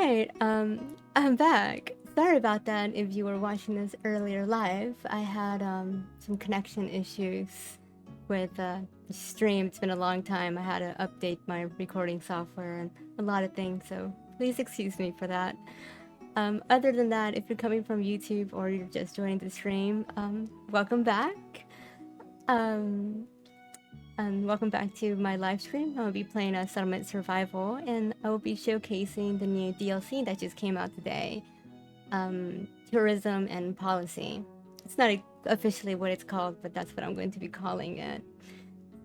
right, I'm back. Sorry about that if you were watching this earlier live. I had some connection issues with the stream. It's been a long time. I had to update my recording software and a lot of things, so please excuse me for that. Other than that, if you're coming from YouTube or you're just joining the stream, welcome back. Um, Welcome back to my live stream. I'll be playing a Settlement Survival, and I will be showcasing the new DLC that just came out today, Tourism and Policy. It's not officially what it's called, but that's what I'm going to be calling it.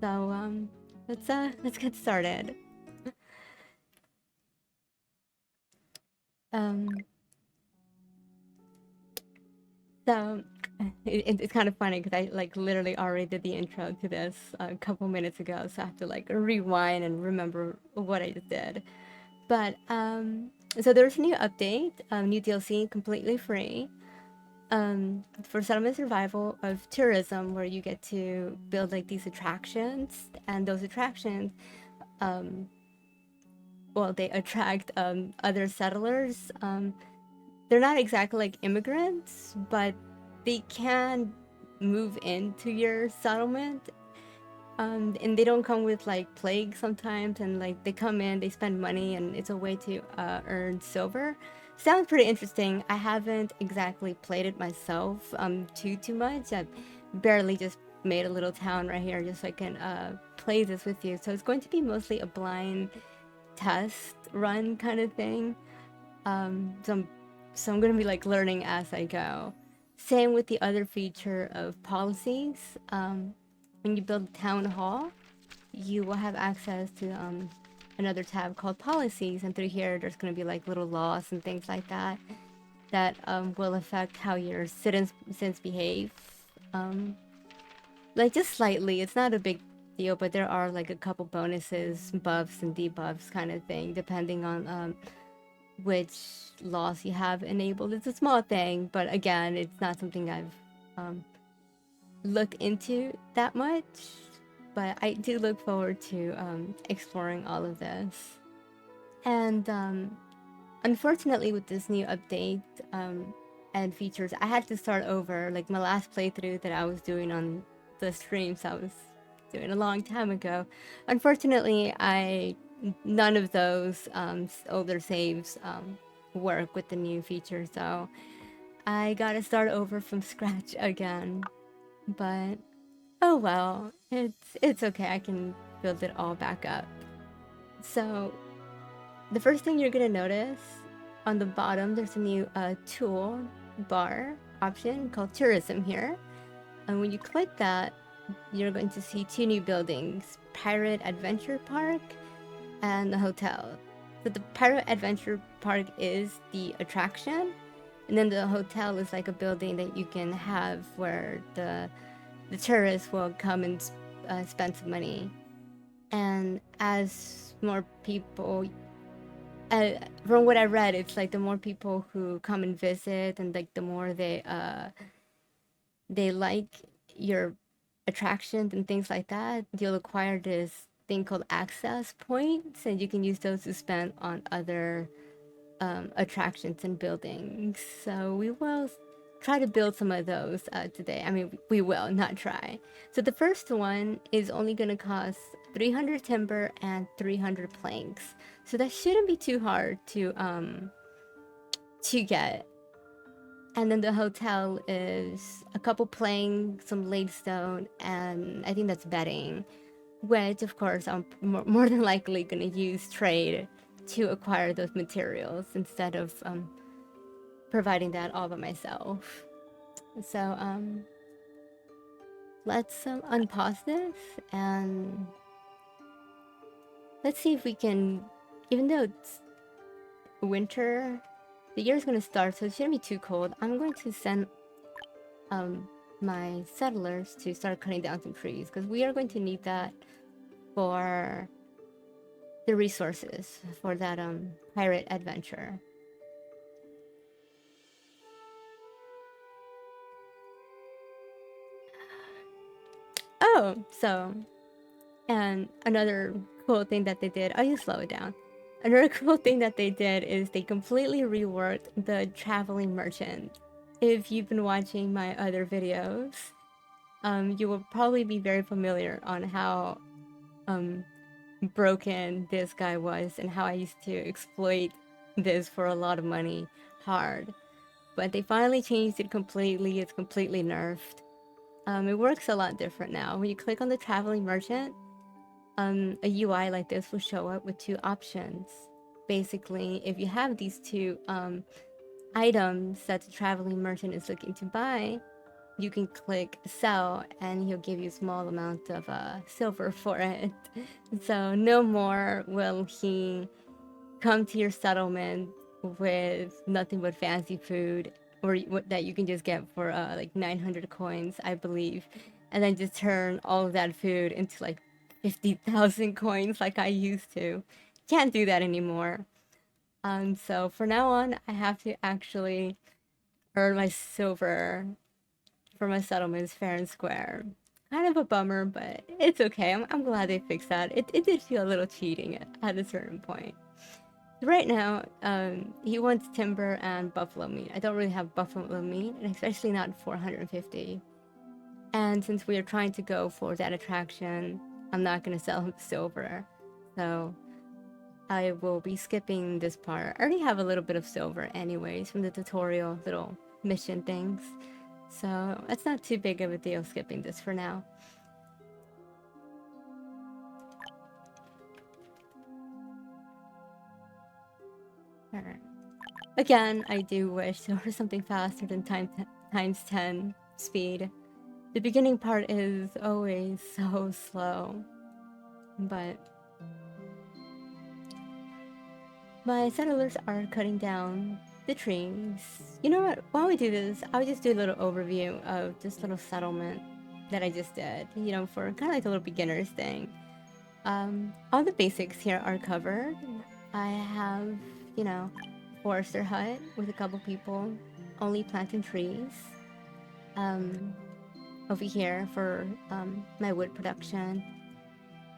So let's get started. So it's kind of funny because I like literally already did the intro to this a couple minutes ago, so I have to like rewind and remember what I just did. But so there's a new update, new DLC, completely free, for Settlement Survival of Tourism, where you get to build like these attractions, and those attractions, well, they attract other settlers. They're not exactly like immigrants, but they can move into your settlement. And they don't come with like plague sometimes, and like they come in, they spend money, and it's a way to earn silver. Sounds pretty interesting. I haven't exactly played it myself too much. I've barely just made a little town right here just so I can play this with you. So it's going to be mostly a blind test run kind of thing. So I'm gonna be like learning as I go. Same with the other feature of policies. When you build a town hall, you will have access to another tab called policies, and through here there's going to be like little laws and things like that that will affect how your citizens behave, like just slightly. It's not a big deal, but there are like a couple bonuses, buffs and debuffs kind of thing depending on which laws you have enabled. It's a small thing, but again, it's not something I've look into that much, but I do look forward to exploring all of this. And unfortunately, with this new update and features, I had to start over. Like my last playthrough that I was doing on the streams I was doing a long time ago. Unfortunately, none of those older saves work with the new feature, so I gotta start over from scratch again. But oh well, it's okay. I can build it all back up. So the first thing you're gonna notice on the bottom, there's a new tool bar option called Tourism here, and when you click that, you're going to see two new buildings: Pirate Adventure Park and the hotel. So the Pirate Adventure Park is the attraction, and then the hotel is like a building that you can have where the tourists will come and spend some money. And as more people, from what I read, it's like the more people who come and visit, and like the more they like your attractions and things like that, you'll acquire this thing called access points, and you can use those to spend on other attractions and buildings. So we will try to build some of those today. I mean, we will, not try. So the first one is only going to cost 300 timber and 300 planks. So that shouldn't be too hard to get. And then the hotel is a couple planks, some laid stone, and I think that's bedding, which of course I'm more than likely going to use trade to acquire those materials instead of providing that all by myself. So let's unpause this and let's see if we can, even though it's winter, the year's gonna start, so it shouldn't be too cold. I'm going to send my settlers to start cutting down some trees, because we are going to need that for the resources for that pirate adventure. Oh, so, and another cool thing that they did, I'll just slow it down. Another cool thing that they did is they completely reworked the traveling merchant. If you've been watching my other videos, you will probably be very familiar on how broken this guy was and how I used to exploit this for a lot of money hard. But they finally changed it completely. It's completely nerfed. It works a lot different now. When you click on the traveling merchant, a UI like this will show up with two options. Basically, if you have these two items that the traveling merchant is looking to buy, you can click sell and he'll give you a small amount of silver for it. So no more will he come to your settlement with nothing but fancy food or that you can just get for like 900 coins, I believe, and then just turn all of that food into like 50,000 coins like I used to. Can't do that anymore. So for now on, I have to actually earn my silver for my settlements fair and square. Kind of a bummer, but it's okay. I'm glad they fixed that. It did feel a little cheating at a certain point. Right now, he wants timber and buffalo meat. I don't really have buffalo meat, and especially not 450. And since we are trying to go for that attraction, I'm not going to sell him silver. So I will be skipping this part. I already have a little bit of silver anyways from the tutorial little mission things. So it's not too big of a deal skipping this for now. Alright. Again, I do wish there was something faster than times 10 speed. The beginning part is always so slow. But my settlers are cutting down the trees. You know what? While we do this, I'll just do a little overview of this little settlement that I just did. You know, for kind of like a little beginner's thing. All the basics here are covered. I have, you know, forester hut with a couple people only planting trees. Over here for my wood production.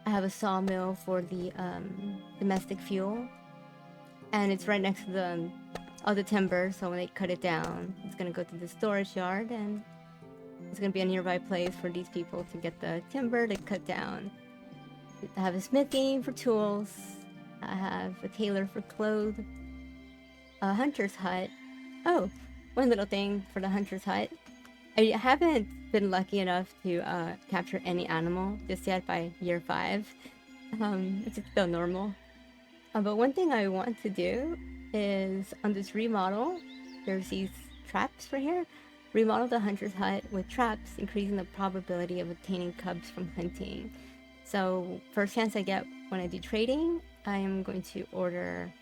I have a sawmill for the domestic fuel. And it's right next to all the timber, so when they cut it down, it's gonna go to the storage yard and it's gonna be a nearby place for these people to get the timber to cut down. I have a smithy for tools. I have a tailor for clothes. A hunter's hut. Oh, one little thing for the hunter's hut. I haven't been lucky enough to capture any animal just yet by year 5. It's still normal. But one thing I want to do is on this remodel, there's these traps right here. Remodel the hunter's hut with traps, increasing the probability of obtaining cubs from hunting. So first chance I get when I do trading, I am going to order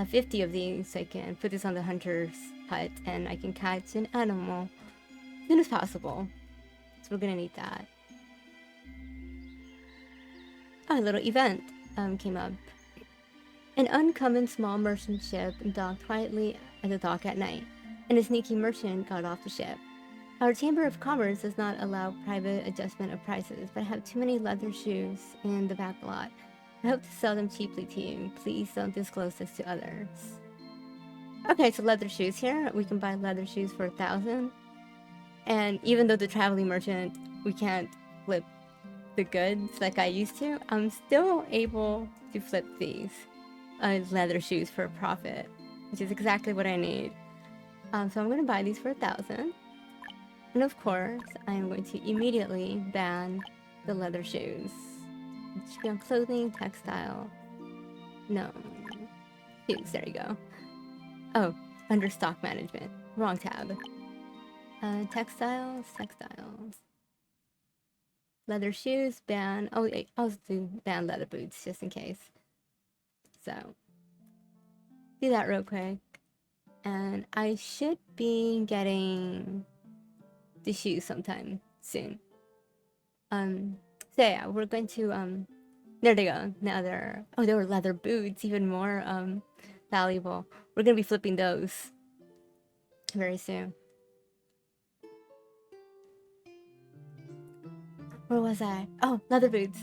50 of these so I can put this on the hunter's hut and I can catch an animal as soon as possible. So we're gonna need that. Oh, a little event came up. An uncommon small merchant ship docked quietly at the dock at night, and a sneaky merchant got off the ship. Our Chamber of Commerce does not allow private adjustment of prices, but I have too many leather shoes in the back lot. I hope to sell them cheaply to you. Please don't disclose this to others. Okay, so leather shoes here. We can buy leather shoes for 1,000. And even though the traveling merchant, we can't flip the goods like I used to, I'm still able to flip these leather shoes for a profit, which is exactly what I need. So I'm going to buy these for 1,000. And of course, I am going to immediately ban the leather shoes. It should be on clothing, textile. No. Shoes, there you go. Oh, under stock management. Wrong tab. Textiles. Leather shoes, ban. Oh, I'll do ban leather boots just in case. So, do that real quick. And I should be getting the shoes sometime soon. So yeah, we're going to, there they go. Now there were leather boots, even more, valuable. We're gonna be flipping those very soon. Where was I? Oh, leather boots.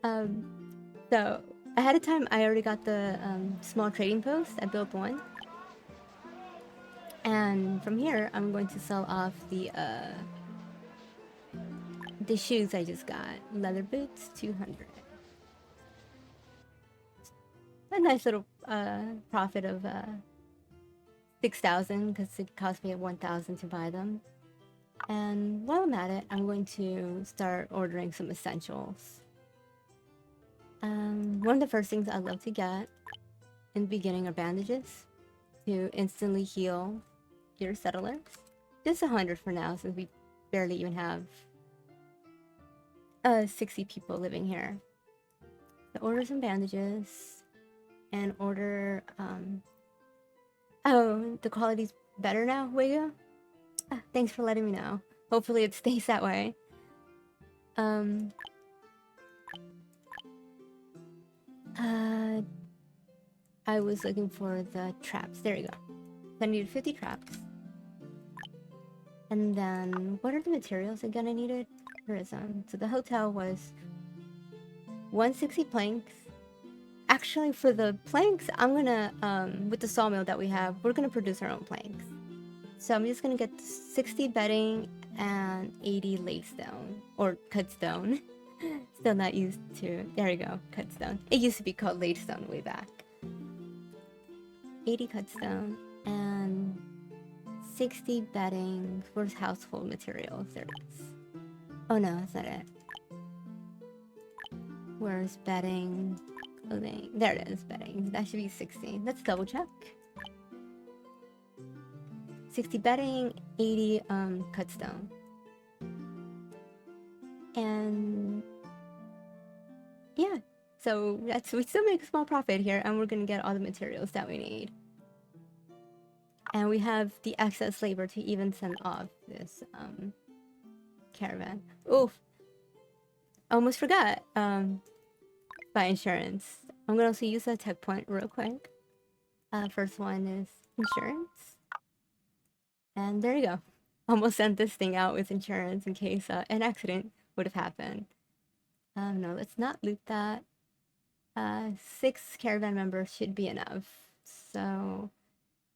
So ahead of time, I already got the small trading post. I built one. And from here, I'm going to sell off the shoes I just got. Leather boots, 200. A nice little profit of 6,000 because it cost me 1,000 to buy them. And while I'm at it, I'm going to start ordering some essentials. One of the first things I love to get in the beginning are bandages to instantly heal your settlers. Just 100 for now, since we barely even have 60 people living here. So order some bandages and order. Oh, the quality's better now, Wigo? Thanks for letting me know. Hopefully it stays that way. I was looking for the traps. There you go. So I needed 50 traps. And then, what are the materials again I needed? Tourism. So the hotel was 160 planks. Actually, for the planks, I'm gonna, with the sawmill that we have, we're gonna produce our own planks. So I'm just gonna get 60 bedding and 80 lake stone, or cut stone. Still not used to, there you go, cut stone. It used to be called lake stone way back. 80 cut stone and 60 bedding for household materials. There it is. Oh no, that's not it. Where's bedding? Clothing. There it is, bedding. That should be 60. Let's double check. 60 bedding, 80 cut stone. And yeah, so we still make a small profit here, and we're gonna get all the materials that we need. And we have the excess labor to even send off this caravan. Oof. Almost forgot. Buy insurance. I'm gonna also use a tech point real quick. First one is insurance. And there you go. Almost sent this thing out with insurance in case an accident would have happened. No, let's not loot that. 6 caravan members should be enough. So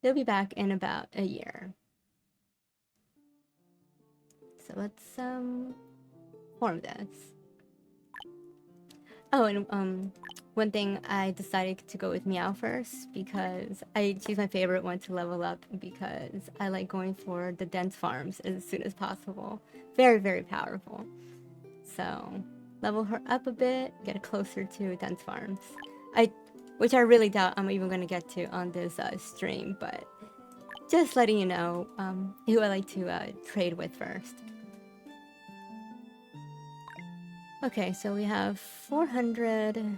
they'll be back in about a year. So let's form this. Oh, and one thing, I decided to go with Meow first because she's my favorite one to level up, because I like going for the dense farms as soon as possible. Very, very powerful. So level her up a bit, get closer to dense farms. Which I really doubt I'm even gonna get to on this stream, but just letting you know who I like to trade with first. Okay, so we have 400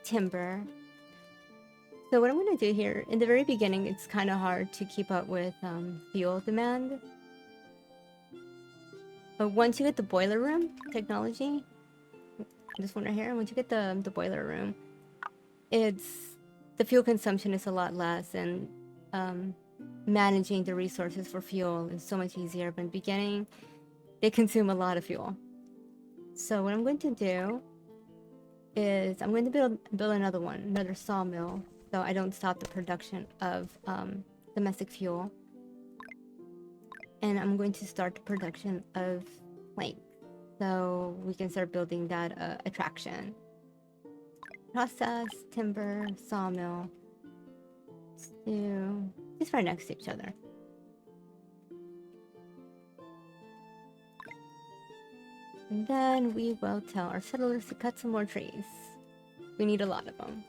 timber. So what I'm gonna do here, in the very beginning, it's kind of hard to keep up with fuel demand. But once you get the boiler room technology, this one right here, once you get the boiler room, the fuel consumption is a lot less, and managing the resources for fuel is so much easier. But in the beginning, they consume a lot of fuel. So what I'm going to do is I'm going to build another sawmill, so I don't stop the production of domestic fuel. And I'm going to start the production of planks, so we can start building that attraction. Process, timber, sawmill, just right next to each other. And then we will tell our settlers to cut some more trees. We need a lot of them.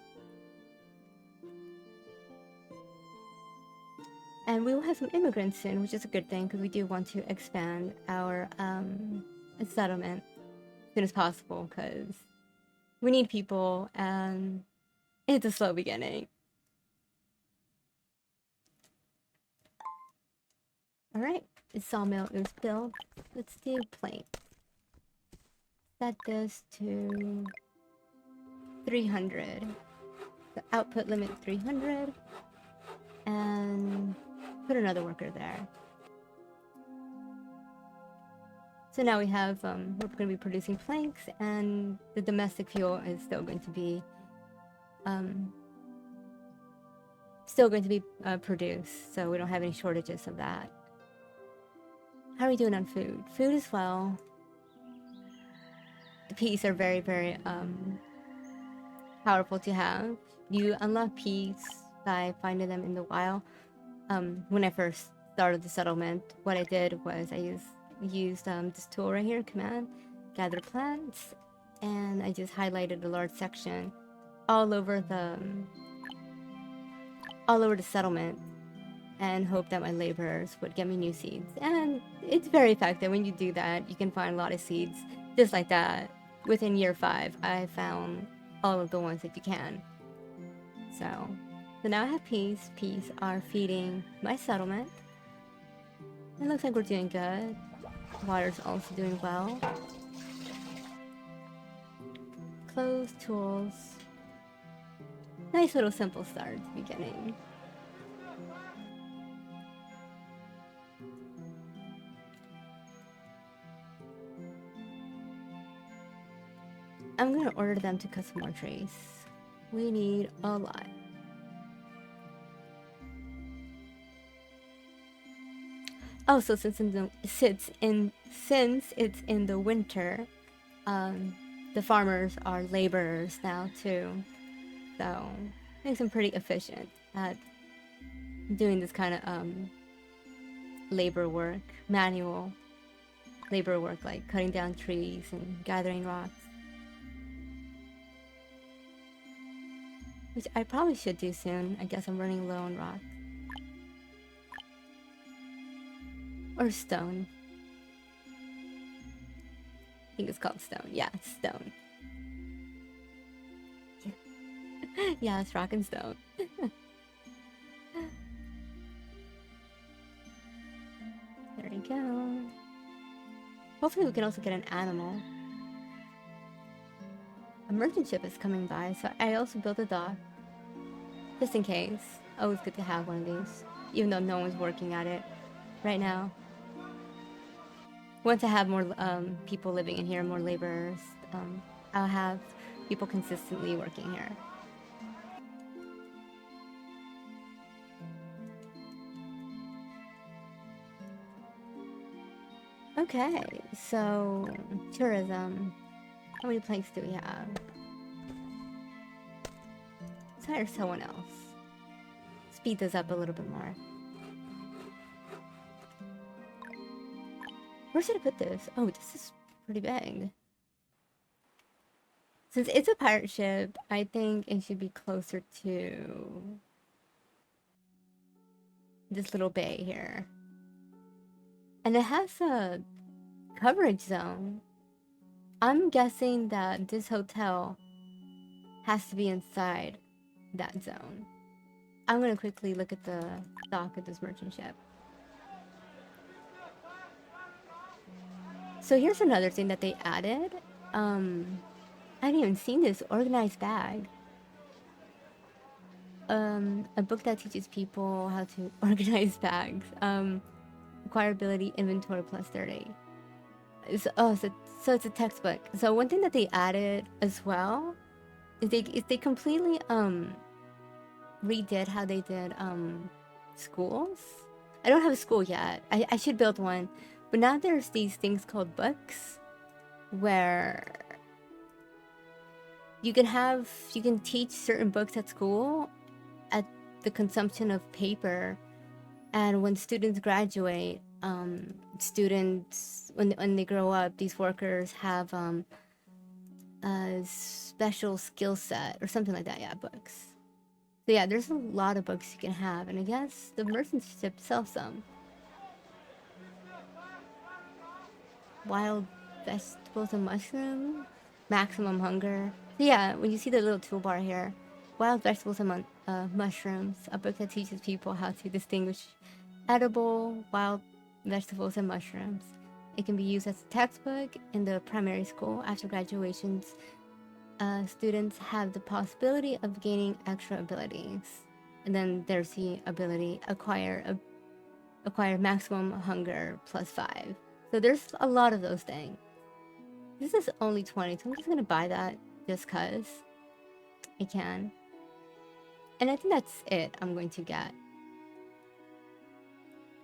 And we will have some immigrants soon, which is a good thing, because we do want to expand our settlement as soon as possible, because we need people, and it's a slow beginning. Alright, the sawmill is built. Let's do plank. Set this to 300. The output limit 300. And put another worker there. So now we have, we're going to be producing planks, and the domestic fuel is still going to be, produced, so we don't have any shortages of that. How are we doing on food? Food as well. The peas are very, very, powerful to have. You unlock peas by finding them in the wild. When I first started the settlement, what I did was I used this tool right here, command, gather plants, and I just highlighted a large section all over the settlement and hope that my laborers would get me new seeds. And it's very effective. When you do that, you can find a lot of seeds just like that. Within year 5, I found all of the ones that you can. So now I have peas. Peas are feeding my settlement. It looks like we're doing good. Water's also doing well. Clothes, tools. Nice little simple start at the beginning. I'm gonna order them to cut some more trees. We need a lot. Oh, so since it's in the winter, the farmers are laborers now too. So makes them pretty efficient at doing this kind of labor work, manual labor work, like cutting down trees and gathering rocks. Which I probably should do soon. I guess I'm running low on rock. Or stone. I think it's called stone. Yeah, stone. Yeah, it's rock and stone. There we go. Hopefully we can also get an animal. A merchant ship is coming by, so I also built a dock. Just in case. Always good to have one of these. Even though no one's working at it right now. Once I have more people living in here, more laborers, I'll have people consistently working here. Okay, so tourism. How many planks do we have? Let's hire someone else. Speed this up a little bit more. Where should I put this? Oh, this is pretty big. Since it's a pirate ship, I think it should be closer to this little bay here. And it has a coverage zone. I'm guessing that this hotel has to be inside that zone. I'm gonna quickly look at the dock of this merchant ship. So here's another thing that they added. I hadn't even seen this organized bag. A book that teaches people how to organize bags. Acquire ability inventory plus 30. So it's a textbook. So one thing that they added as well is they completely redid how they did schools. I don't have a school yet. I should build one. But now there's these things called books where you can teach certain books at school at the consumption of paper. And when students graduate, students, when they grow up, these workers have a special skill set or something like that. Yeah, books. So yeah, there's a lot of books you can have. And I guess the merchant ship sells some. Wild vegetables and mushrooms, maximum hunger. So yeah, when you see the little toolbar here, wild vegetables and mushrooms, a book that teaches people how to distinguish edible, wild vegetables and mushrooms. It can be used as a textbook in the primary school. After graduations, students have the possibility of gaining extra abilities. And then there's the ability acquire maximum hunger plus 5. So there's a lot of those things. This is only 20, so I'm just gonna buy that just cause I can. And I think that's it I'm going to get.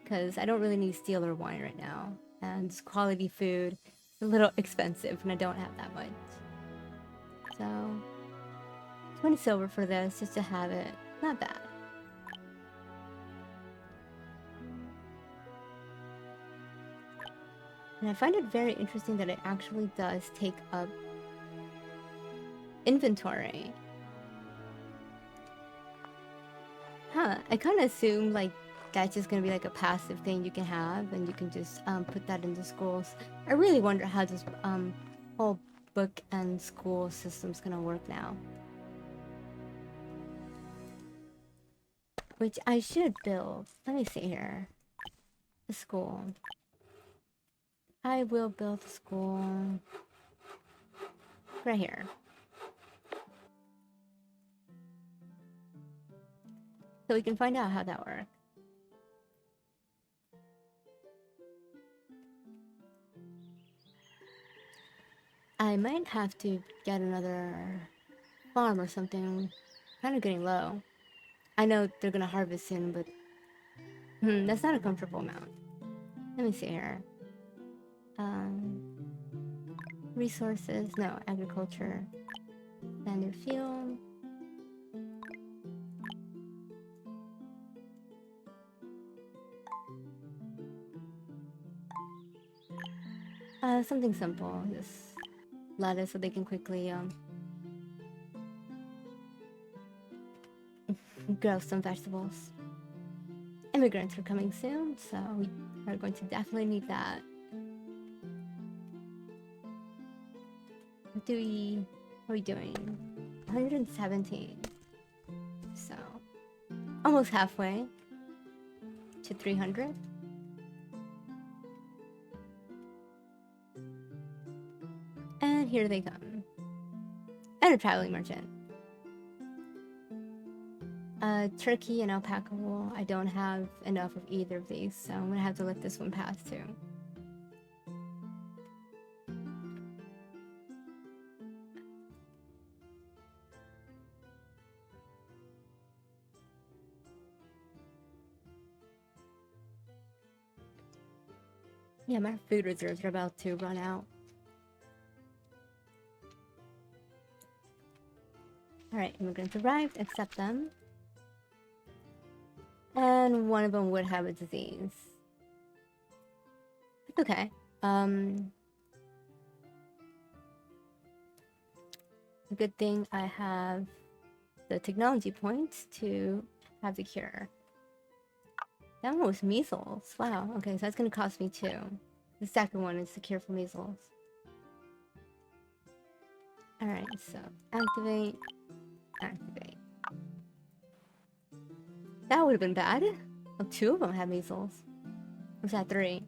Because I don't really need steel or wine right now. And it's quality food. It's a little expensive and I don't have that much. So 20 silver for this just to have it. Not bad. And I find it very interesting that it actually does take up inventory. Huh, I kind of assume like that's just gonna be like a passive thing you can have and you can just put that into schools. I really wonder how this whole book and school system's gonna work now. Which I should build. Let me see here. The school. I will build the school right here. So we can find out how that works. I might have to get another farm or something. Kind of getting low. I know they're gonna harvest soon, but that's not a comfortable amount. Let me see here. Resources, no, agriculture, standard fuel. Something simple, just lettuce so they can quickly grow some vegetables. Immigrants are coming soon, so we are going to definitely need that. What are we doing? 117. So, almost halfway to 300. And here they come. And a traveling merchant. Turkey and alpaca wool. I don't have enough of either of these, so I'm gonna have to let this one pass too. Yeah, my food reserves are about to run out. Alright, immigrants arrived, accept them. And one of them would have a disease. It's okay. A good thing I have the technology points to have the cure. That one was measles. Wow, okay, so that's gonna cost me 2. The second one is the cure for measles. Alright, so activate. Activate. That would have been bad. Well, 2 of them had measles. Or was that 3?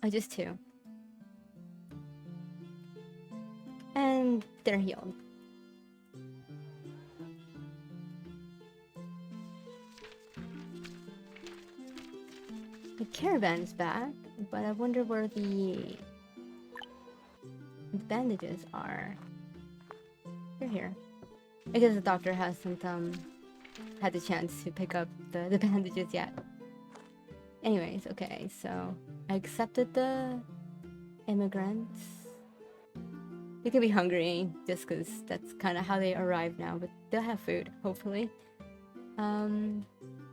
Oh, just 2. And they're healed. The caravan is back, but I wonder where the bandages are. They're here. I guess the doctor hasn't had the chance to pick up the bandages yet. Anyways, okay, so I accepted the immigrants. They could be hungry just because that's kind of how they arrive now, but they'll have food, hopefully. I'm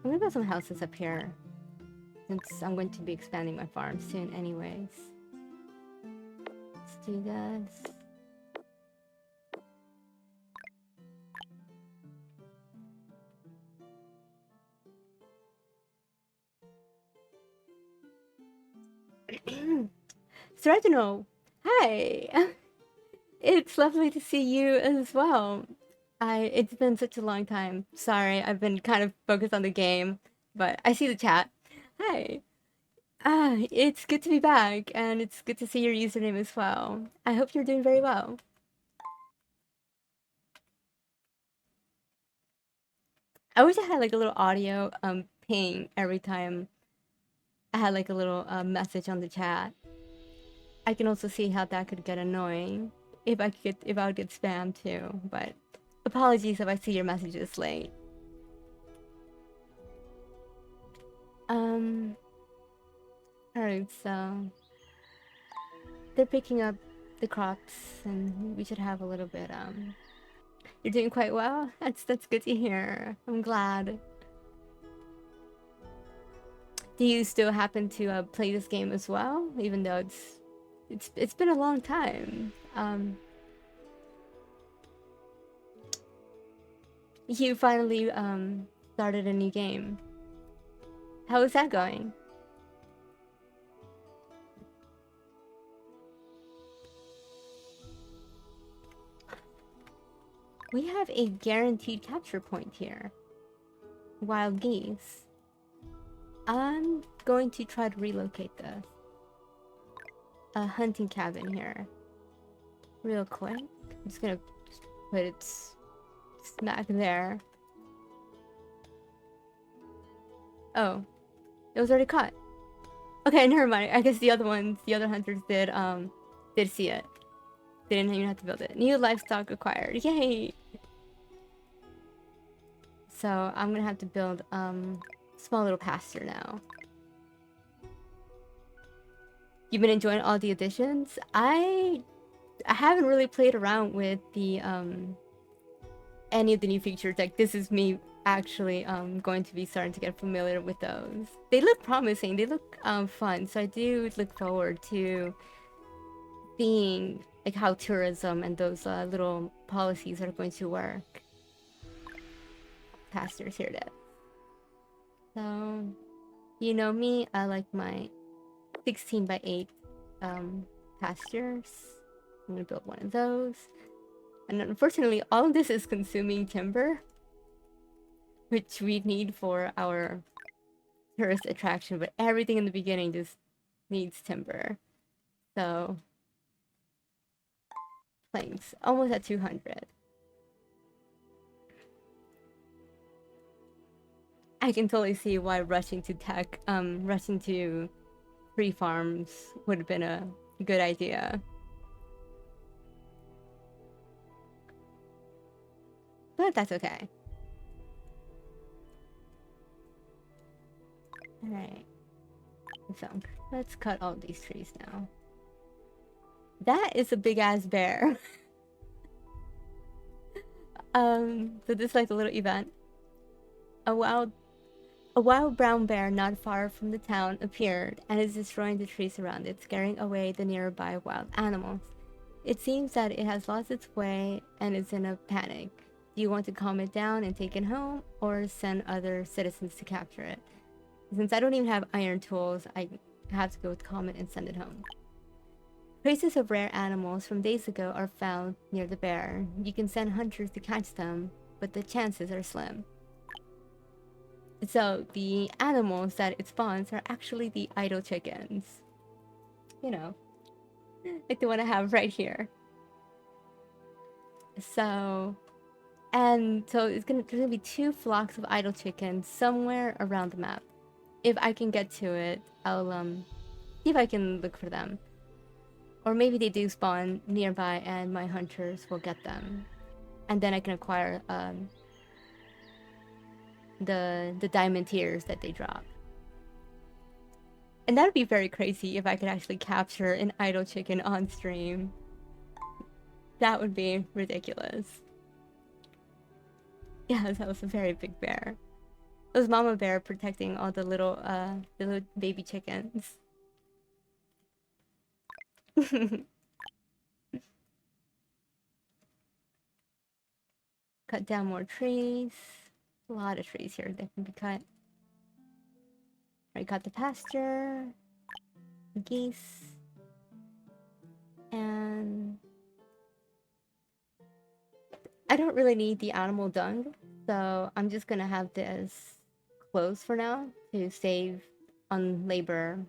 gonna build some houses up here since I'm going to be expanding my farm soon anyways. Let's do this. Sergino, hi! It's lovely to see you as well. It's been such a long time. Sorry, I've been kind of focused on the game, but I see the chat. Hi. It's good to be back, and it's good to see your username as well. I hope you're doing very well. I wish I had like a little audio ping every time I had like a little message on the chat. I can also see how that could get annoying if I would get spam too. But apologies if I see your messages late. Alright, so they're picking up the crops, and we should have a little bit. You're doing quite well. That's good to hear. I'm glad. Do you still happen to play this game as well, even though it's been a long time? You finally started a new game. How is that going? We have a guaranteed capture point here. Wild geese. I'm going to try to relocate this. A hunting cabin here. Real quick. I'm just gonna put it smack there. Oh. It was already caught. Okay, never mind. I guess the other hunters did see it. They didn't even have to build it. New livestock acquired. Yay! So I'm gonna have to build small little pasture now. You've been enjoying all the additions? I haven't really played around with the any of the new features. Like, this is me actually going to be starting to get familiar with those. They look promising. They look fun. So I do look forward to seeing like how tourism and those little policies are going to work. Pastures here it is. So, you know me, I like my 16 by 8 pastures. I'm gonna build one of those. And unfortunately, all of this is consuming timber, which we need for our tourist attraction, but everything in the beginning just needs timber. So, planks, almost at 200. I can totally see why rushing to free farms would have been a good idea. But that's okay. Alright. So, let's cut all these trees now. That is a big-ass bear. So this is like a little event. A wild brown bear not far from the town appeared and is destroying the trees around it, scaring away the nearby wild animals. It seems that it has lost its way and is in a panic. Do you want to calm it down and take it home, or send other citizens to capture it? Since I don't even have iron tools, I have to go with calm it and send it home. Traces of rare animals from days ago are found near the bear. You can send hunters to catch them, but the chances are slim. So the animals that it spawns are actually the idle chickens. You know, like the one I have right here. So, there's gonna be 2 flocks of idle chickens somewhere around the map. If I can get to it, I'll see if I can look for them. Or maybe they do spawn nearby and my hunters will get them. And then I can acquire the diamond tiers that they drop. And that would be very crazy if I could actually capture an idle chicken on stream. That would be ridiculous. Yeah, that was a very big bear. It was Mama Bear protecting all the little baby chickens. Cut down more trees. A lot of trees here that can be cut. Already got the pasture, geese, and I don't really need the animal dung, so I'm just gonna have this closed for now to save on labor.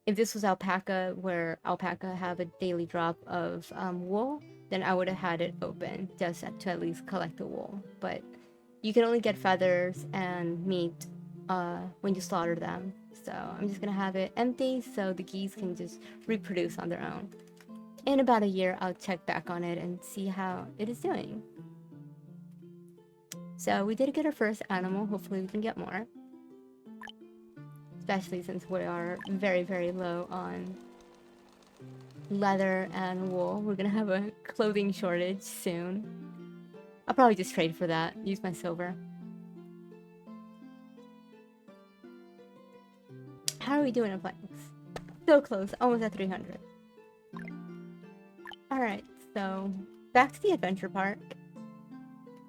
If this was alpaca, where alpaca have a daily drop of wool, then I would have had it open just to at least collect the wool. But you can only get feathers and meat when you slaughter them. So I'm just gonna have it empty so the geese can just reproduce on their own. In about a year, I'll check back on it and see how it is doing. So we did get our first animal. Hopefully we can get more. Especially since we are very, very low on leather and wool. We're gonna have a clothing shortage soon. I'll probably just trade for that. Use my silver. How are we doing in planks? So close. Almost at 300. Alright, so back to the adventure park.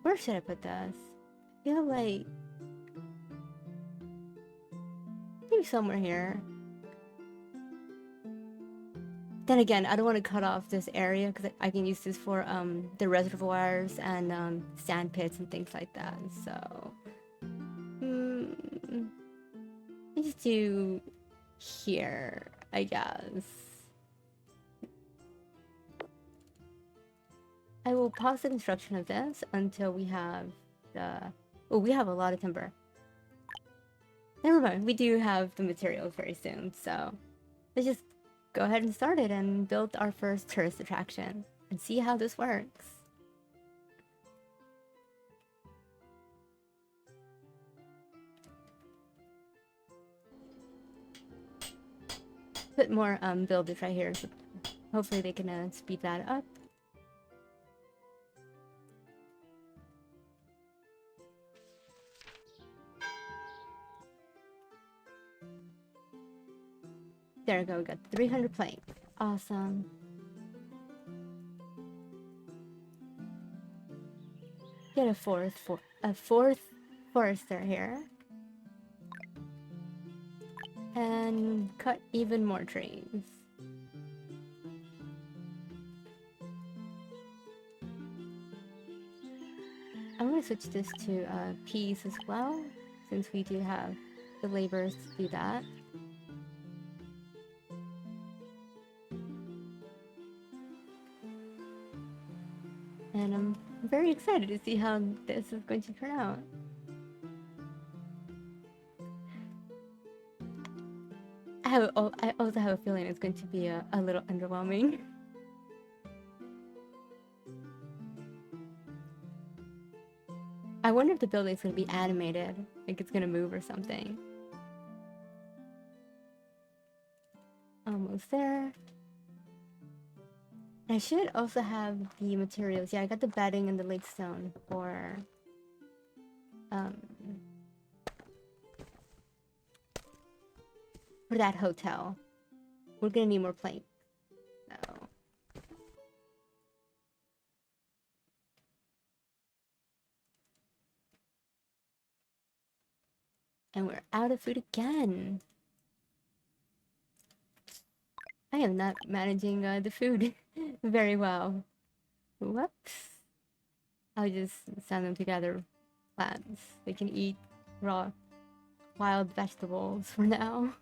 Where should I put this? I feel like maybe somewhere here. Then again, I don't want to cut off this area because I can use this for the reservoirs and sand pits and things like that. So let's just do here, I guess. I will pause the construction of this until we have the... Oh, we have a lot of timber. Never mind, we do have the materials very soon, so let's just go ahead and start it and build our first tourist attraction and see how this works. Put more builders right here, so hopefully they can speed that up. There we go, we got 300 planks. Awesome. Get a fourth forester here. And cut even more trees. I'm gonna switch this to peas as well, since we do have the laborers to do that. And I'm very excited to see how this is going to turn out. I also have a feeling it's going to be a little underwhelming. I wonder if the building's going to be animated, like it's going to move or something. Almost there. I should also have the materials. Yeah, I got the bedding and the lake stone for that hotel. We're gonna need more planks. So and we're out of food again. I am not managing the food very well. Whoops. I'll just send them together. Plants. They can eat raw wild vegetables for now.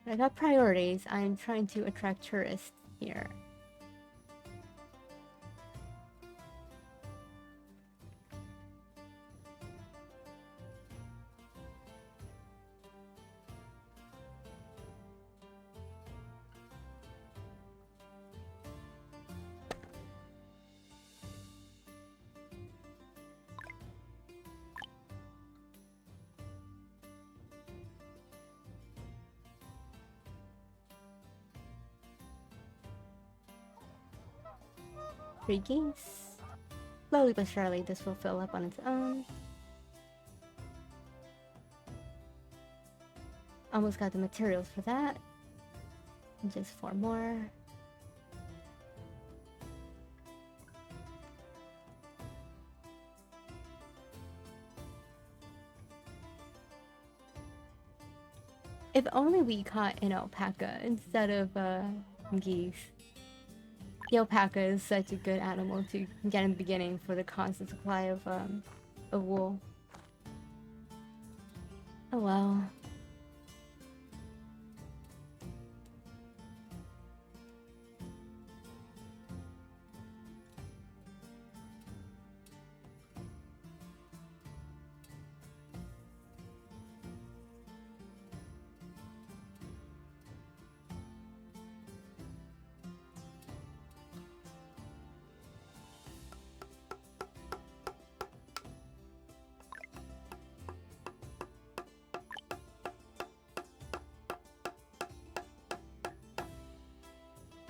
But I got priorities. I'm trying to attract tourists here. Three geese. Slowly but surely, this will fill up on its own. Almost got the materials for that. And just 4 more. If only we caught an alpaca instead of geese. The alpaca is such a good animal to get in the beginning for the constant supply of wool. Oh well.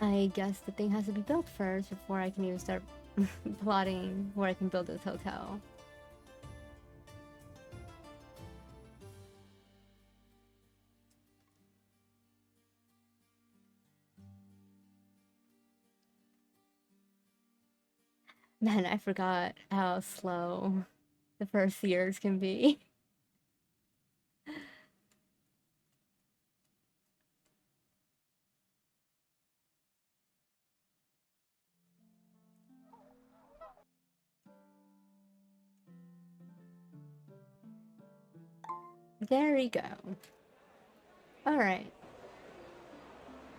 I guess the thing has to be built first before I can even start plotting where I can build this hotel. Man, I forgot how slow the first years can be. There we go. Alright.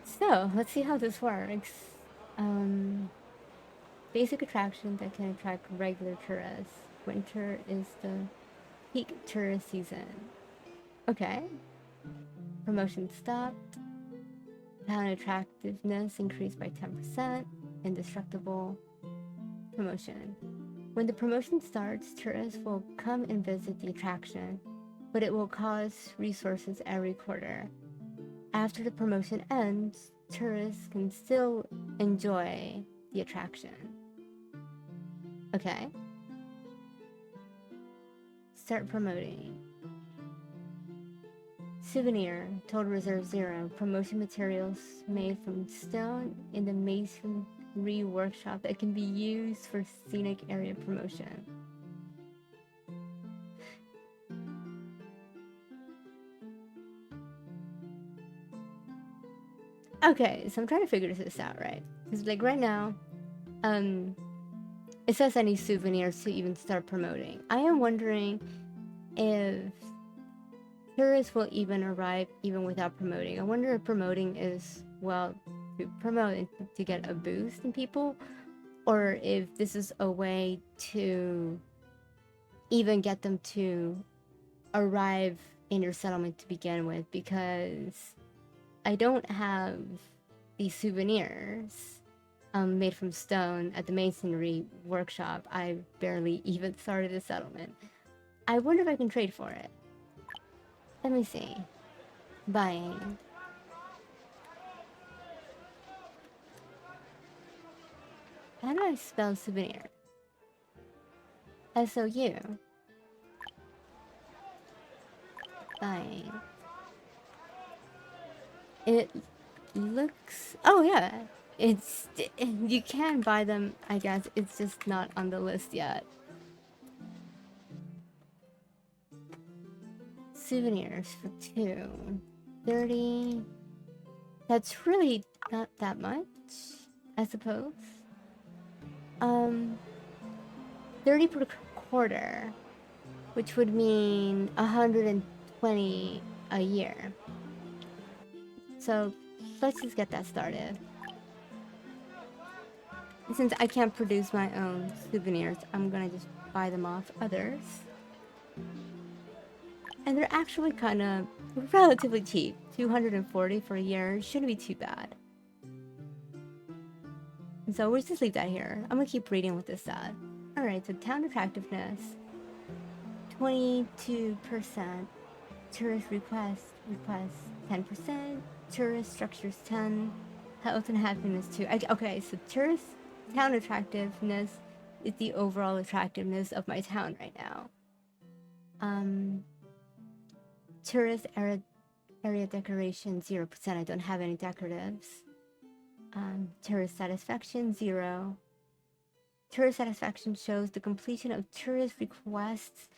So, let's see how this works. Basic attraction that can attract regular tourists. Winter is the peak tourist season. Okay. Promotion stopped. Town attractiveness increased by 10%. Indestructible. Promotion. When the promotion starts, tourists will come and visit the attraction, but it will cost resources every quarter. After the promotion ends, tourists can still enjoy the attraction. Okay. Start promoting. Souvenir, total reserve 0. Promotion materials made from stone in the masonry workshop that can be used for scenic area promotion. Okay, so I'm trying to figure this out, right? Because like right now, it says I need souvenirs to even start promoting. I am wondering if tourists will even arrive even without promoting. I wonder if promoting is, well, to promote and to get a boost in people, or if this is a way to even get them to arrive in your settlement to begin with, because I don't have these souvenirs made from stone at the masonry workshop. I barely even started a settlement. I wonder if I can trade for it. Let me see. Buying. How do I spell souvenir? S-O-U. Buying. It looks... Oh, yeah. It's... You can buy them, I guess. It's just not on the list yet. Souvenirs for 2. 30. That's really not that much, I suppose. 30 per quarter, which would mean 120 a year. So let's just get that started. Since I can't produce my own souvenirs, I'm gonna just buy them off others. And they're actually kind of relatively cheap. 240 for a year shouldn't be too bad. And so we'll just leave that here. I'm gonna keep reading what this said. Alright, so town attractiveness. 22%. Tourist requests 10%. Tourist structures 10. Health and happiness 2. Okay, so tourist town attractiveness is the overall attractiveness of my town right now. Tourist area decoration 0%. I don't have any decoratives. Tourist satisfaction 0. Tourist satisfaction shows the completion of tourist requests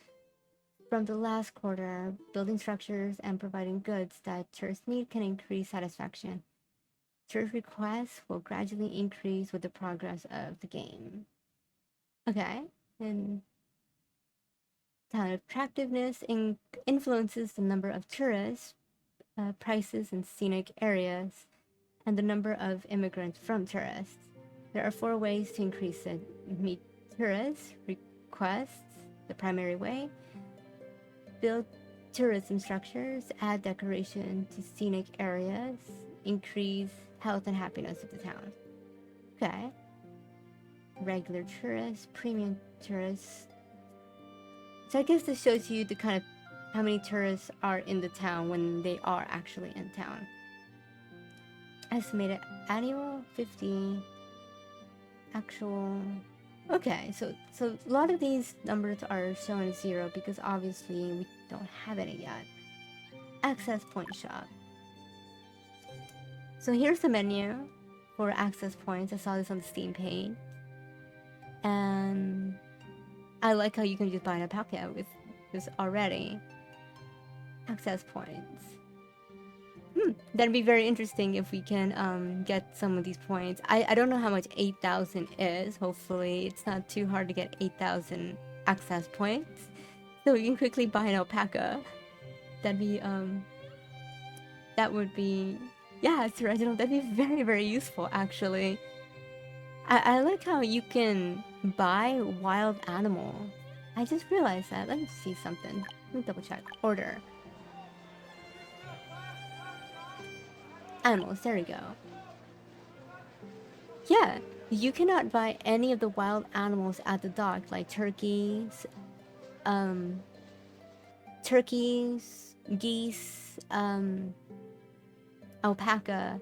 from the last quarter. Building structures and providing goods that tourists need can increase satisfaction. Tourist requests will gradually increase with the progress of the game. Okay, and town attractiveness influences the number of tourists, prices in scenic areas, and the number of immigrants from tourists. There are 4 ways to increase it. Meet tourist requests, the primary way. Build tourism structures, add decoration to scenic areas, increase health and happiness of the town. Okay. Regular tourists, premium tourists. So I guess this shows you the kind of how many tourists are in the town when they are actually in town. Estimated annual 50. Actual. Okay, so a lot of these numbers are showing 0 because obviously we don't have any yet. Access point shop. So here's the menu for access points. I saw this on the Steam page. And I like how you can just buy an alpaca with this already. Access points. That'd be very interesting if we can get some of these points. I don't know how much 8,000 is. Hopefully it's not too hard to get 8,000 access points. So we can quickly buy an alpaca. That'd be, that would be, yeah, it's original. That'd be very, very useful, actually. I like how you can buy wild animal. I just realized that. Let me see something. Let me double check. Order. Animals, there we go. Yeah, you cannot buy any of the wild animals at the dock, like turkeys, geese, alpaca,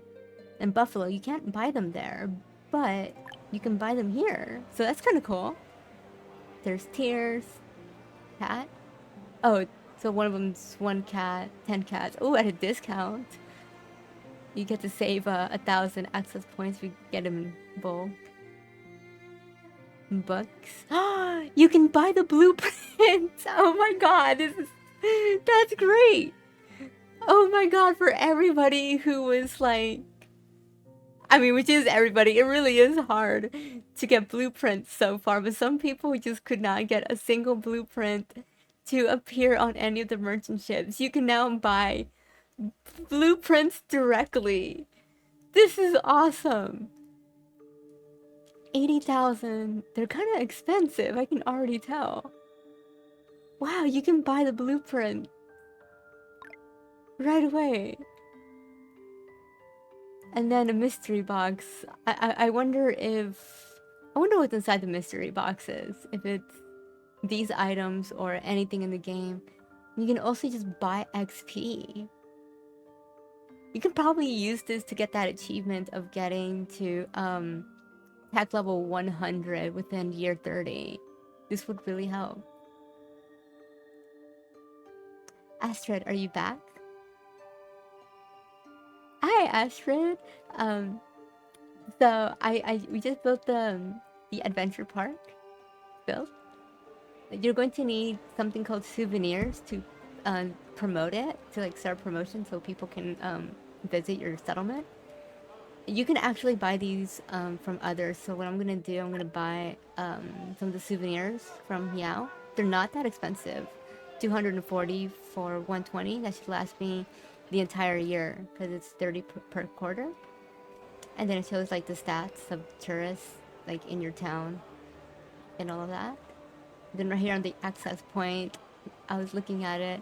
and buffalo. You can't buy them there, but you can buy them here. So that's kind of cool. There's tears, cat. Oh, so one of them's 1 cat, 10 cats. Oh, at a discount. You get to save 1,000 access points if you get them in bulk. Books. You can buy the blueprints. Oh my god, that's great. Oh my god, for everybody who was like, I mean, which is everybody, it really is hard to get blueprints so far, but some people just could not get a single blueprint to appear on any of the merchant ships. You can now buy blueprints directly. This is awesome. 80,000. They're kind of expensive, I can already tell. Wow, you can buy the blueprint right away. And then a mystery box. I wonder what's inside the mystery boxes. If it's these items or anything in the game. You can also just buy XP. You can probably use this to get that achievement of getting to tech level 100 within year 30. This would really help. Astrid, are you back? Hi, Astrid. So we just built the adventure park. You're going to need something called souvenirs to promote it, to like start promotion so people can visit your settlement. You can actually buy these from others. So what I'm gonna do, I'm gonna buy some of the souvenirs from Meow. They're not that expensive. 240 for 120. That should last me the entire year because it's 30 per quarter. And then it shows like the stats of tourists like in your town and all of that. Then right here on the access point, I was looking at it.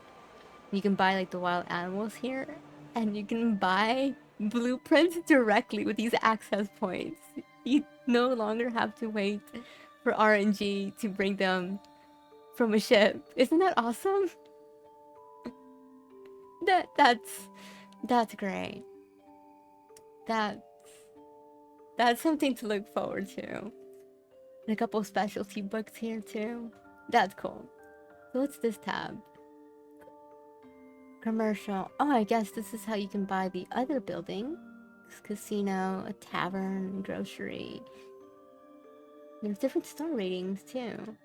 You can buy like the wild animals here, and you can buy blueprints directly with these access points. You no longer have to wait for RNG to bring them from a ship. Isn't that awesome? That's great. That's something to look forward to. And a couple specialty books here too. That's cool. So what's this tab? Commercial. Oh, I guess this is how you can buy the other buildings. Casino, a tavern, grocery. There's different star ratings too.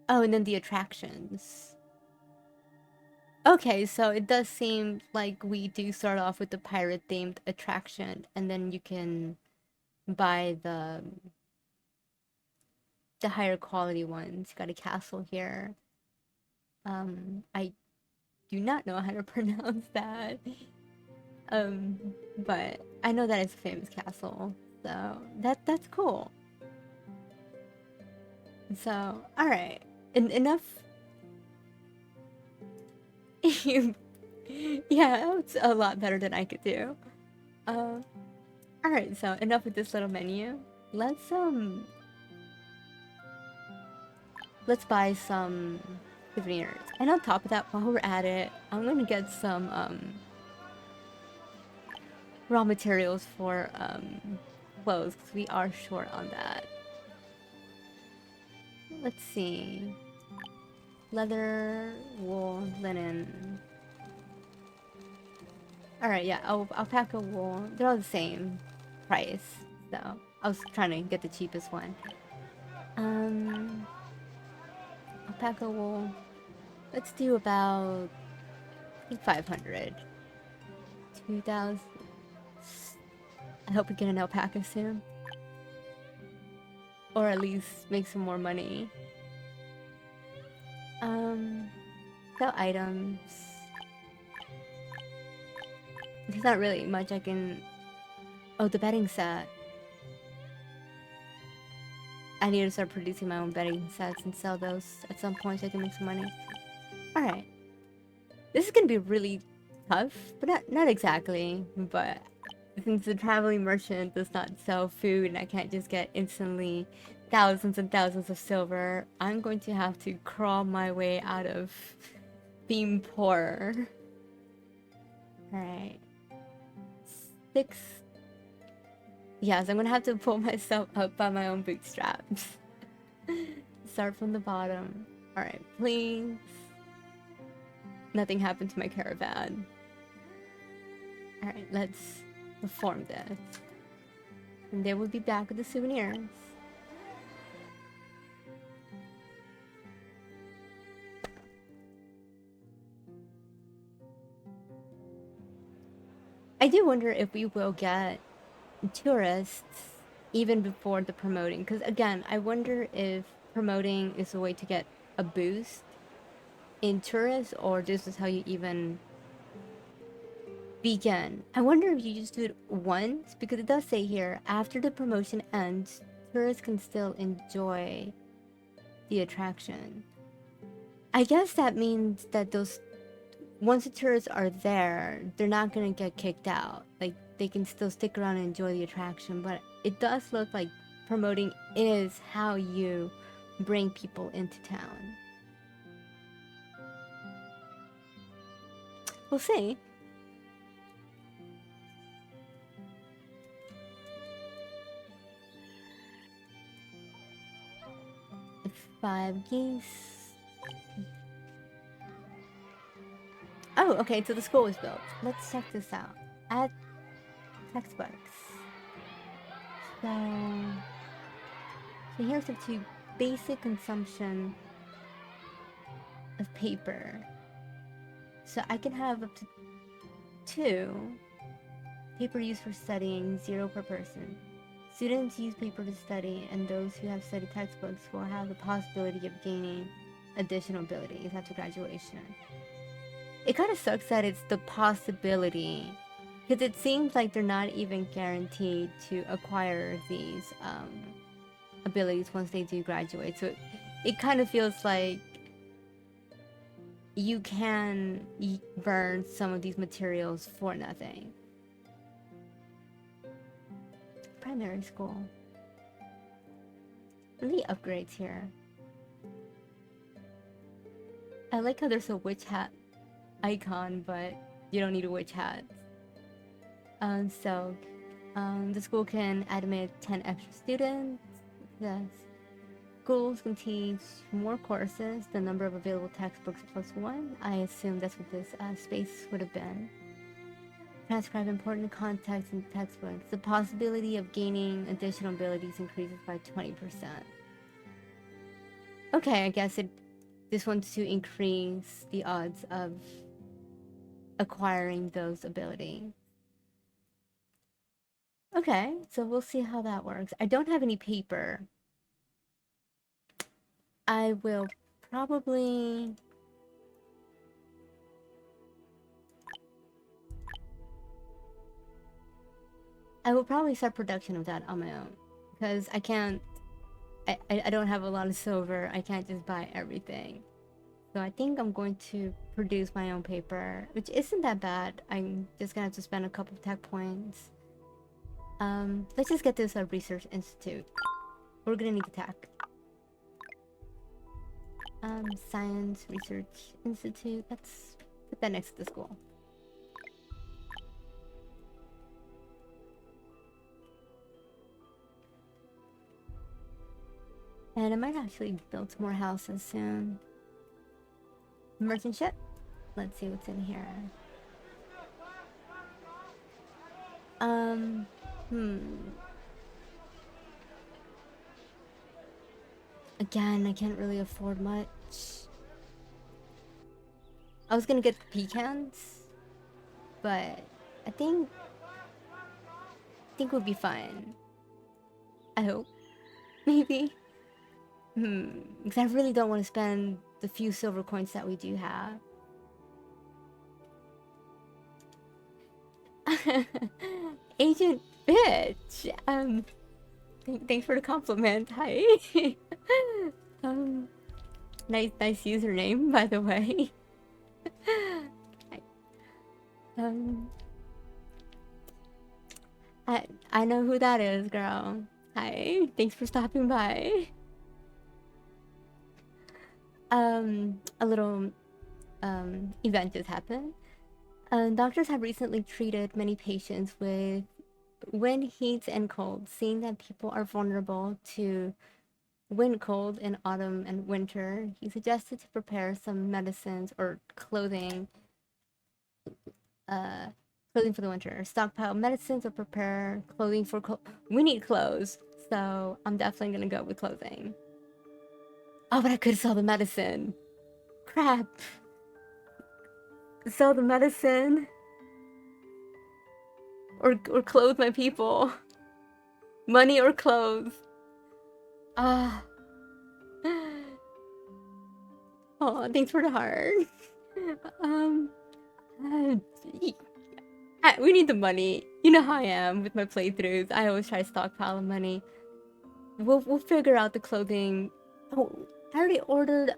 Oh, and then the attractions. Okay, so it does seem like we do start off with the pirate-themed attraction, and then you can buy the higher quality ones. You got a castle here. I do not know how to pronounce that. But I know that it's a famous castle, so that's cool. So, alright. Enough. Yeah, it's a lot better than I could do. Alright, so enough with this little menu. Let's buy some souvenirs. And on top of that, while we're at it, I'm gonna get some raw materials for clothes, because we are short on that. Let's see. Leather, wool, linen. Alright, yeah, alpaca wool. They're all the same price. So, I was trying to get the cheapest one. Alpaca wool. Let's do about 500. 2,000. I hope we get an alpaca soon. Or at least make some more money. Sell items. There's not really much I can... Oh, the bedding set. I need to start producing my own bedding sets and sell those at some point so I can make some money. Alright. This is gonna be really tough, but not exactly. But since the traveling merchant does not sell food and I can't just get instantly thousands and thousands of silver, I'm going to have to crawl my way out of being poor. Alright. 6. Yes, I'm gonna have to pull myself up by my own bootstraps. Start from the bottom. Alright, please. Nothing happened to my caravan. Alright, let's perform this. And then we'll be back with the souvenirs. I do wonder if we will get tourists even before the promoting, because again, I wonder if promoting is a way to get a boost in tourists, or this is how you even begin. I wonder if you just do it once, because it does say here, after the promotion ends, tourists can still enjoy the attraction. I guess that means that those, once the tourists are there, they're not gonna get kicked out. Like, they can still stick around and enjoy the attraction, but it does look like promoting is how you bring people into town. We'll see. Five geese. Oh, okay, so the school was built. Let's check this out. Add textbooks. So here's up to basic consumption of paper. So I can have up to 2. Paper used for studying, 0 per person. Students use paper to study, and those who have studied textbooks will have the possibility of gaining additional abilities after graduation. It kind of sucks that it's the possibility, because it seems like they're not even guaranteed to acquire these abilities once they do graduate. So it kind of feels like you can burn some of these materials for nothing. Primary school. Really upgrades here. I like how there's a witch hat icon, but you don't need a witch hat. The school can admit 10 extra students. Yes. Schools can teach more courses, the number of available textbooks +1. I assume that's what this space would have been. Transcribe important context in textbooks. The possibility of gaining additional abilities increases by 20%. Okay, I guess this wants to increase the odds of acquiring those abilities. Okay, so we'll see how that works. I don't have any paper. I will probably... start production of that on my own, because I can't... I don't have a lot of silver. I can't just buy everything. So I think I'm going to produce my own paper, which isn't that bad. I'm just gonna have to spend a couple of tech points. Let's just get this research institute. We're gonna need the tech. Science Research Institute. Let's put that next to the school. And I might actually build some more houses soon. Merchant ship. Let's see what's in here. Again, I can't really afford much. I was gonna get pecans, but I think we'll be fine. I hope. Maybe. Because I really don't want to spend the few silver coins that we do have. Agent bitch. Thanks for the compliment. Hi. Nice username, by the way. I know who that is, girl. Hi. Thanks for stopping by. A little event just happened. Doctors have recently treated many patients with wind, heat, and cold, seeing that people are vulnerable to wind, cold in autumn and winter. He suggested to prepare some medicines or clothing for the winter. Stockpile medicines or prepare clothing for we need clothes, so I'm definitely gonna go with clothing. Oh, but I could sell the medicine. Crap. Sell the medicine. Or clothe my people. Money or clothes. Oh, thanks for the heart. We need the money. You know how I am with my playthroughs. I always try to stockpile money. We'll figure out the clothing. Oh, I already ordered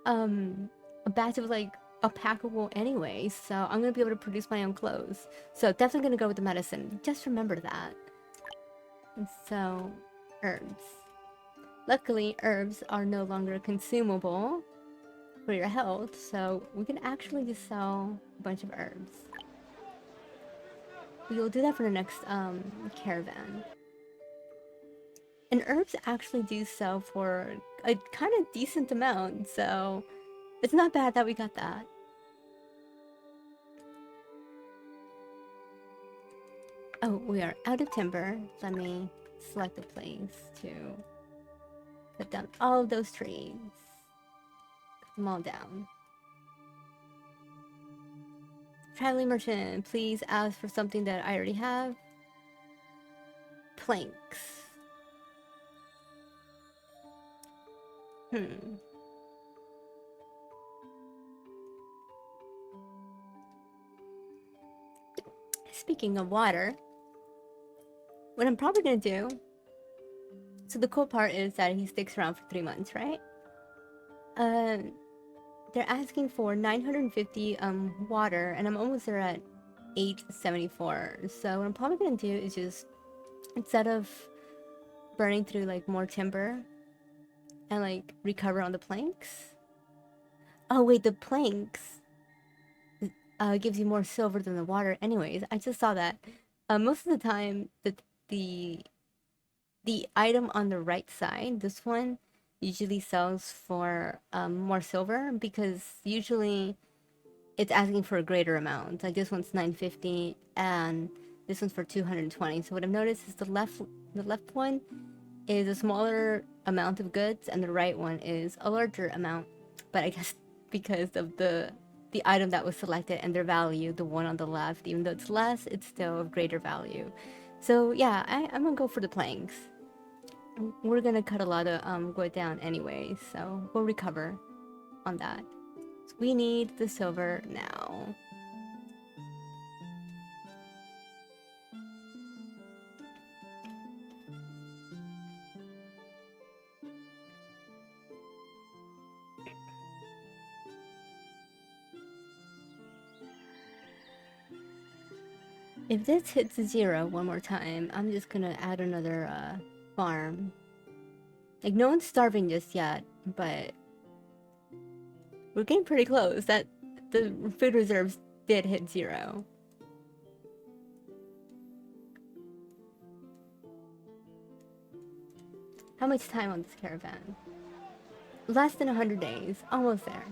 a batch of like a packable anyway, so I'm gonna be able to produce my own clothes. So definitely gonna go with the medicine. Just remember that. And so, herbs. Luckily, herbs are no longer consumable for your health, so we can actually just sell a bunch of herbs. We will do that for the next caravan. And herbs actually do sell for a kind of decent amount, so it's not bad that we got that. Oh, we are out of timber. Let me select a place to cut down all of those trees. Cut them all down. Traveling merchant, please ask for something that I already have. Planks. Speaking of water, what I'm probably gonna do. So the cool part is that he sticks around for 3 months, right? They're asking for 950 water, and I'm almost there at 874. So what I'm probably gonna do is just, instead of burning through like more timber and like recover on the planks. Oh wait, the planks gives you more silver than the water. Anyways, I just saw that. Most of the time, the item on the right side, this one, usually sells for more silver, because usually it's asking for a greater amount. Like this one's 950 and this one's for 220. So what I've noticed is the left one is a smaller amount of goods and the right one is a larger amount. But I guess because of the item that was selected and their value, the one on the left, even though it's less, it's still of greater value. So yeah, I'm gonna go for the planks. We're gonna cut a lot of wood down anyway, so we'll recover on that. So we need the silver now. If this hits 0 one more time, I'm just gonna add another farm. Like, no one's starving just yet, but we're getting pretty close. That the food reserves did hit 0. How much time on this caravan? Less than 100 days. Almost there.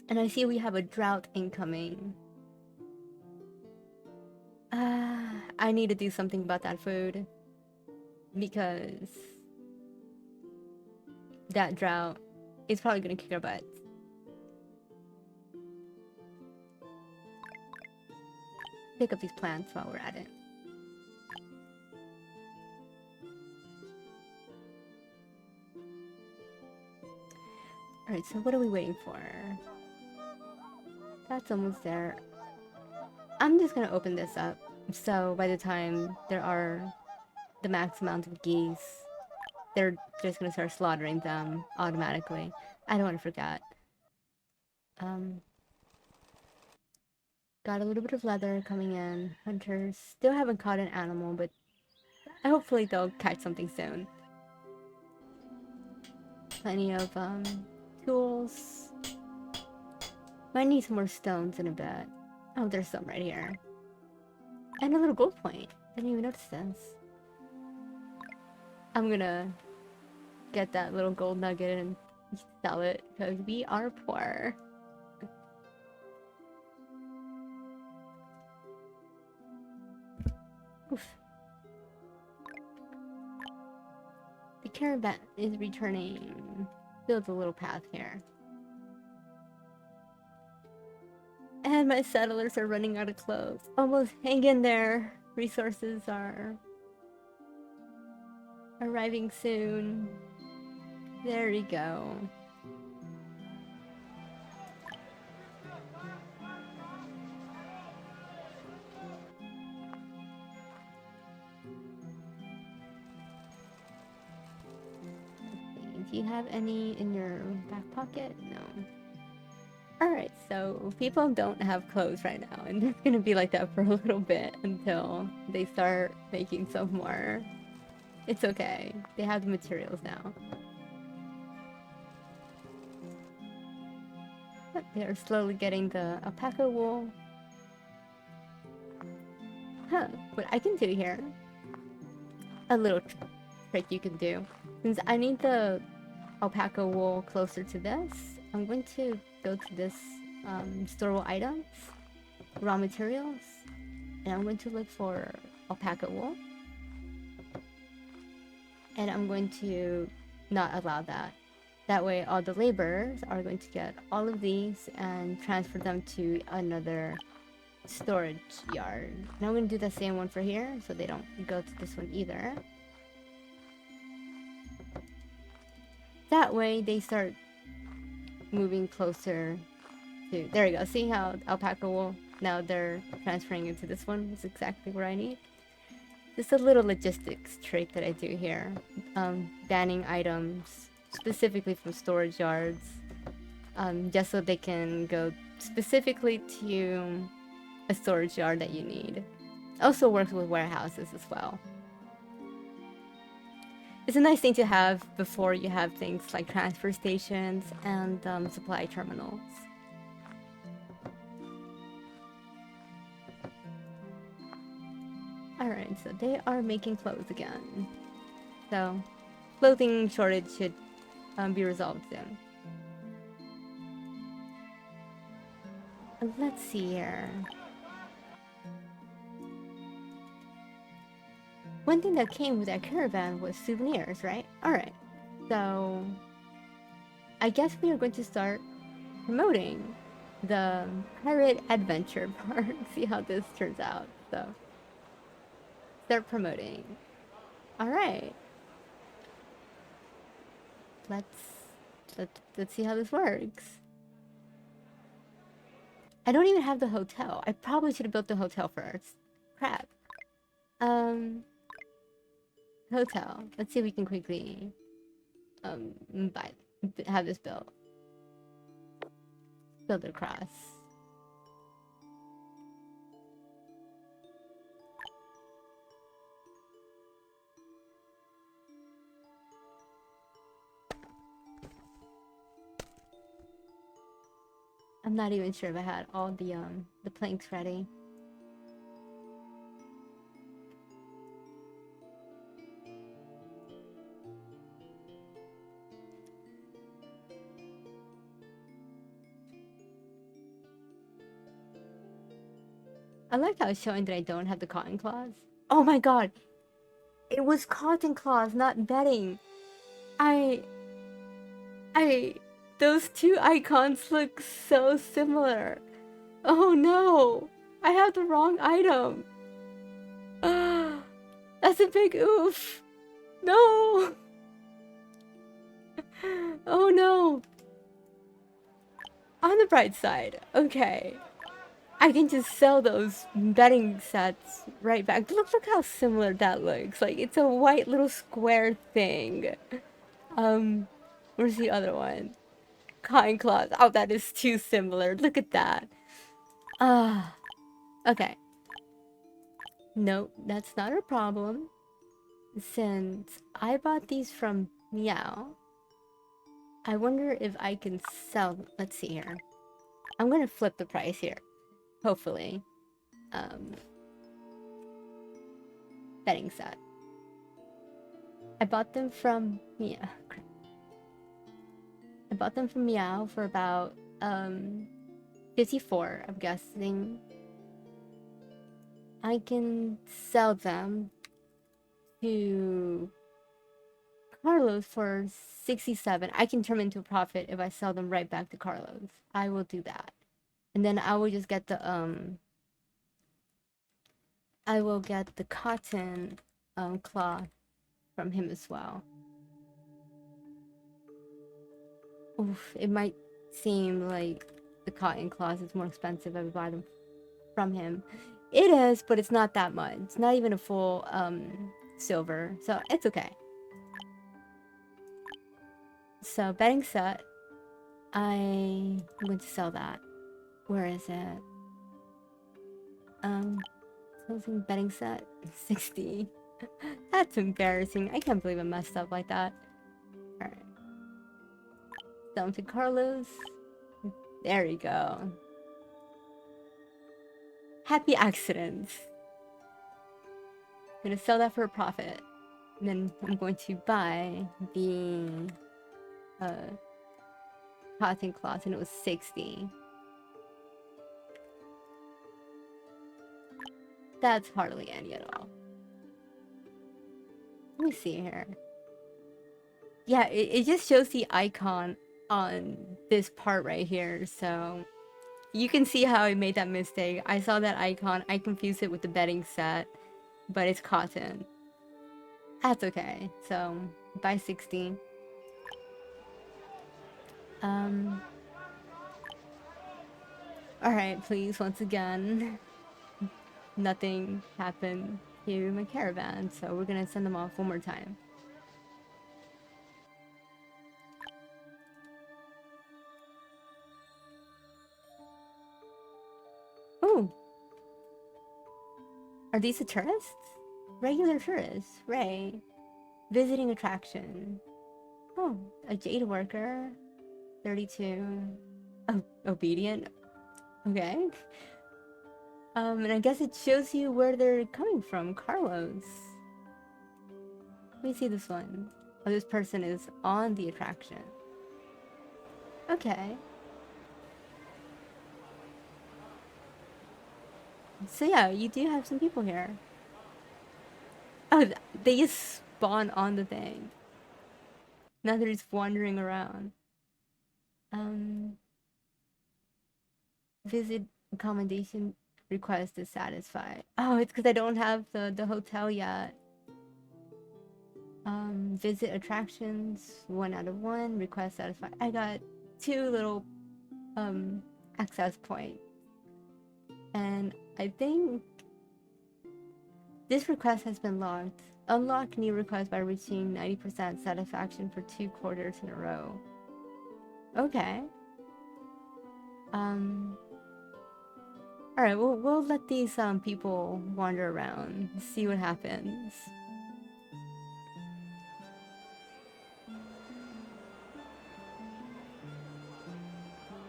And I see we have a drought incoming. I need to do something about that food. Because that drought is probably gonna kick our butts. Pick up these plants while we're at it. Alright, so what are we waiting for? That's almost there. I'm just gonna open this up. So by the time there are the max amount of geese, they're just gonna start slaughtering them automatically. I don't want to forget. Got a little bit of leather coming in. Hunters still haven't caught an animal, but hopefully they'll catch something soon. Plenty of tools. Might need some more stones in a bit. Oh, there's some right here. And a little gold point. Didn't even notice this. I'm gonna get that little gold nugget and sell it because we are poor. Oof. The caravan is returning. Builds a little path here. And my settlers are running out of clothes. Almost hang in there. Resources are arriving soon. There we go. Do you have any in your back pocket? No. Alright, so people don't have clothes right now, and it's gonna be like that for a little bit until they start making some more. It's okay. They have the materials now. But they're slowly getting the alpaca wool. Huh, what I can do here. A little trick you can do. Since I need the alpaca wool closer to this, I'm going to go to this storable items, raw materials, and I'm going to look for alpaca wool. And I'm going to not allow that. That way all the laborers are going to get all of these and transfer them to another storage yard. And I'm going to do the same one for here so they don't go to this one either. That way they start moving closer to... There we go. See how alpaca wool, now they're transferring into this one. It's exactly where I need. Just a little logistics trick that I do here. Banning items specifically from storage yards. Just so they can go specifically to a storage yard that you need. Also works with warehouses as well. It's a nice thing to have before you have things like transfer stations and supply terminals. Alright, so they are making clothes again. So, clothing shortage should be resolved soon. Let's see here. One thing that came with that caravan was souvenirs, right? Alright, so I guess we are going to start promoting the pirate adventure part. See how this turns out. So start promoting. Alright. Let's see how this works. I don't even have the hotel. I probably should have built the hotel first. Crap. Hotel. Let's see if we can quickly have this built. Build it across. I'm not even sure if I had all the planks ready. I like how it's showing that I don't have the cotton claws. Oh my god! It was cotton claws, not bedding. I... Those two icons look so similar. Oh no! I have the wrong item. That's a big oof. No! Oh no! On the bright side, okay. I can just sell those bedding sets right back. Look how similar that looks. Like, it's a white little square thing. Where's the other one? Cotton claws. Oh, that is too similar. Look at that. Okay. Nope, that's not a problem. Since I bought these from Meow, I wonder if I can sell them. Let's see here. I'm gonna flip the price here. Hopefully. Bedding set. I bought them from Meow. I bought them from Meow for about 54, I'm guessing. I can sell them to Carlos for 67. I can turn into a profit if I sell them right back to Carlos. I will do that. And then I will just get the I will get the cotton cloth from him as well. Oof, it might seem like the cotton cloth is more expensive if I buy them from him. It is, but it's not that much. It's not even a full silver, so it's okay. So bedding set, I'm going to sell that. Where is it? Closing bedding set 60. That's embarrassing. I can't believe I messed up like that. Alright. Down to Carlos. There you go. Happy accidents. I'm gonna sell that for a profit. And then I'm going to buy the cotton cloth, and it was 60. That's hardly any at all. Let me see here. Yeah, it just shows the icon on this part right here, so you can see how I made that mistake. I saw that icon, I confused it with the bedding set, but it's cotton. That's okay. So, buy 60. Alright, please, once again. Nothing happened here in my caravan, so we're gonna send them off one more time. Oh! Are these the tourists? Regular tourists, right? Visiting attraction. Oh, a jade worker. 32. Oh, obedient. Okay. And I guess it shows you where they're coming from. Carlos. Let me see this one. Oh, this person is on the attraction. Okay. So yeah, you do have some people here. Oh, they just spawn on the thing. Now they're just wandering around. Visit accommodation request is satisfied. Oh, it's because I don't have the hotel yet. Visit attractions, 1 out of 1, request satisfied. I got 2 little access points. And I think this request has been logged. Unlock new request by reaching 90% satisfaction for 2 quarters in a row. Okay. Alright, we'll let these people wander around, see what happens.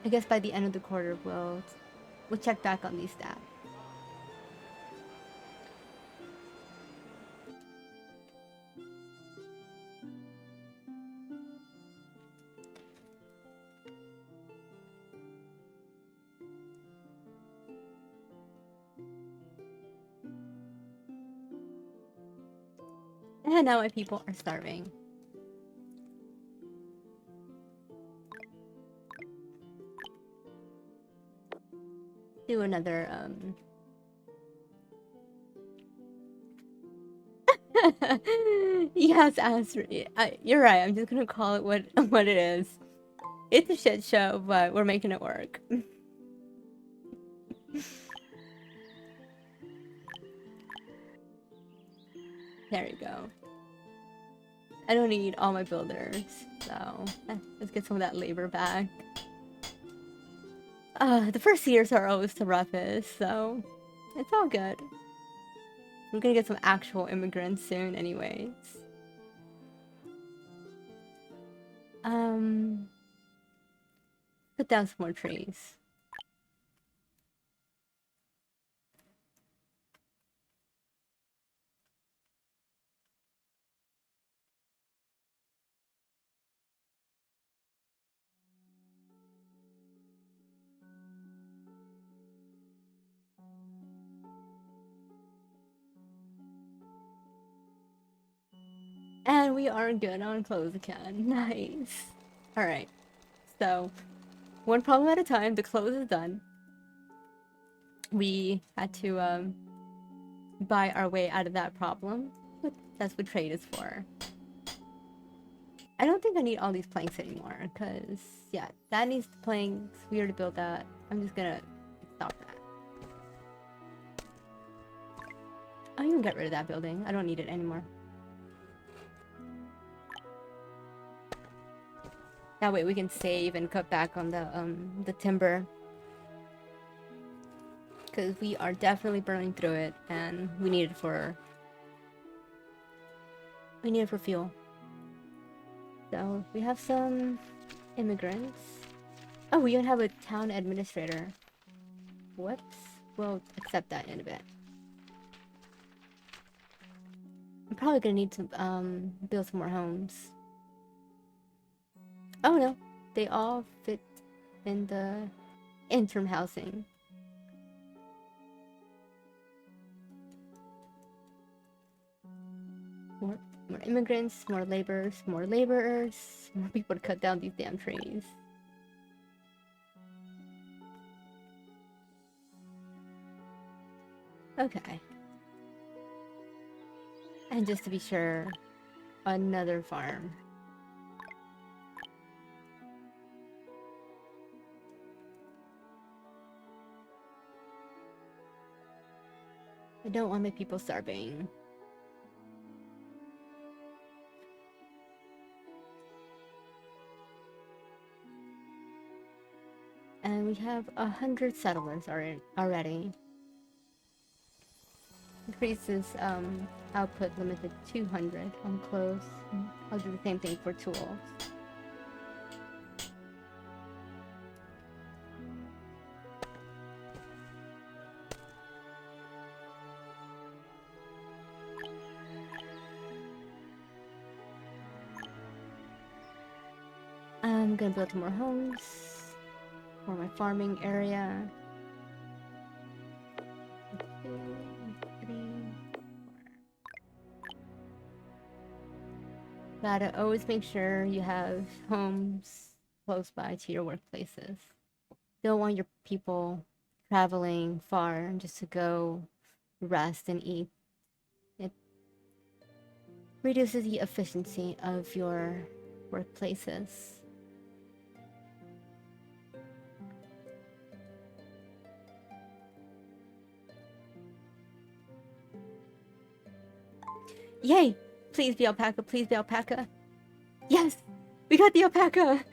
I guess by the end of the quarter we'll check back on these stats. And now my people are starving. Do another, Yes, Astrid. You're right. I'm just gonna call it what it is. It's a shit show, but we're making it work. There you go. I don't need all my builders, so let's get some of that labor back. The first years are always the roughest, so it's all good. I'm gonna get some actual immigrants soon anyways. Put down some more trees. And we are good on close again. Nice. Alright. So, one problem at a time. The close is done. We had to, buy our way out of that problem. But that's what trade is for. I don't think I need all these planks anymore. Because, yeah, that needs the planks. We already built that. I'm just gonna stop that. I can get rid of that building. I don't need it anymore. That way we can save and cut back on the timber. Because we are definitely burning through it and we need it for fuel. So we have some immigrants. Oh, we even have a town administrator. Whoops. We'll accept that in a bit. I'm probably gonna need to build some more homes. Oh no, they all fit in the interim housing. More immigrants, more laborers, more people to cut down these damn trees. Okay. And just to be sure, another farm. I don't want my people starving. And we have 100 settlers already. Increases output limit to 200 on clothes. I'll do the same thing for tools. I'm gonna build more homes for my farming area. 2, 3, 4. Gotta always make sure you have homes close by to your workplaces. Don't want your people traveling far just to go rest and eat. It reduces the efficiency of your workplaces. Yay! Please be alpaca, please be alpaca. Yes! We got the alpaca!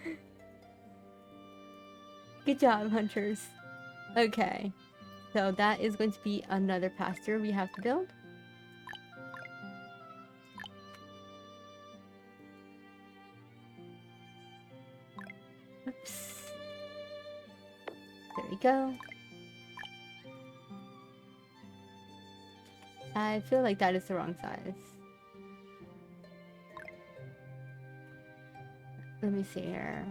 Good job, hunters. Okay. So that is going to be another pasture we have to build. Oops. There we go. I feel like that is the wrong size. Let me see here.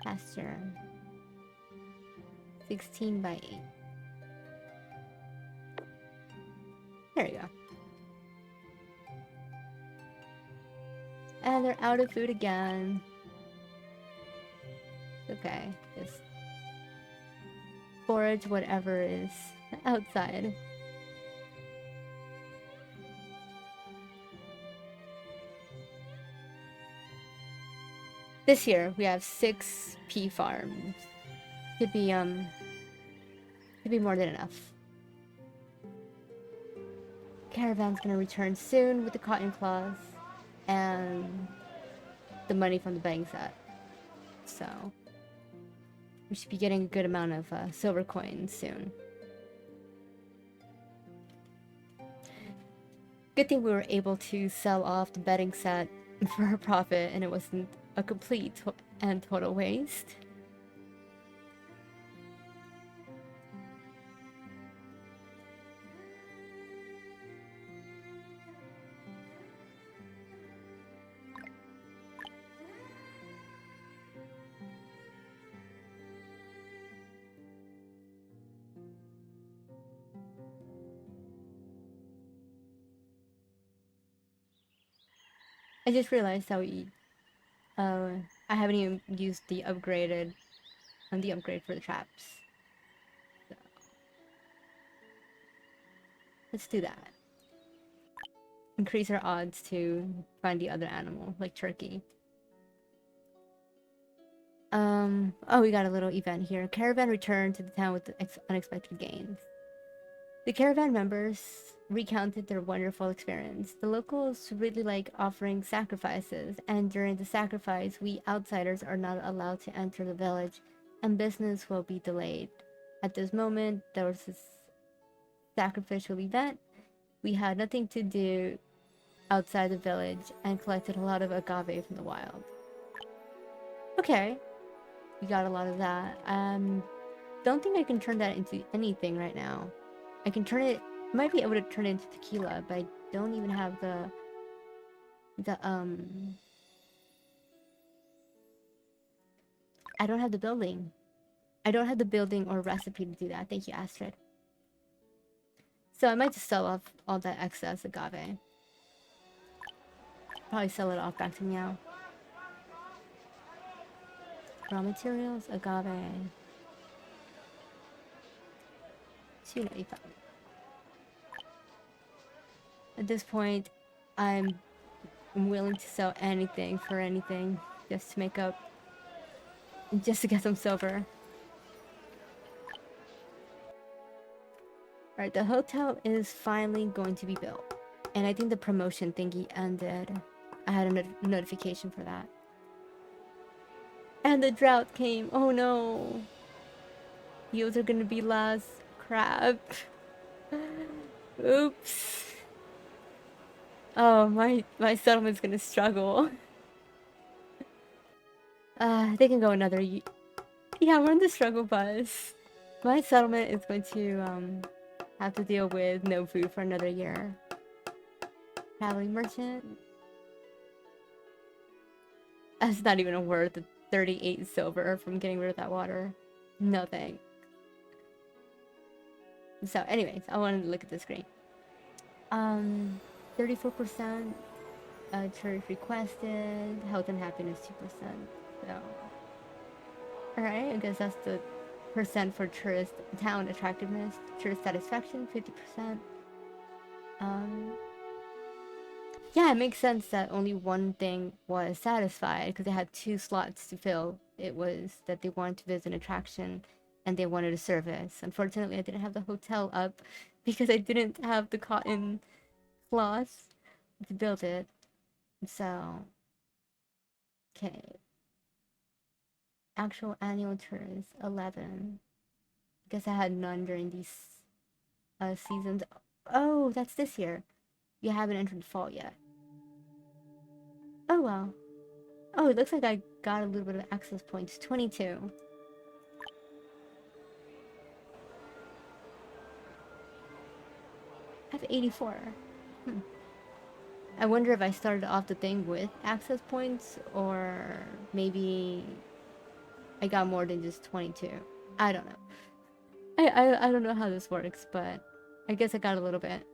Pasture. 16 by 8. There you go. And they're out of food again. Okay, just forage whatever is outside. This year we have 6 pea farms. Could be more than enough. Caravan's gonna return soon with the cotton cloth and the money from the betting set. So we should be getting a good amount of silver coins soon. Good thing we were able to sell off the betting set for a profit and it wasn't a complete and total waste. I just realized how I haven't even used the upgrade for the traps. So let's do that. Increase our odds to find the other animal, like turkey. Oh, we got a little event here. Caravan returned to the town with unexpected gains. The caravan members recounted their wonderful experience. The locals really like offering sacrifices, and during the sacrifice, we outsiders are not allowed to enter the village, and business will be delayed. At this moment, there was this sacrificial event. We had nothing to do outside the village and collected a lot of agave from the wild. Okay, we got a lot of that. Don't think I can turn that into anything right now. I can turn it, might be able to turn it into tequila, but I don't even have the I don't have the building. I don't have the building or recipe to do that. Thank you, Astrid. So I might just sell off all that excess agave. Probably sell it off back to Meow. Raw materials, agave. 295. At this point, I'm willing to sell anything for anything just to make up, just to get some silver. Alright, the hotel is finally going to be built. And I think the promotion thingy ended. I had a notification for that. And the drought came. Oh no. Yields are gonna be less. Crap. Oops. Oh, my settlement's gonna struggle. They can go another year. Yeah, we're on the struggle bus. My settlement is going to have to deal with no food for another year. Traveling merchant. That's not even worth the 38 silver from getting rid of that water. No thanks. So anyways, I wanted to look at the screen. 34% church requested, health and happiness 2%. So alright, I guess that's the percent for tourist town attractiveness, tourist satisfaction 50%. Yeah, it makes sense that only one thing was satisfied because they had 2 slots to fill. It was that they wanted to visit an attraction and they wanted a service. Unfortunately, I didn't have the hotel up because I didn't have the cotton cloth to build it. So, okay. Actual annual tours, 11. I guess I had none during these seasons. Oh, that's this year. You haven't entered fall yet. Oh, well. Oh, it looks like I got a little bit of access points. 22. I have 84. I wonder if I started off the thing with access points, or maybe I got more than just 22. I don't know. I don't know how this works, but I guess I got a little bit.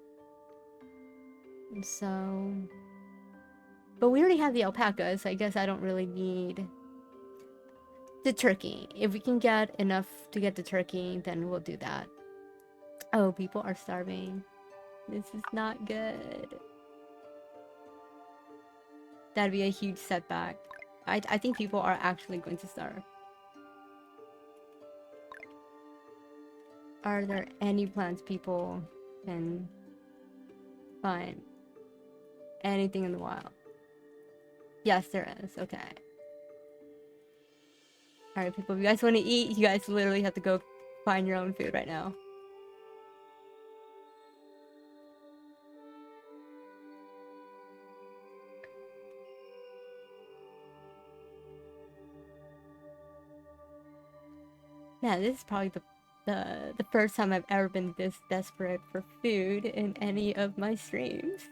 So, but we already have the alpaca, so I guess I don't really need the turkey. If we can get enough to get the turkey, then we'll do that. Oh, people are starving. This is not good. That'd be a huge setback. I think people are actually going to starve. Are there any plants people can find? Anything in the wild? Yes, there is. Okay. Alright, people, if you guys want to eat, you guys literally have to go find your own food right now. Yeah, this is probably the first time I've ever been this desperate for food in any of my streams.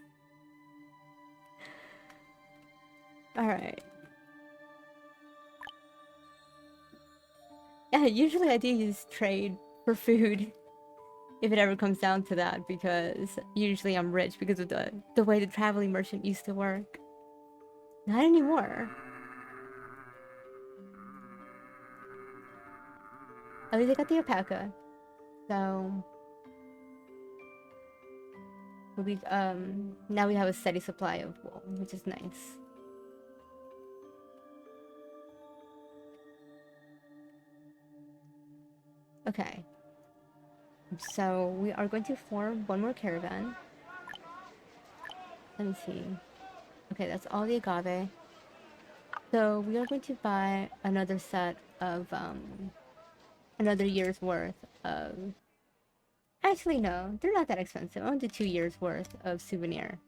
Alright. Yeah, usually I do use trade for food if it ever comes down to that, because usually I'm rich because of the way the traveling merchant used to work. Not anymore. At least I got the alpaca. So we now we have a steady supply of wool, which is nice. Okay. So we are going to form one more caravan. Let me see. Okay, that's all the agave. So we are going to buy another set of another year's worth of... Actually, no, they're not that expensive. I want to do 2 years worth of souvenir.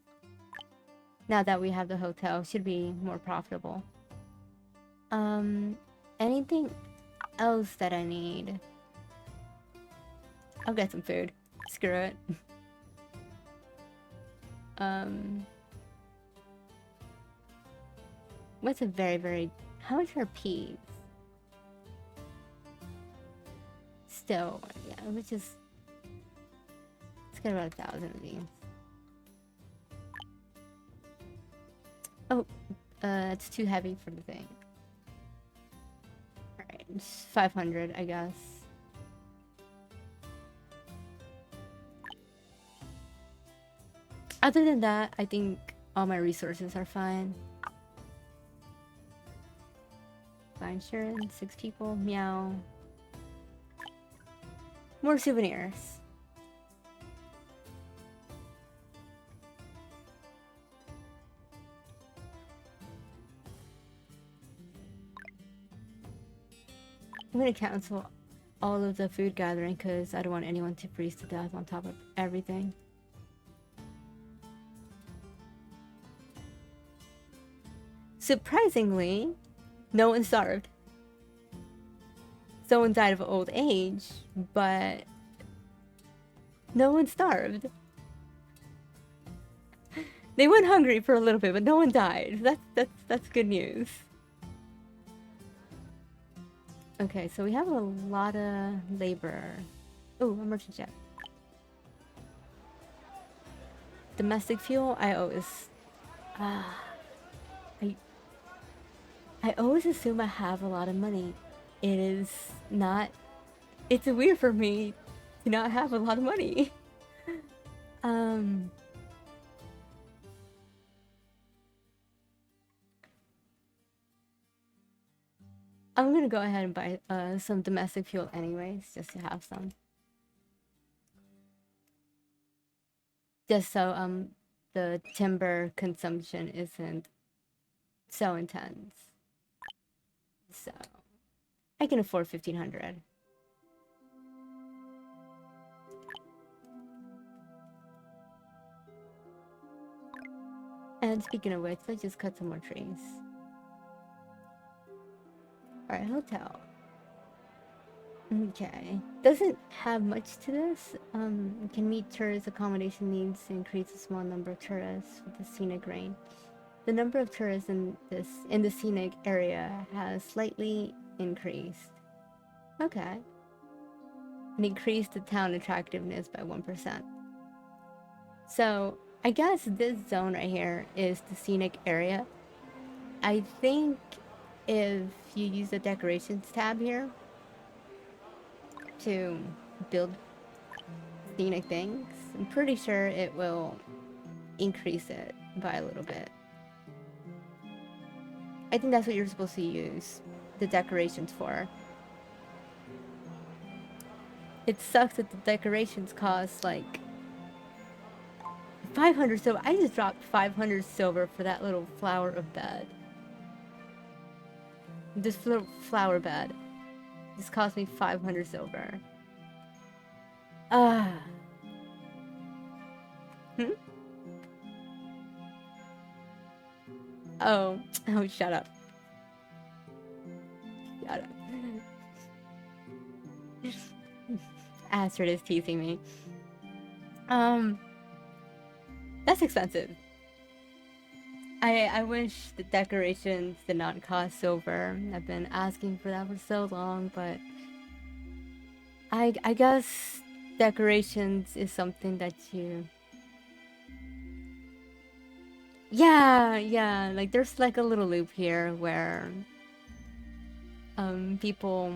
Now that we have the hotel, should be more profitable. Anything else that I need? I'll get some food. Screw it. What's a very... How much are peas? Still, yeah, let's just... Let's get about 1,000 of these. Oh, it's too heavy for the thing. Alright, 500, I guess. Other than that, I think all my resources are fine. Buy insurance, 6 people, meow. More souvenirs. I'm gonna cancel all of the food gathering because I don't want anyone to freeze to death on top of everything. Surprisingly, no one starved. Someone died of old age, but no one starved. They went hungry for a little bit, but no one died. That's good news. Okay, so we have a lot of labor. Oh, a merchant jet. Domestic fuel, I always assume I have a lot of money. It is not... It's weird for me to not have a lot of money. I'm gonna go ahead and buy some domestic fuel anyways, just to have some. Just so the timber consumption isn't so intense. So I can afford 1,500. And speaking of which, let's just cut some more trees. Alright, hotel. Okay. Doesn't have much to this. Can meet tourist accommodation needs to increase the small number of tourists with the scenic range. The number of tourists in the scenic area has slightly increased. Okay. And increased the town attractiveness by 1%. So I guess this zone right here is the scenic area. I think if you use the decorations tab here to build scenic things, I'm pretty sure it will increase it by a little bit. I think that's what you're supposed to use the decorations for. It sucks that the decorations cost like 500 silver. I just dropped 500 silver for that little flower of bed. This little flower bed. This cost me 500 silver. Ah. Hmm? Oh. Oh, shut up. Shut up. Astrid is teasing me. That's expensive. I wish the decorations did not cost silver. I've been asking for that for so long, but I guess decorations is something that you... Yeah, like there's like a little loop here where people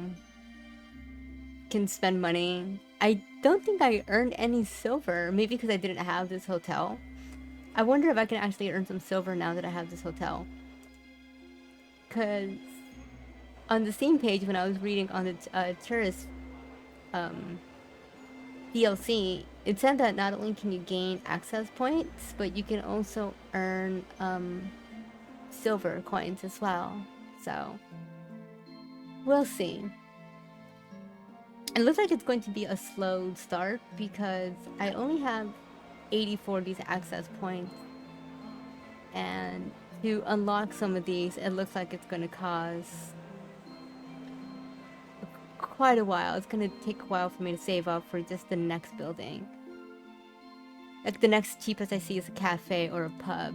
can spend money. I don't think I earned any silver, maybe because I didn't have this hotel. I wonder if I can actually earn some silver now that I have this hotel. Because on the Steam page, when I was reading on the tourist DLC, it said that not only can you gain access points, but you can also earn silver coins as well. So, we'll see. It looks like it's going to be a slow start because I only have 84 of these access points, and to unlock some of these, it looks like it's going to cost quite a while. It's going to take a while for me to save up for just the next building. Like the next cheapest I see is a cafe or a pub.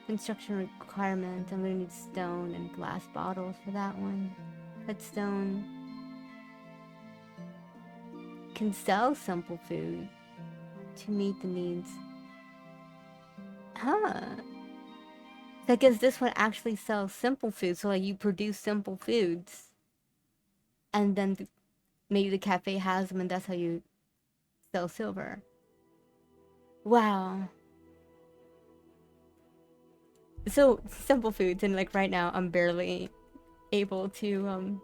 Construction requirement. I'm going to need stone and glass bottles for that one. Cut stone. Can sell simple food to meet the needs. Huh. I guess this one actually sells simple food, so like you produce simple foods, and then maybe the cafe has them, and that's how you sell silver. Wow. So simple foods, and like right now I'm barely able to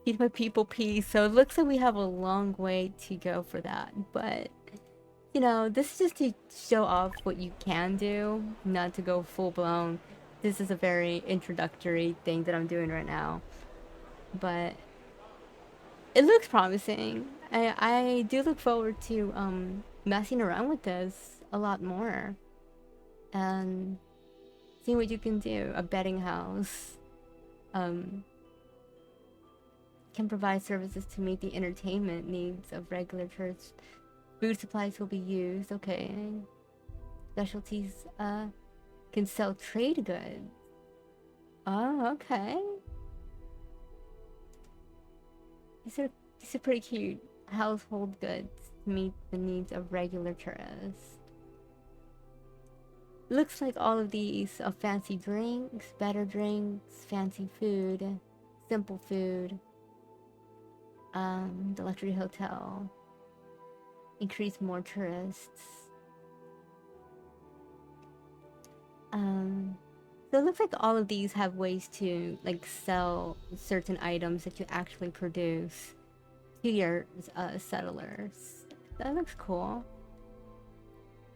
feed my people peace, so it looks like we have a long way to go for that, but you know, this is just to show off what you can do, not to go full-blown. This is a very introductory thing that I'm doing right now, but it looks promising. I do look forward to messing around with this a lot more and seeing what you can do. A betting house can provide services to meet the entertainment needs of regular tourists. Food supplies will be used. Okay. Specialties can sell trade goods. Oh, okay. These are pretty cute. Household goods to meet the needs of regular tourists. Looks like all of these are fancy drinks, better drinks, fancy food, simple food. The luxury hotel. Increase more tourists. So it looks like all of these have ways to like sell certain items that you actually produce to your settlers. That looks cool.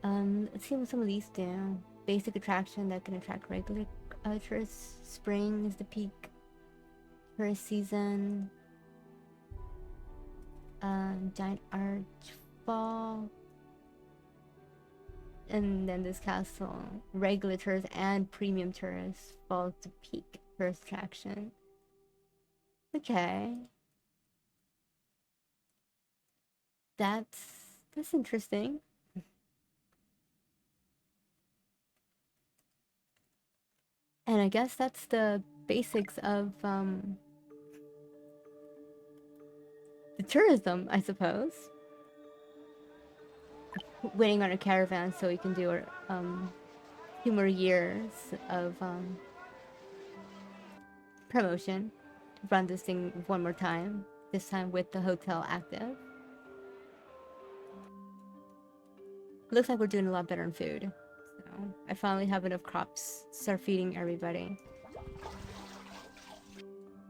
Let's see what some of these do. Basic attraction that can attract regular tourists. Spring is the peak tourist season. Giant arch fall. And then this castle, regular tourists and premium tourists fall to peak tourist attraction. Okay. That's interesting. And I guess that's the basics of the tourism, I suppose. waiting on a caravan so we can do our 2 more years of promotion. Run this thing one more time. This time with the hotel active. Looks like we're doing a lot better on food. So I finally have enough crops to start feeding everybody.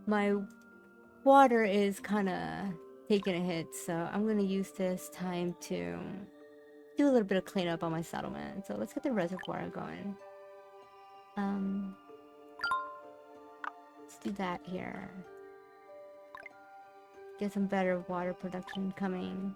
My water is kind of taking a hit, so I'm going to use this time to do a little bit of cleanup on my settlement. So let's get the reservoir going. Let's do that here. Get some better water production coming.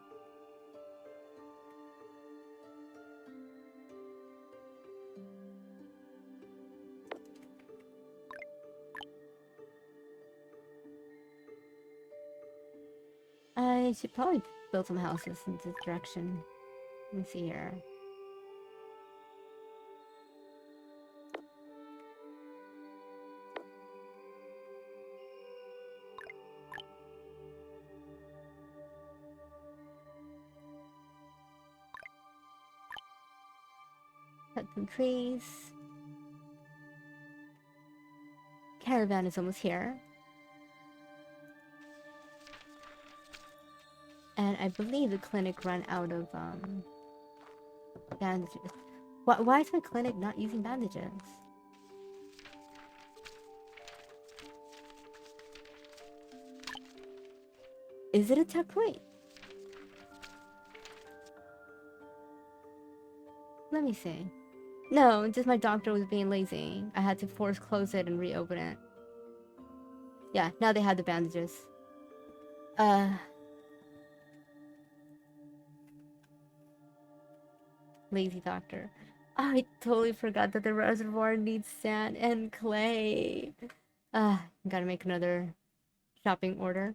I should probably build some houses in this direction. Let me see here. Cut some trees. Caravan is almost here. And I believe the clinic ran out of bandages. Why is my clinic not using bandages? Is it a tech point? Let me see. No, just my doctor was being lazy. I had to force close it and reopen it. Yeah, now they had the bandages. Lazy doctor. Oh, I totally forgot that the reservoir needs sand and clay. Gotta make another shopping order.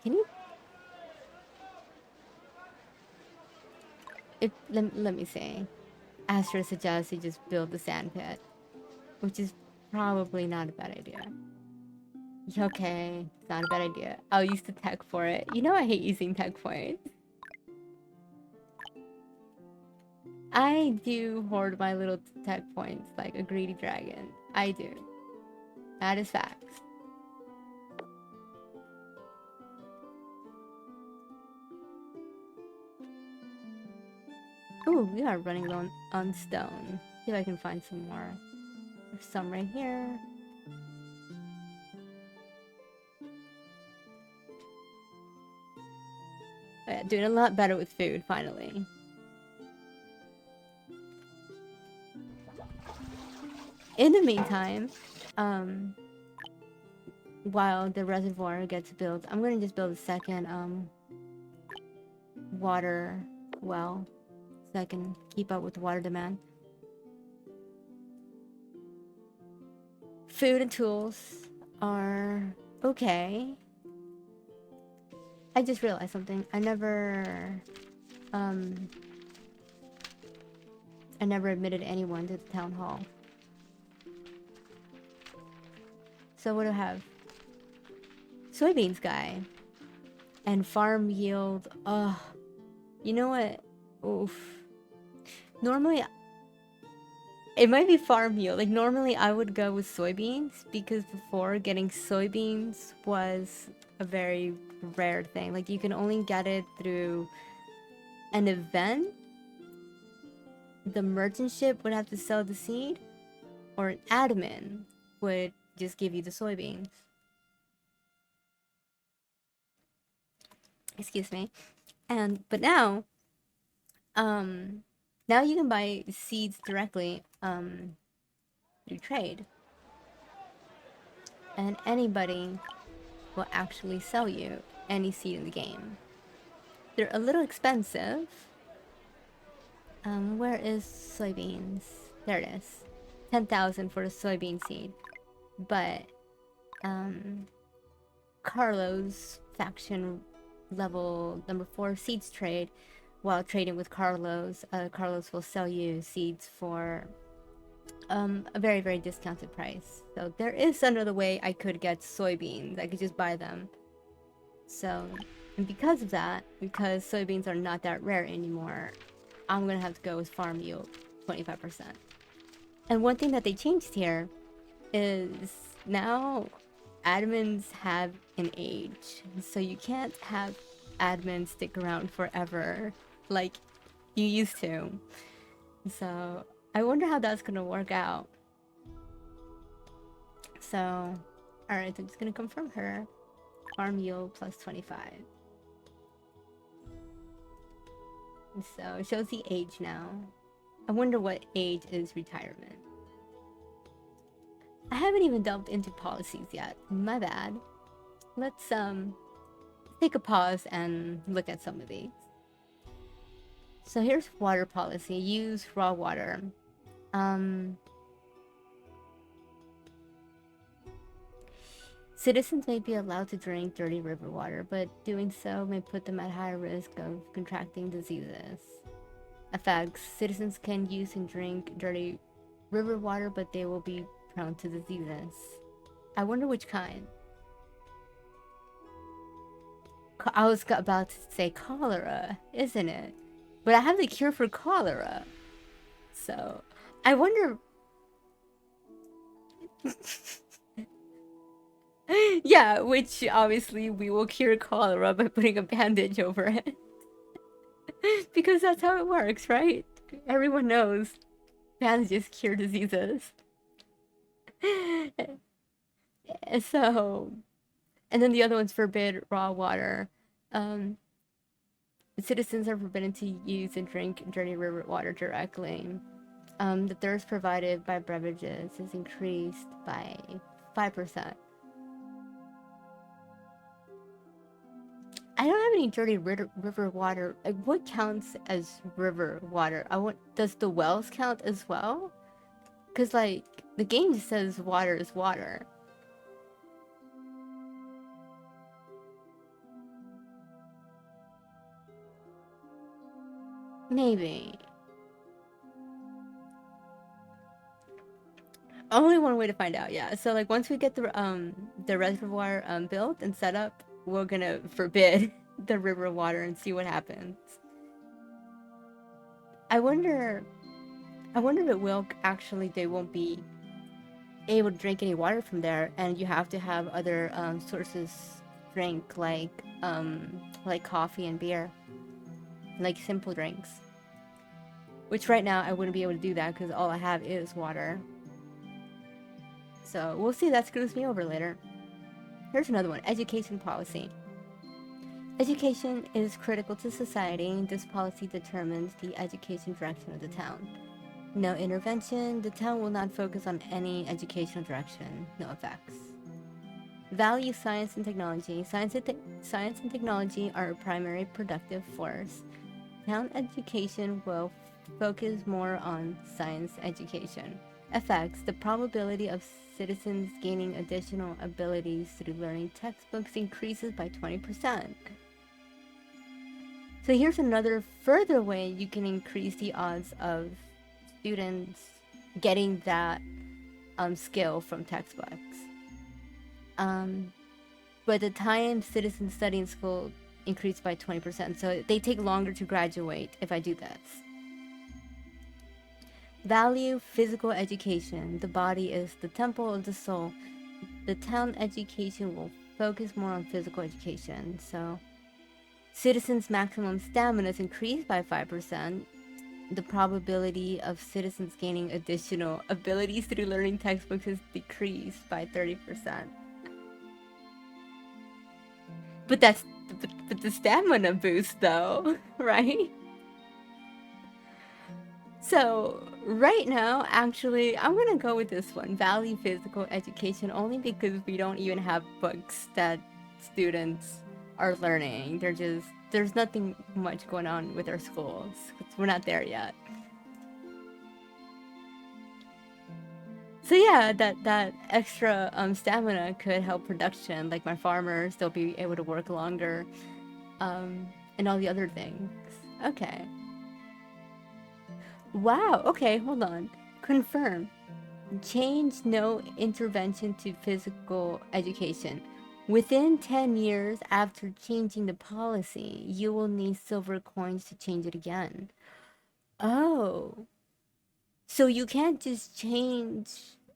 Can you? Let me see. Astra suggests you just build the sand pit, which is probably not a bad idea. Okay, it's not a bad idea. I'll use the tech for it. You know I hate using tech points. I do hoard my little tech points like a greedy dragon. I do. That is facts. Ooh, we are running low on stone. See if I can find some more. There's some right here. Oh yeah, doing a lot better with food, finally. In the meantime, while the reservoir gets built, I'm gonna just build a second, water well, so I can keep up with the water demand. Food and tools are okay. I just realized something. I never admitted anyone to the town hall. So what do I have? Soybeans guy. And farm yield. You know what? Oof. Normally, it might be farm yield. Like, normally I would go with soybeans, because before, getting soybeans was a very rare thing. Like, you can only get it through an event. The merchant ship would have to sell the seed, or an admin would just give you the soybeans. Excuse me. But now, now you can buy seeds directly through trade. And anybody will actually sell you any seed in the game. They're a little expensive. Where is soybeans? There it is. 10,000 for a soybean seed. But Carlos faction level number 4 seeds trade. While trading with Carlos, Carlos will sell you seeds for a very, very discounted price. So there is another way I could get soybeans. I could just buy them. So And because of that, because soybeans are not that rare anymore, I'm gonna have to go with farm yield 25%. And one thing that they changed here is now admins have an age, so you can't have admins stick around forever like you used to. So I wonder how that's gonna work out. So alright, I'm just gonna confirm her. Farm yield plus 25. So it shows the age now. I wonder what age is retirement. I haven't even delved into policies yet. My bad. Let's take a pause and look at some of these. So here's water policy. Use raw water. Citizens may be allowed to drink dirty river water, but doing so may put them at higher risk of contracting diseases. Effects. Citizens can use and drink dirty river water, but they will be prone to diseases. I wonder which kind. I was about to say cholera, isn't it? But I have the cure for cholera. So, I wonder... Yeah, which obviously we will cure cholera by putting a bandage over it. Because that's how it works, right? Everyone knows bandages cure diseases. So, and then the other one's forbid raw water. Citizens are forbidden to use and drink dirty river water directly. The thirst provided by beverages is increased by 5%. I don't have any dirty river water. Like, what counts as river water? Does the wells count as well? Because, like, the game just says water is water. Maybe. Only one way to find out, yeah. So, like, once we get the reservoir built and set up, we're gonna forbid the river water and see what happens. I wonder if it will actually, they won't be able to drink any water from there, and you have to have other sources drink, like coffee and beer, like simple drinks. Which right now I wouldn't be able to do that because all I have is water. So we'll see, that screws me over later. Here's another one, education policy. Education is critical to society. This policy determines the education direction of the town. No intervention. The town will not focus on any educational direction. No effects. Value science and technology. Science and technology are a primary productive force. Town education will focus more on science education. Effects. The probability of citizens gaining additional abilities through learning textbooks increases by 20%. So here's another further way you can increase the odds of students getting that skill from textbooks. But the time citizens study in school increased by 20%, so they take longer to graduate if I do this. Value physical education. The body is the temple of the soul. The town education will focus more on physical education. So, citizens' maximum stamina is increased by 5%. The probability of citizens gaining additional abilities through learning textbooks is decreased by 30%. But that's the stamina boost, though, right? So, right now, actually, I'm gonna go with this one, value physical education, only because we don't even have books that students are learning. There's nothing much going on with our schools. We're not there yet. So yeah, that extra stamina could help production, like my farmers, they'll be able to work longer, and all the other things. Okay. Wow, okay, hold on. Confirm. Change no intervention to physical education. Within 10 years after changing the policy, you will need silver coins to change it again. Oh. So you can't just change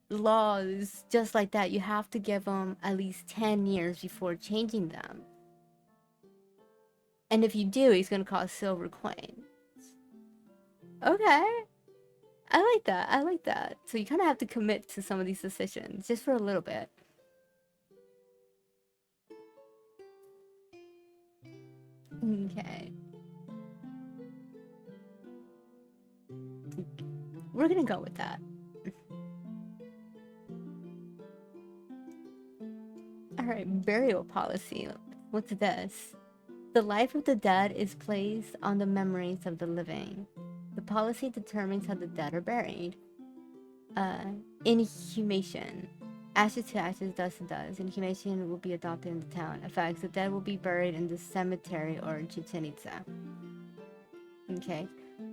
laws just like that. You have to give them at least 10 years before changing them. And if you do, it's going to cost silver coins. Okay. I like that. I like that. So you kind of have to commit to some of these decisions just for a little bit. Okay. We're gonna go with that. Alright, burial policy. What's this? The life of the dead is placed on the memories of the living. The policy determines how the dead are buried. Inhumation. Ashes to ashes, dust to dust. Inhumation will be adopted in the town. Effects: the dead will be buried in the cemetery or Chichen Itza. Okay.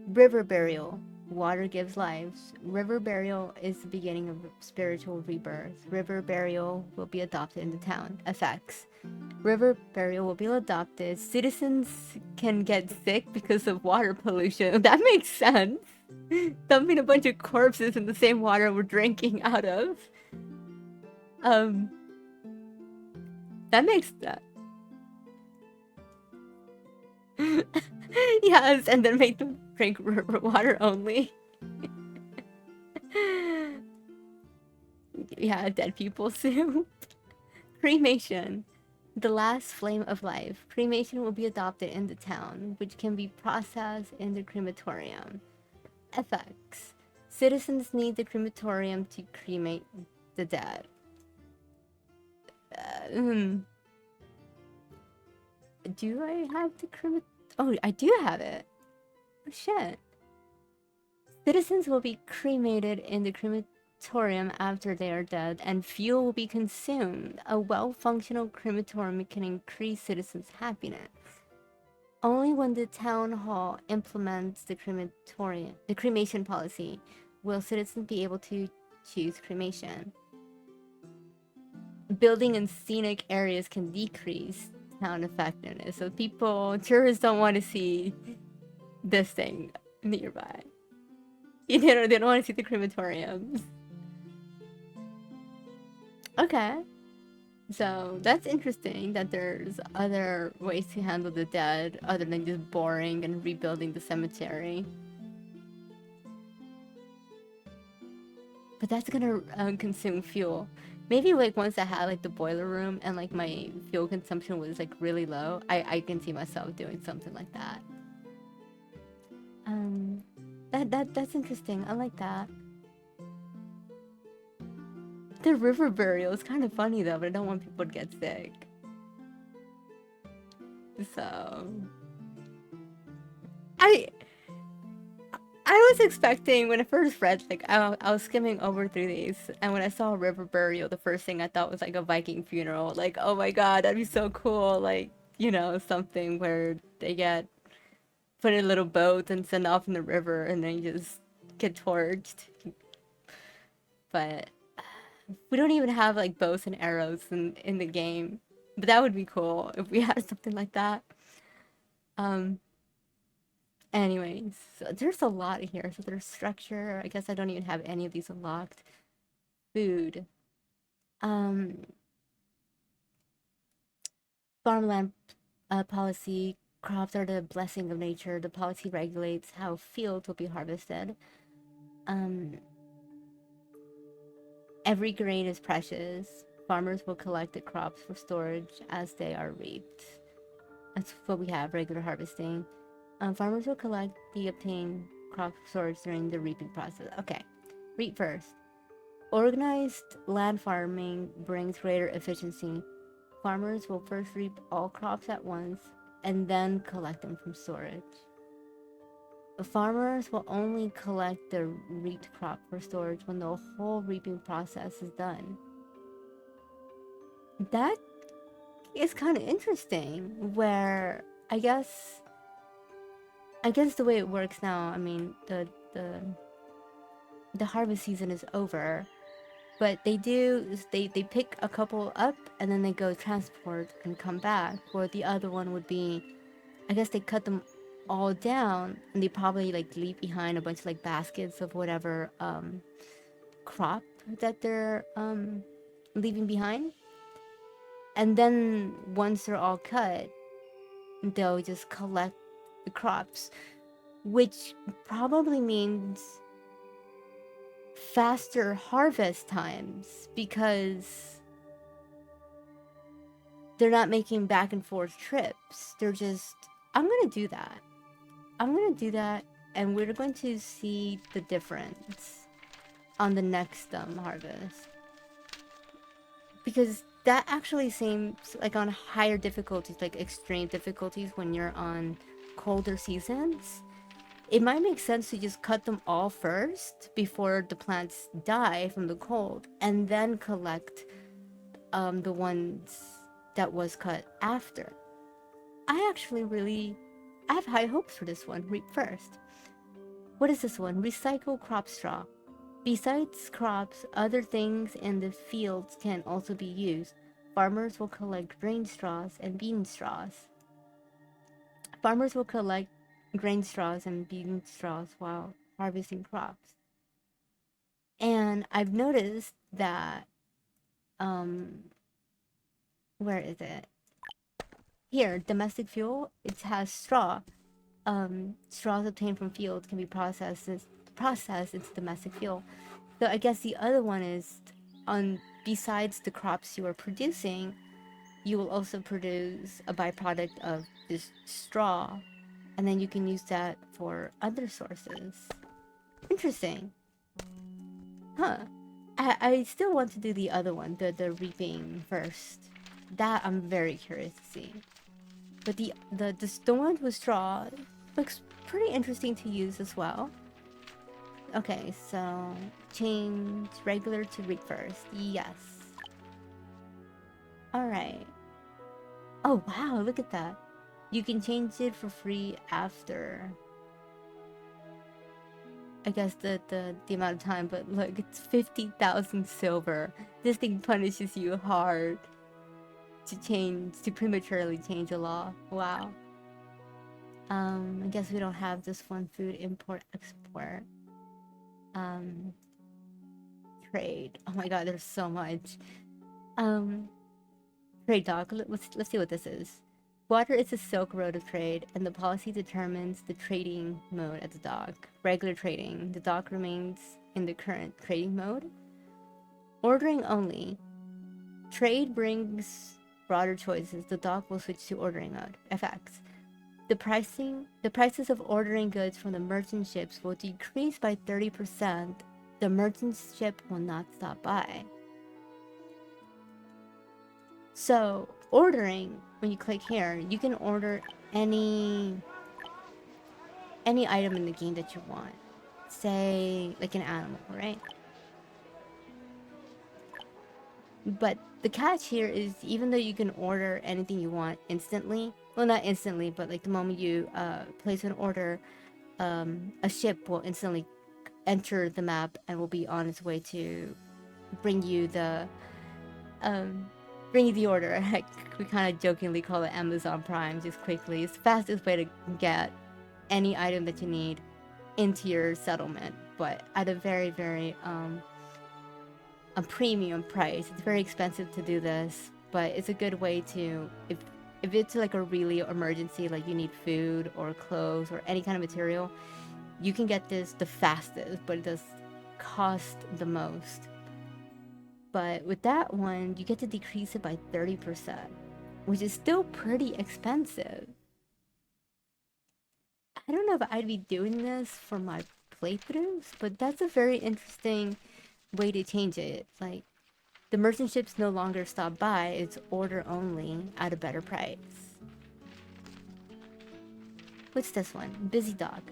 River burial. Water gives lives. River burial is the beginning of spiritual rebirth. River burial will be adopted in the town. Effects: river burial will be adopted. Citizens can get sick because of water pollution. That makes sense. Dumping a bunch of corpses in the same water we're drinking out of. That makes that. Yes, and then make them drink river water only. Yeah, dead people soup. Cremation. The last flame of life. Cremation will be adopted in the town, which can be processed in the crematorium. Effects: citizens need the crematorium to cremate the dead. Do I have the crematorium? Oh, I do have it. Oh, shit. Citizens will be cremated in the crematorium after they are dead, and fuel will be consumed. A well-functional crematorium can increase citizens' happiness. Only when the town hall implements the cremation policy will citizens be able to choose cremation. Building and scenic areas can decrease town effectiveness. So tourists don't want to see this thing nearby. They don't want to see the crematoriums. Okay. So that's interesting that there's other ways to handle the dead other than just boring and rebuilding the cemetery. But that's gonna consume fuel. Maybe like once I had like the boiler room and like my fuel consumption was like really low, I can see myself doing something like that. That's interesting. I like that. The river burial is kind of funny though, but I don't want people to get sick. So I was expecting, when I first read, like I was skimming over through these, and when I saw river burial, the first thing I thought was like a Viking funeral. Like, oh my god, that'd be so cool. Like, something where they get put in a little boat and sent off in the river, and then just get torched. But we don't even have like bows and arrows in the game. But that would be cool if we had something like that. Anyways, so there's a lot here. So there's structure. I guess I don't even have any of these unlocked. Food. Farmland policy. Crops are the blessing of nature. The policy regulates how fields will be harvested. Every grain is precious. Farmers will collect the crops for storage as they are reaped. That's what we have, regular harvesting. Farmers will collect the obtained crop storage during the reaping process. Okay, reap first. Organized land farming brings greater efficiency. Farmers will first reap all crops at once and then collect them from storage. The farmers will only collect the reaped crop for storage when the whole reaping process is done. That is kind of interesting, where I guess the way it works now, I mean, the harvest season is over, But they do is they pick a couple up and then they go transport and come back. Or the other one would be, I guess they cut them all down and they probably like leave behind a bunch of like baskets of whatever crop that they're leaving behind. And then once they're all cut, they'll just collect the crops, which probably means faster harvest times because they're not making back and forth trips. They're just, I'm gonna do that. I'm gonna do that, and we're going to see the difference on the next harvest. Because that actually seems like on higher difficulties, like extreme difficulties when you're on colder seasons, it might make sense to just cut them all first before the plants die from the cold, and then collect the ones that was cut after. I have high hopes for this one. Reap first. What is this one? Recycle crop straw. Besides crops, other things in the fields can also be used. Farmers will collect grain straws and bean straws. Farmers will collect grain straws and bean straws while harvesting crops. And I've noticed that, where is it? Here, domestic fuel, it has straw. Straws obtained from fields can be processed into domestic fuel. So I guess the other one is, besides the crops you are producing, you will also produce a byproduct of this straw, and then you can use that for other sources. Interesting. Huh. I still want to do the other one, the reaping first. That I'm very curious to see. But the one with straw looks pretty interesting to use as well. Okay, so change regular to reap first. Yes. Alright. Oh wow, look at that. You can change it for free after, I guess, the amount of time, but look, it's 50,000 silver. This thing punishes you hard to prematurely change a law. Wow. I guess we don't have this one. Food import export. Trade. Oh my god, there's so much. Trade dock. Let's see what this is. Water is the Silk Road of trade, and the policy determines the trading mode at the dock. Regular trading. The dock remains in the current trading mode. Ordering only. Trade brings broader choices. The dock will switch to ordering mode. Effects. The prices of ordering goods from the merchant ships will decrease by 30%. The merchant ship will not stop by. So, ordering, when you click here, you can order any item in the game that you want. Say, like an animal, right? But the catch here is, even though you can order anything you want instantly, well, not instantly, but like the moment you place an order, a ship will instantly enter the map and will be on its way to bring you the order. Like, we kind of jokingly call it Amazon Prime, just quickly. It's the fastest way to get any item that you need into your settlement, but at a very, very a premium price. It's very expensive to do this, but it's a good way to, if it's like a really emergency, like you need food or clothes or any kind of material, you can get this the fastest, but it does cost the most. But with that one, you get to decrease it by 30%, which is still pretty expensive. I don't know if I'd be doing this for my playthroughs, but that's a very interesting way to change it. Like, the merchant ships no longer stop by, it's order only at a better price. What's this one? Busy dock.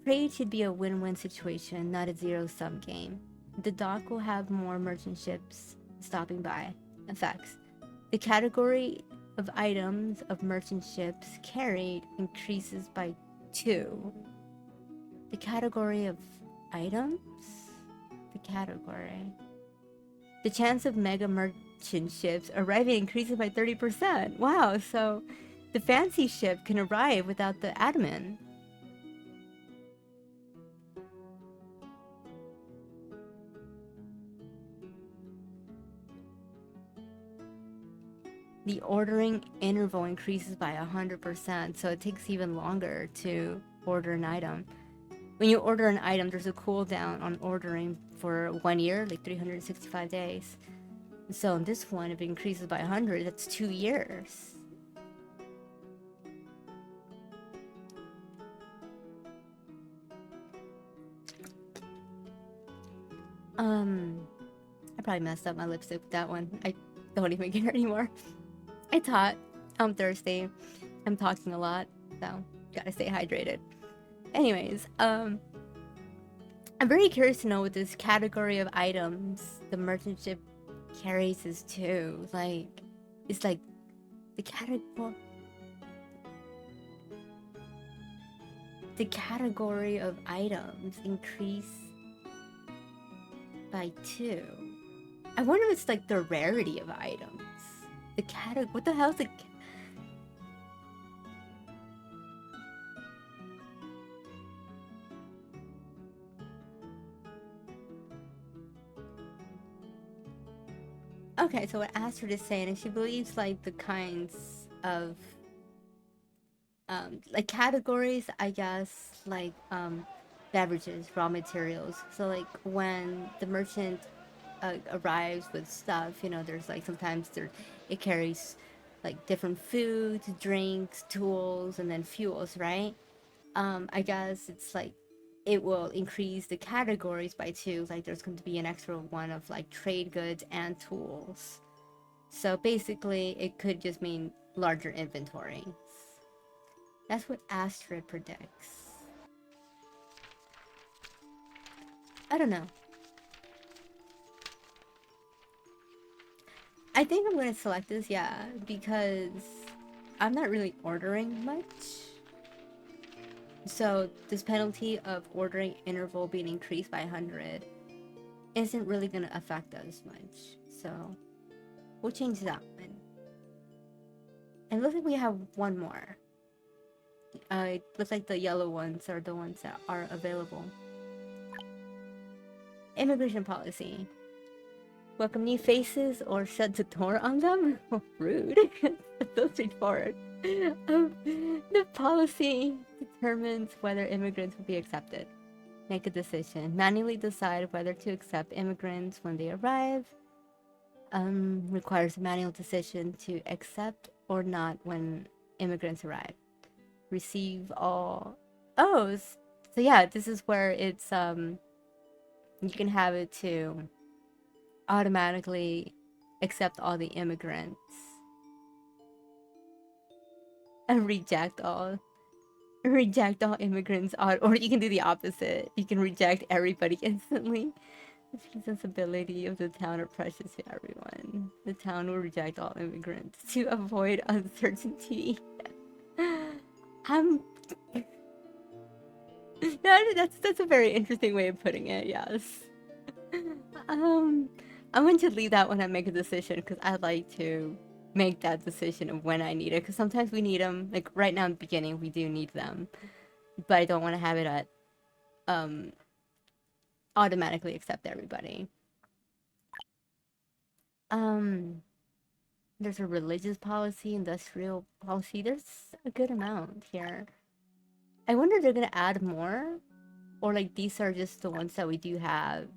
Trade should be a win-win situation, not a zero-sum game. The dock will have more merchant ships stopping by. Effects. The category of items of merchant ships carried increases by 2. The category of items? The category. The chance of mega merchant ships arriving increases by 30%. Wow, so the fancy ship can arrive without the admin. The ordering interval increases by 100%, so it takes even longer to order an item. When you order an item, there's a cooldown on ordering for 1 year, like 365 days. So in this one, if it increases by 100, that's 2 years. I probably messed up my lipstick with that one. I don't even care anymore. It's hot. I'm thirsty. I'm talking a lot, so gotta stay hydrated. Anyways, I'm very curious to know what this category of items the merchant ship carries is too. Like, it's like the category of items increase by 2. I wonder if it's like the rarity of items. What the hell is the... Okay, so what Astrid is saying is she believes like the kinds of like categories, I guess, like beverages, raw materials. So like when the merchant arrives with stuff, you know, there's like sometimes it carries like different foods, drinks, tools, and then fuels, right? I guess it's like it will increase the categories by 2. Like there's going to be an extra one of like trade goods and tools. So basically it could just mean larger inventories. That's what Astrid predicts. I don't know. I think I'm gonna select this, yeah, because I'm not really ordering much. So this penalty of ordering interval being increased by 100 isn't really gonna affect us much. So we'll change that one. And it looks like we have one more. It looks like the yellow ones are the ones that are available. Immigration policy. Welcome new faces or shut the door on them? Oh, rude. So straightforward. The policy determines whether immigrants will be accepted. Make a decision. Manually decide whether to accept immigrants when they arrive. Requires a manual decision to accept or not when immigrants arrive. Receive all... Oh, so yeah, this is where it's, you can have it to automatically accept all the immigrants and reject all immigrants, or you can do the opposite. You can reject everybody instantly. The sensibility of the town are precious to everyone. The town will reject all immigrants to avoid uncertainty. That's a very interesting way of putting it, yes. I'm going to leave that when I make a decision, because I'd like to make that decision of when I need it, because sometimes we need them. Like right now in the beginning, we do need them, but I don't want to have it at automatically accept everybody. There's a religious policy, industrial policy. There's a good amount here. I wonder if they're gonna add more, or like these are just the ones that we do have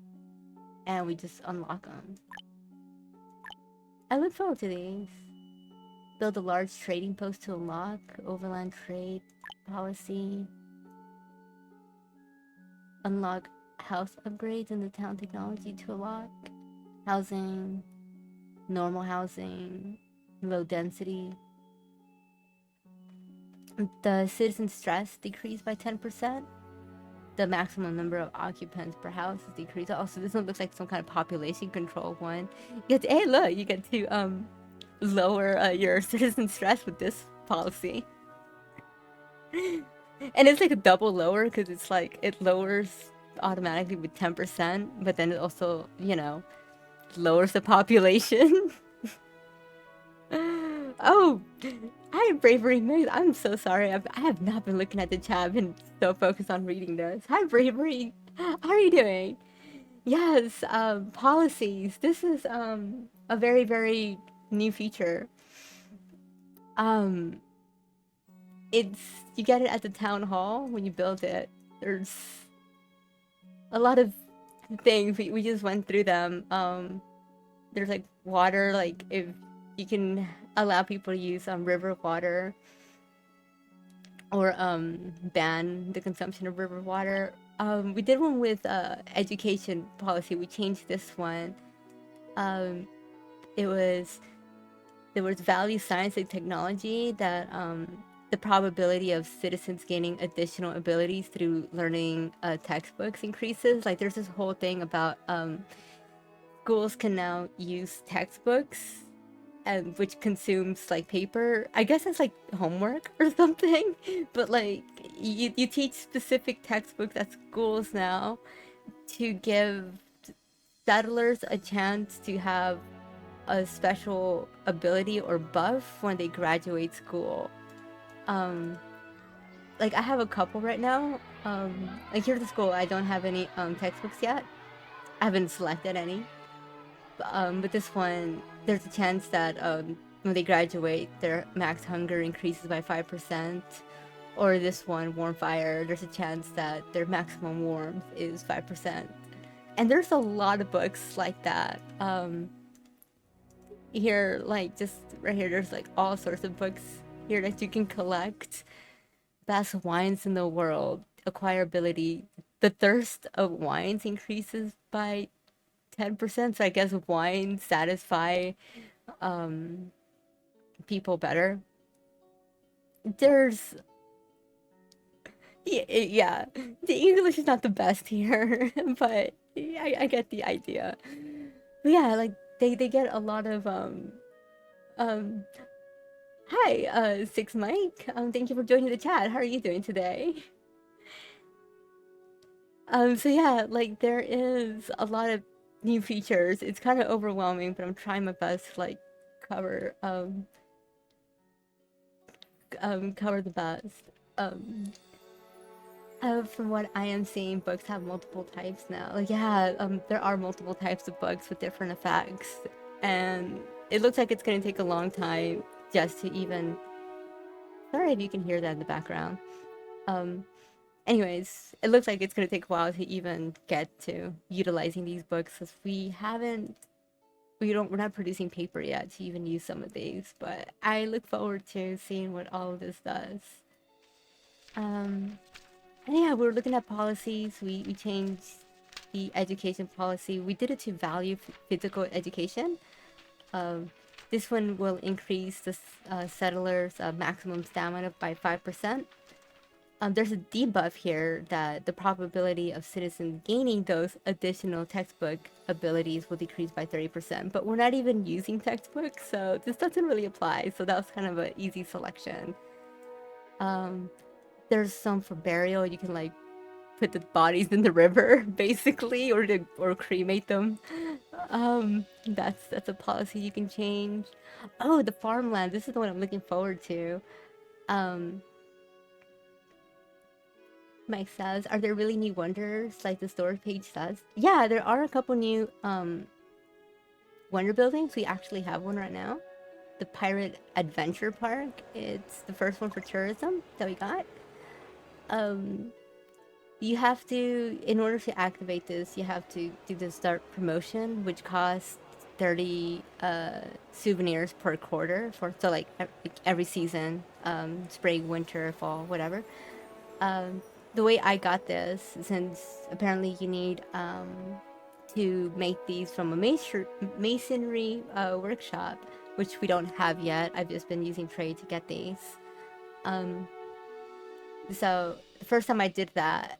and we just unlock them. I look forward to these. Build a large trading post to unlock. Overland trade policy. Unlock house upgrades in the town. Technology to unlock. Housing. Normal housing. Low density. The citizen stress decreased by 10%. The maximum number of occupants per house is decreased. Also, this one looks like some kind of population control one. You get to, hey, look, you get to lower your citizen stress with this policy. And it's like a double lower, because it's like it lowers automatically with 10%, but then it also, lowers the population. Oh, hi, Bravery Mix. I'm so sorry. I have not been looking at the chat. I've been so focused on reading this. Hi, Bravery. How are you doing? Yes, policies. This is a very, very new feature. Um, it's you get it at the town hall when you build it. There's a lot of things. We just went through them. There's like water, like if you can allow people to use river water or ban the consumption of river water. We did one with education policy. We changed this one. Um, it was there was value science and technology that the probability of citizens gaining additional abilities through learning textbooks increases. Like there's this whole thing about schools can now use textbooks and which consumes like paper. I guess it's like homework or something. But like you teach specific textbooks at schools now to give settlers a chance to have a special ability or buff when they graduate school. Like I have a couple right now. Like here at the school, I don't have any textbooks yet. I haven't selected any. But this one, there's a chance that when they graduate, their max hunger increases by 5%. Or this one, warm fire, there's a chance that their maximum warmth is 5%. And there's a lot of books like that. Here, like just right here, there's like all sorts of books here that you can collect. Best wines in the world, acquirability. The thirst of wines increases by 10%. So I guess wines satisfy people better. There's yeah, the English is not the best here, but I get the idea. But yeah, like they get a lot of um hi, Six Mike. Thank you for joining the chat. How are you doing today? So yeah, like there is a lot of new features. It's kind of overwhelming, but I'm trying my best to like cover cover the best. From what I am seeing, books have multiple types now. Like yeah, there are multiple types of books with different effects, and it looks like it's gonna take a long time just to even. Sorry if you can hear that in the background. Anyways, it looks like it's gonna take a while to even get to utilizing these books because we're not producing paper yet to even use some of these. But I look forward to seeing what all of this does. And yeah, we're looking at policies. We changed the education policy. We did it to value physical education. This one will increase the settlers' maximum stamina by 5%. There's a debuff here that the probability of citizens gaining those additional textbook abilities will decrease by 30%. But we're not even using textbooks, so this doesn't really apply. So that was kind of an easy selection. There's some for burial. You can like put the bodies in the river, basically, or cremate them. That's a policy you can change. Oh, the farmland. This is the one I'm looking forward to. Mike says, are there really new wonders like the store page says? Yeah, there are a couple new wonder buildings. We actually have one right now. The Pirate Adventure Park. It's the first one for tourism that we got. You have to, in order to activate this, you have to do the start promotion, which costs 30 souvenirs per quarter for so like every season, spring, winter, fall, whatever. The way I got this, since apparently you need to make these from a masonry workshop, which we don't have yet. I've just been using trade to get these. So the first time I did that,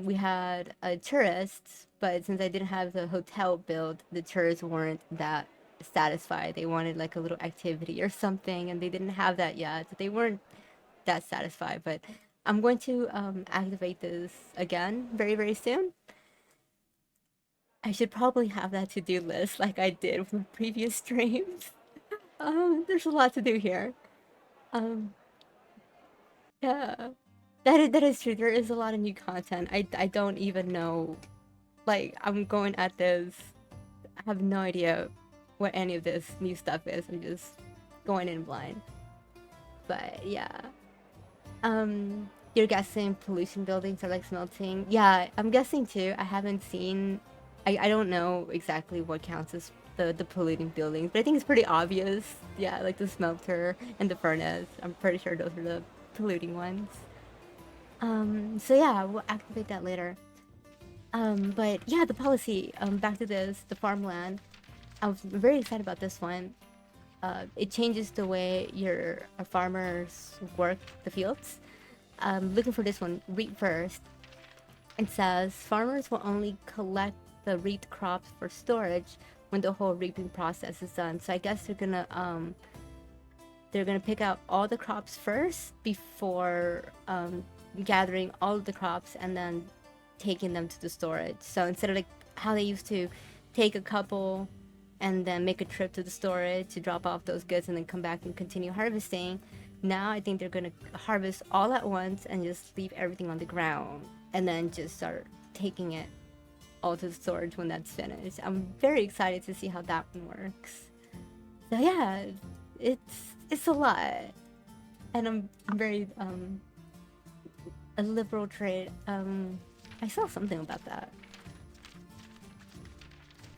we had tourists, but since I didn't have the hotel built, the tourists weren't that satisfied. They wanted like a little activity or something, and they didn't have that yet. So they weren't that satisfied. But I'm going to activate this again very, very soon. I should probably have that to-do list like I did from previous streams. There's a lot to do here. Um, yeah, that is true. There is a lot of new content. I don't even know. Like, I'm going at this. I have no idea what any of this new stuff is. I'm just going in blind. But yeah. You're guessing pollution buildings are like smelting? Yeah, I'm guessing too. I haven't seen. I don't know exactly what counts as the polluting buildings, but I think it's pretty obvious. Yeah, like the smelter and the furnace. I'm pretty sure those are the polluting ones. So yeah, we'll activate that later. But yeah, the policy. Back to this, the farmland. I was very excited about this one. It changes the way your farmers work the fields. Looking for this one, reap first. It says farmers will only collect the reaped crops for storage when the whole reaping process is done. So I guess they're gonna pick out all the crops first before gathering all of the crops and then taking them to the storage. So instead of like how they used to take a couple and then make a trip to the storage to drop off those goods and then come back and continue harvesting, now I think they're gonna harvest all at once and just leave everything on the ground and then just start taking it all to the storage when that's finished. I'm very excited to see how that one works. So yeah, it's a lot, and I'm very a liberal trade. I saw something about that.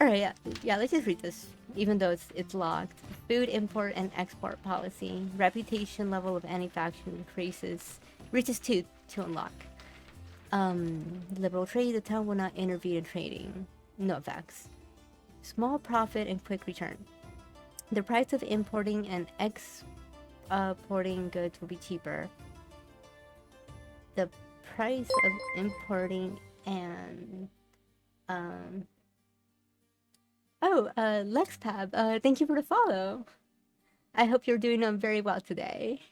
Alright, yeah, let's just read this, even though it's locked. Food import and export policy. Reputation level of any faction reaches 2 to unlock. Liberal trade, the town will not intervene in trading. No effects. Small profit and quick return. The price of importing and exporting goods will be cheaper. The price of importing and LexPab, thank you for the follow. I hope you're doing very well today.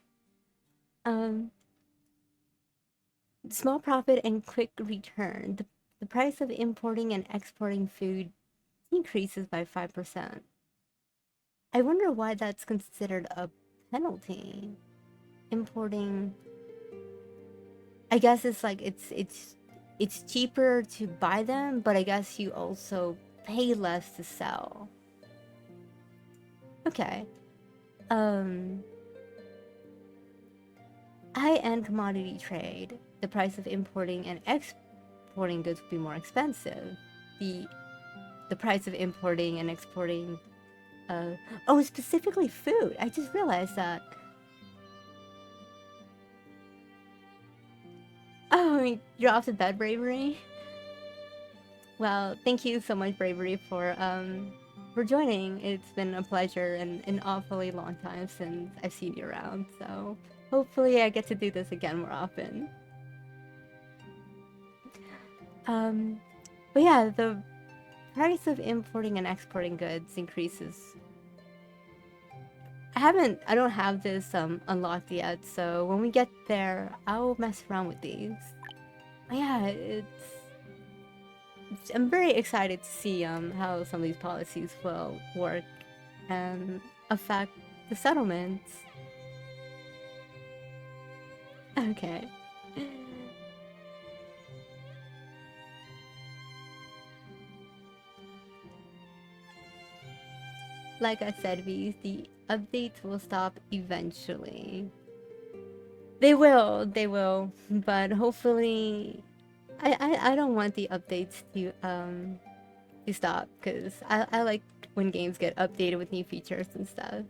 Small profit and quick return. The price of importing and exporting food increases by 5%. I wonder why that's considered a penalty. Importing, I guess it's like it's cheaper to buy them, but I guess you also pay less to sell. Okay. High-end commodity trade. The price of importing and exporting goods will be more expensive. The price of importing and exporting oh, specifically food. I just realized that. Oh, you're off to bed, Bravery? Well, thank you so much, Bravery, for joining. It's been a pleasure and an awfully long time since I've seen you around, so hopefully I get to do this again more often. But yeah, the price of importing and exporting goods increases. I don't have this unlocked yet, so when we get there, I'll mess around with these. But yeah, I'm very excited to see how some of these policies will work and affect the settlements. Okay. Like I said, the updates will stop eventually. They will, but hopefully, I don't want the updates to stop, because I like when games get updated with new features and stuff.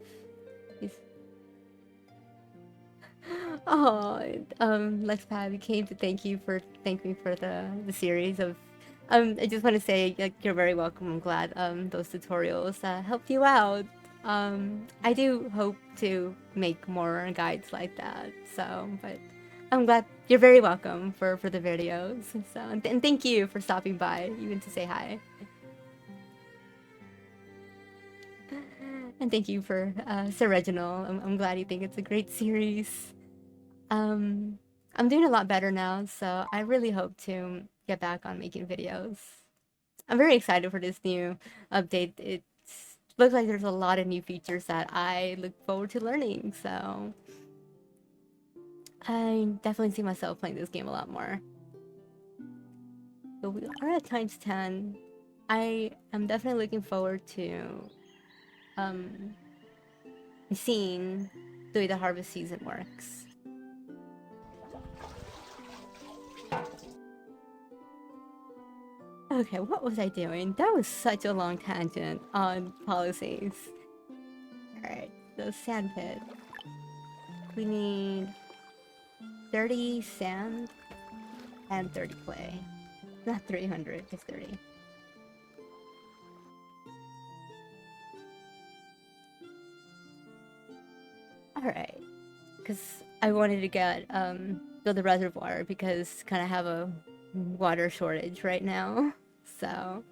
Oh, LexPad, we came to thank me for the series of. I just want to say, like, you're very welcome. I'm glad those tutorials helped you out. I do hope to make more guides like that. So, but I'm glad you're very welcome for the videos. So, and thank you for stopping by, even to say hi. And thank you for Sir Reginald. I'm glad you think it's a great series. I'm I'm doing a lot better now, so I really hope to get back on making videos. I'm very excited for this new update. It looks like there's a lot of new features that I look forward to learning, so I definitely see myself playing this game a lot more. But we are at times 10. I am definitely looking forward to seeing the way the harvest season works. Okay, what was I doing? That was such a long tangent on policies. Alright, so sand pit. We need 30 sand and 30 clay. Not 300, just 30. Alright. Because I wanted to get, build a reservoir because kind of have a water shortage right now. So...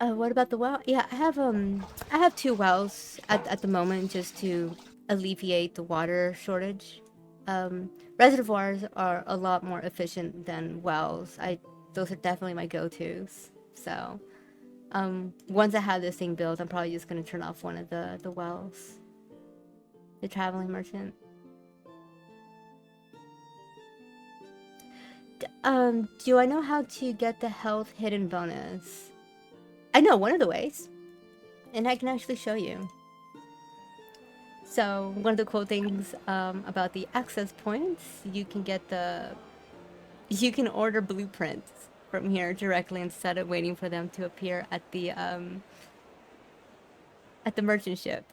what about the well? Yeah, I have 2 wells at the moment just to alleviate the water shortage. Reservoirs are a lot more efficient than wells. Those are definitely my go-tos. So, once I have this thing built, I'm probably just gonna turn off one of the wells. The traveling merchant. Do I know how to get the health hidden bonus? I know one of the ways, and I can actually show you. So one of the cool things about the access points, you can order blueprints from here directly instead of waiting for them to appear at the merchant ship.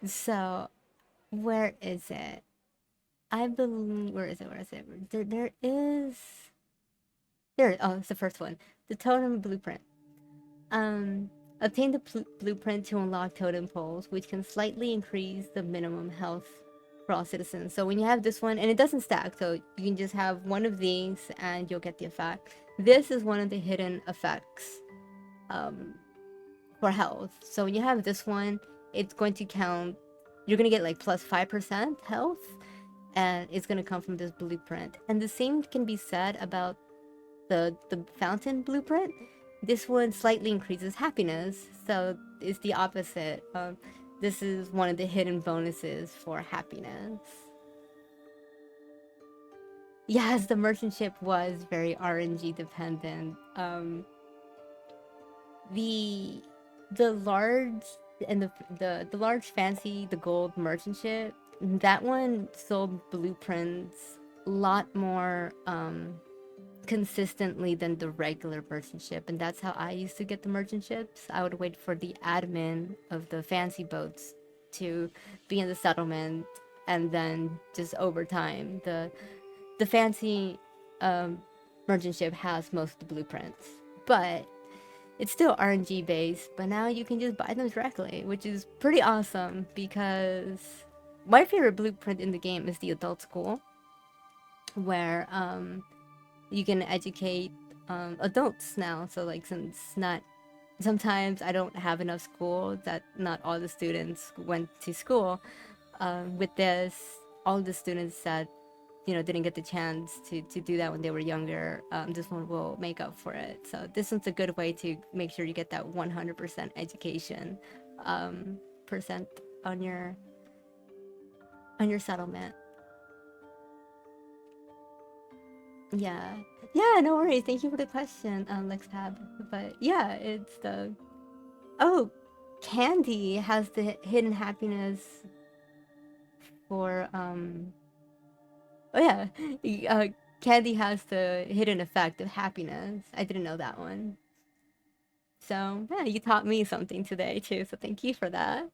So where is it? I believe where is it? There is. Oh, it's the first one. The totem blueprint. Obtain the blueprint to unlock totem poles, which can slightly increase the minimum health for all citizens. So when you have this one, and it doesn't stack, so you can just have one of these and you'll get the effect. This is one of the hidden effects for health. So when you have this one, it's going to count, you're going to get like plus 5% health, and it's going to come from this blueprint. And the same can be said about the fountain blueprint. This one slightly increases happiness, so it's the opposite. This is one of the hidden bonuses for happiness. Yes, the merchant ship was very RNG dependent. The large and the large fancy, the gold merchant ship, that one sold blueprints a lot more consistently than the regular merchant ship, and that's how I used to get the merchant ships. I would wait for the admin of the fancy boats to be in the settlement, and then just over time the fancy merchant ship has most of the blueprints, but it's still RNG based. But now you can just buy them directly, which is pretty awesome, because my favorite blueprint in the game is the adult school, where you can educate adults now. So like, since sometimes I don't have enough school, that not all the students went to school, with this, all the students that didn't get the chance to do that when they were younger, this one will make up for it. So this one's a good way to make sure you get that 100% education percent on your settlement. Yeah, no worries. Thank you for the question, LexPab. But yeah, it's the... Oh, Candy has the hidden happiness for oh yeah, Candy has the hidden effect of happiness. I didn't know that one. So yeah, you taught me something today too, so thank you for that.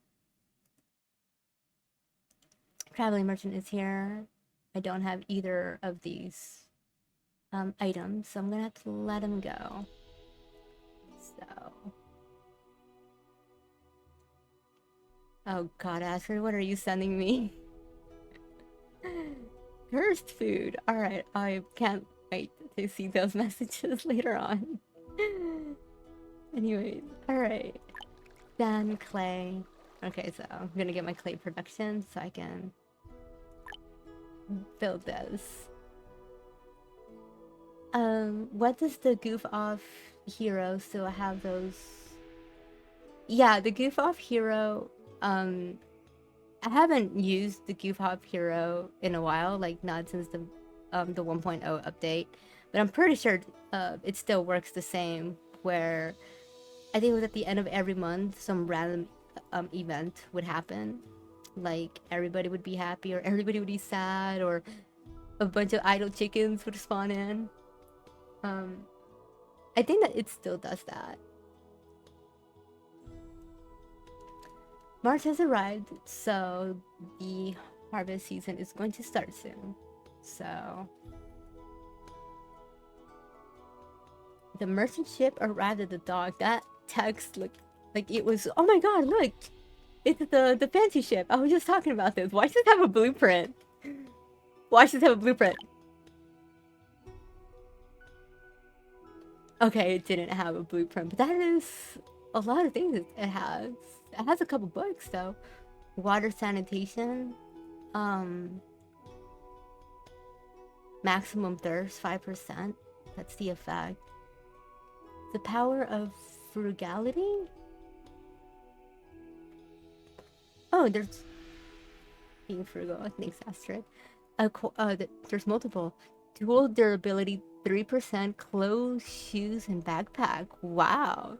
Traveling merchant is here. I don't have either of these items, so I'm gonna have to let him go. So, oh god, Astrid, what are you sending me? Cursed food. Alright, I can't wait to see those messages later on. Anyways, alright. Then clay. Okay, so I'm gonna get my clay production so I can build this. What does the goof off hero still have those? Yeah, the goof off hero, I haven't used the goof off hero in a while, like not since the 1.0 update, but I'm pretty sure it still works the same, where I think it was at the end of every month some random event would happen, like everybody would be happy or everybody would be sad, or a bunch of idle chickens would spawn in. I think that it still does that. March has arrived, so the harvest season is going to start soon. So the merchant ship arrived at the dock. That text looked like it was, oh my god, look! It's the fancy ship. I was just talking about this. Why does it have a blueprint? Why does it have a blueprint? Okay, it didn't have a blueprint, but that is a lot of things it has. It has a couple books though. Water sanitation. Maximum thirst, 5%. That's the effect. The power of frugality? Oh, there's being frugal. Thanks, Astrid. There's multiple. Dual durability, 3%. Clothes, shoes, and backpack. Wow.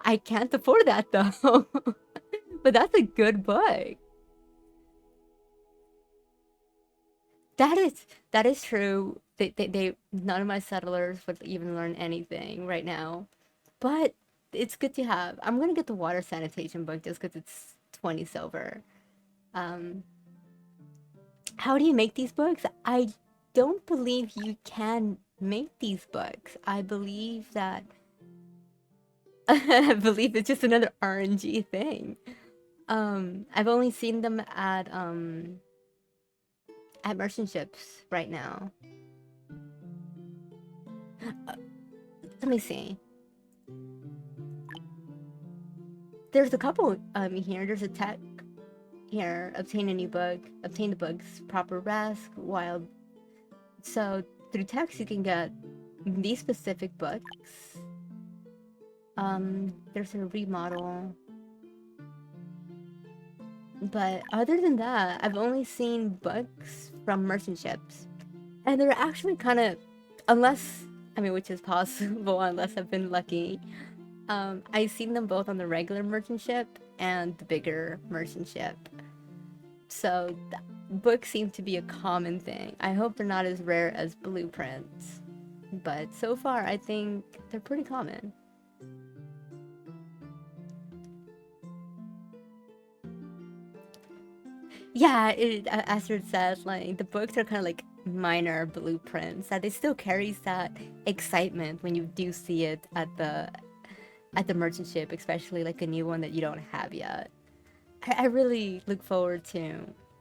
I can't afford that though. But that's a good book. That is true. They none of my settlers would even learn anything right now. But it's good to have. I'm gonna get the water sanitation book just because it's 20 silver. How do you make these books? I don't believe you can make these books. I believe that I believe it's just another RNG thing. I've only seen them at merchant ships right now. Let me see. There's a couple here. There's a tech here. Obtain a new book. Obtain the book's proper rest. Wild. So through text you can get these specific books. There's a remodel. But other than that, I've only seen books from merchant ships. And they're actually kind of, unless, I mean, which is possible unless I've been lucky. I've seen them both on the regular merchant ship and the bigger merchant ship. So books seem to be a common thing. I hope they're not as rare as blueprints. But so far, I think they're pretty common. Yeah, as it says, like, the books are kind of like minor blueprints. That it still carries that excitement when you do see it at the merchant ship, especially like a new one that you don't have yet. I really look forward to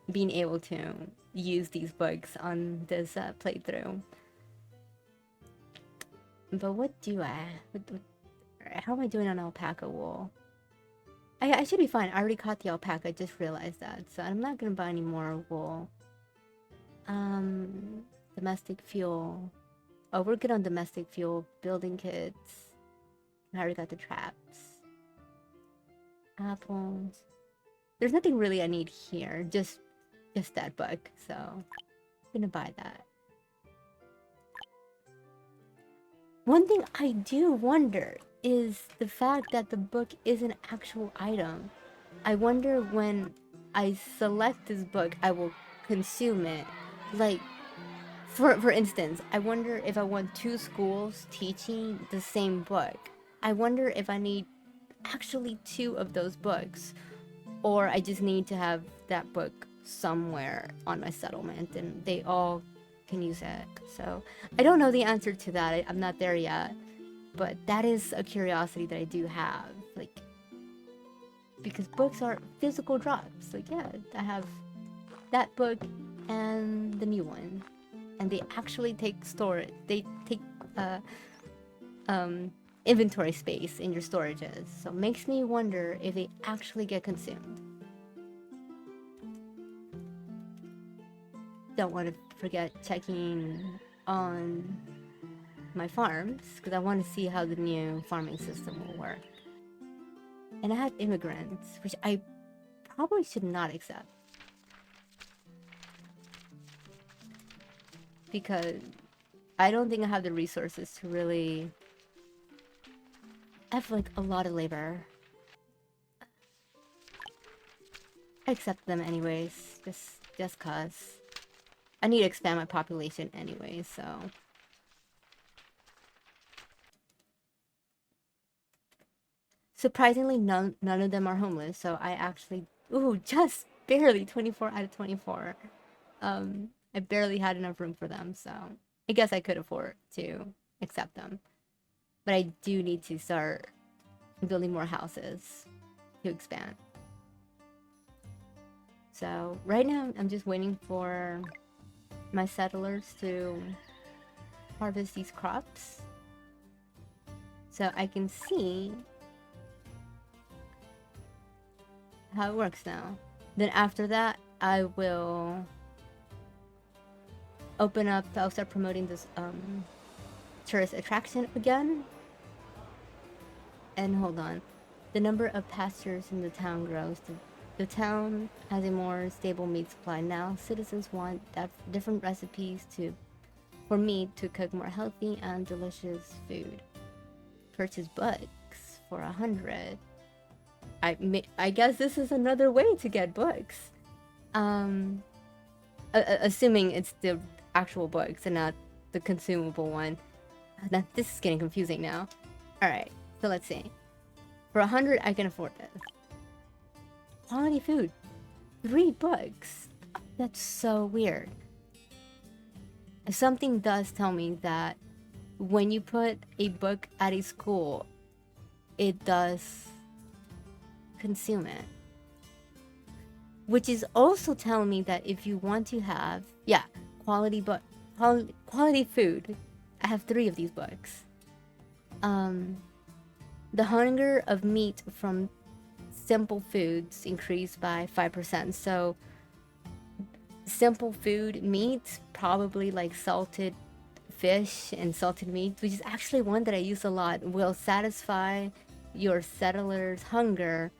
being able to use these books on this playthrough. But what do how am I doing on alpaca wool? I should be fine. I already caught the alpaca. I just realized that. So I'm not gonna buy any more wool. Domestic fuel. Oh, we're good on domestic fuel. Building kits. I already got the traps. Apples. There's nothing really I need here. Just that book. So I'm gonna buy that. One thing I do wonder is the fact that the book is an actual item. I wonder when I select this book, I will consume it. Like, for instance, I wonder if I want 2 schools teaching the same book. I wonder if I need actually 2 of those books, or I just need to have that book somewhere on my settlement and they all can use it. So I don't know the answer to that. I'm not there yet. But that is a curiosity that I do have, like, because books are physical drops. Like, yeah, I have that book and the new one, and they actually take storage. They take inventory space in your storages. So it makes me wonder if they actually get consumed. Don't want to forget checking on my farms because I want to see how the new farming system will work. And I have immigrants, which I probably should not accept because I don't think I have the resources to really. I have like a lot of labor. I accept them anyways, just cause. I need to expand my population anyway, so. Surprisingly, none of them are homeless, so I actually, just barely 24 out of 24. I barely had enough room for them, so I guess I could afford to accept them. But I do need to start building more houses to expand. So right now, I'm just waiting for my settlers to harvest these crops so I can see how it works now. Then after that, I will open up. I'll start promoting this tourist attraction again. And hold on, the number of pastures in the town grows. The town has a more stable meat supply now. Citizens want different recipes for meat to cook more healthy and delicious food. Purchase books for 100. I guess this is another way to get books. Assuming it's the actual books and not the consumable one. Now, this is getting confusing now. Alright, so let's see. For 100, I can afford this. Quality food. 3 books. That's so weird. Something does tell me that when you put a book at a school, it does consume it. Which is also telling me that if you want to have, quality food. I have 3 of these books. The hunger of meat from simple foods increased by 5%. So simple food meat, probably like salted fish and salted meat, which is actually one that I use a lot, will satisfy your settlers' hunger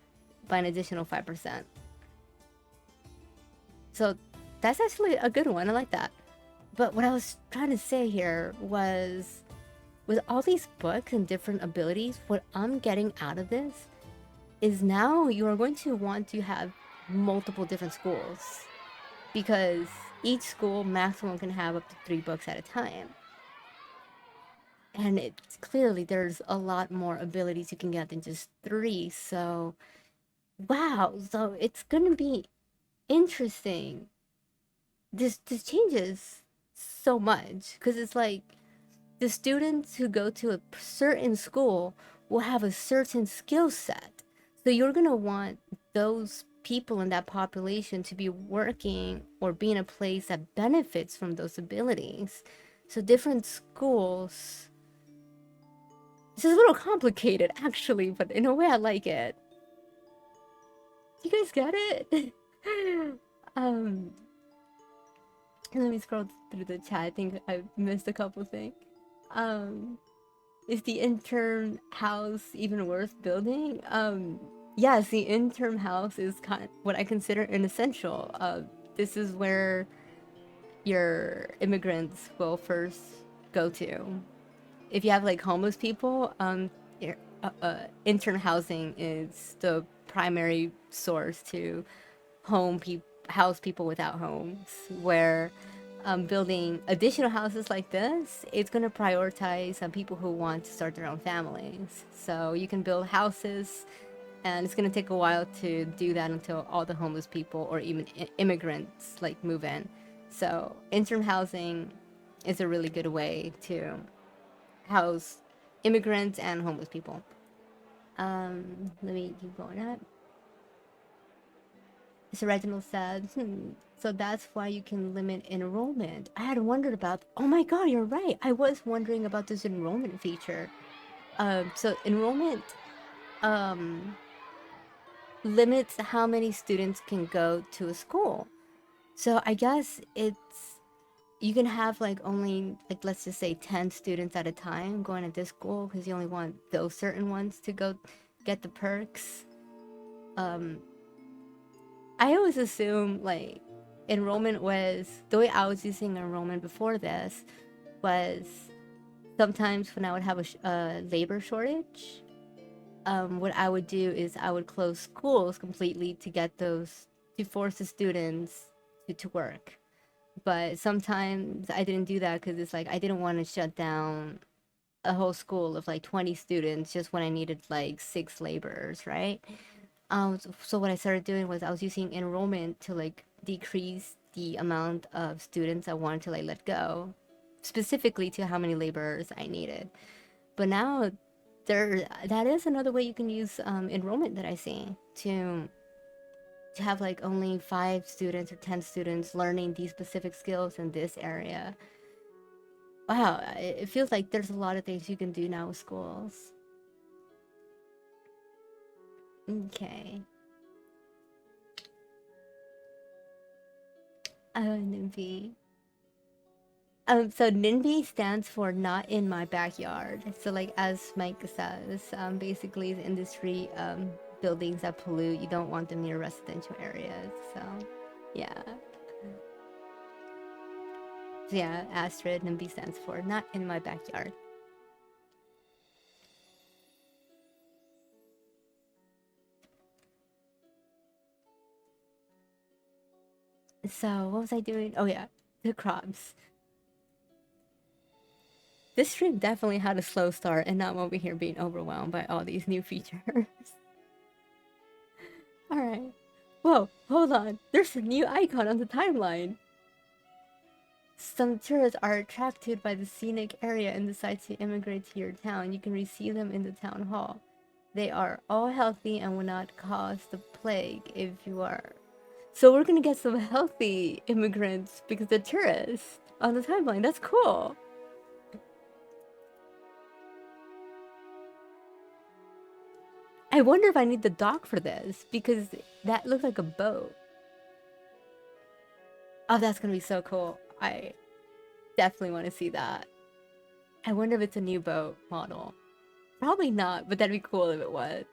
by an additional 5%. So that's actually a good one. I like that. But what I was trying to say here was, with all these books and different abilities, what I'm getting out of this is now you are going to want to have multiple different schools, because each school maximum can have up to 3 books at a time. And it's clearly there's a lot more abilities you can get than just 3. So, wow. So it's gonna be interesting. This changes so much, because it's like the students who go to a certain school will have a certain skill set. So you're gonna want those people in that population to be working or be in a place that benefits from those abilities. So different schools. This is a little complicated, actually, but in a way I like it. You guys get it? Let me scroll through the chat. I think I missed a couple things. Is the intern house even worth building? Yes, the intern house is kind of what I consider an essential. This is where your immigrants will first go to. If you have like homeless people, intern housing is the primary source to house people without homes. Where building additional houses like this, it's going to prioritize people who want to start their own families. So you can build houses, and it's going to take a while to do that until all the homeless people or even immigrants like move in. So intern housing is a really good way to house immigrants and homeless people. Let me keep going up. So Reginald said, so that's why you can limit enrollment. I had wondered about, oh my god, you're right. I was wondering about this enrollment feature. So enrollment limits how many students can go to a school. So I guess you can have like only like, let's just say 10 students at a time going to this school because you only want those certain ones to go get the perks. I always assume like enrollment was the way I was using enrollment before this was sometimes when I would have a labor shortage, what I would do is I would close schools completely to get those to force the students to work. But sometimes I didn't do that because it's like I didn't want to shut down a whole school of like 20 students just when I needed like 6 laborers, right? So what I started doing was I was using enrollment to like decrease the amount of students I wanted to like let go, specifically to how many laborers I needed. But now that is another way you can use enrollment that I see to have like only 5 students or 10 students learning these specific skills in this area. Wow, it feels like there's a lot of things you can do now with schools. Okay. NIMBY. So NIMBY stands for not in my backyard. So like as Mike says, basically the industry buildings that pollute, you don't want them near residential areas. So yeah. So yeah, Astrid, NIMBY stands for not in my backyard. So what was I doing? Oh yeah, the crops. This stream definitely had a slow start, and now I'm over here being overwhelmed by all these new features. Alright. Whoa, hold on. There's a new icon on the timeline. Some tourists are attracted by the scenic area and decide to immigrate to your town. You can receive them in the town hall. They are all healthy and will not cause the plague if you are. So we're gonna get some healthy immigrants because they're tourists on the timeline. That's cool. I wonder if I need the dock for this because that looks like a boat. Oh, that's gonna be so cool. I definitely want to see that. I wonder if it's a new boat model. Probably not, but that'd be cool if it was.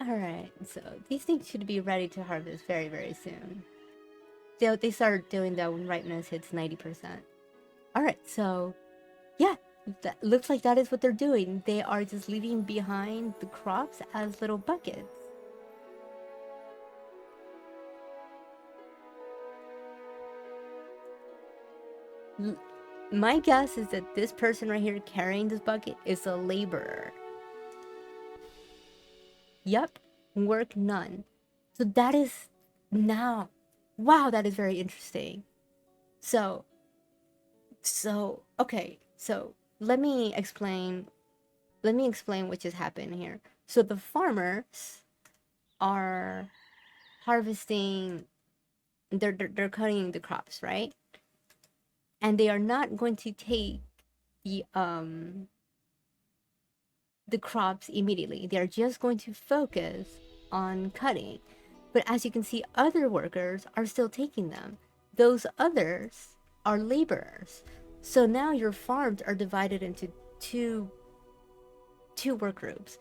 Alright, so these things should be ready to harvest very, very soon. They start doing that when ripeness hits 90%. Alright, so yeah, that looks like that is what they're doing. They are just leaving behind the crops as little buckets. My guess is that this person right here carrying this bucket is a laborer. Yep, work none. So that is now, wow, that is very interesting. So okay, so let me explain what just happened here. So the farmers are harvesting, they're cutting the crops, right? And they are not going to take the crops immediately. They're just going to focus on cutting. But as you can see, other workers are still taking them. Those others are laborers. So now your farms are divided into two work groups.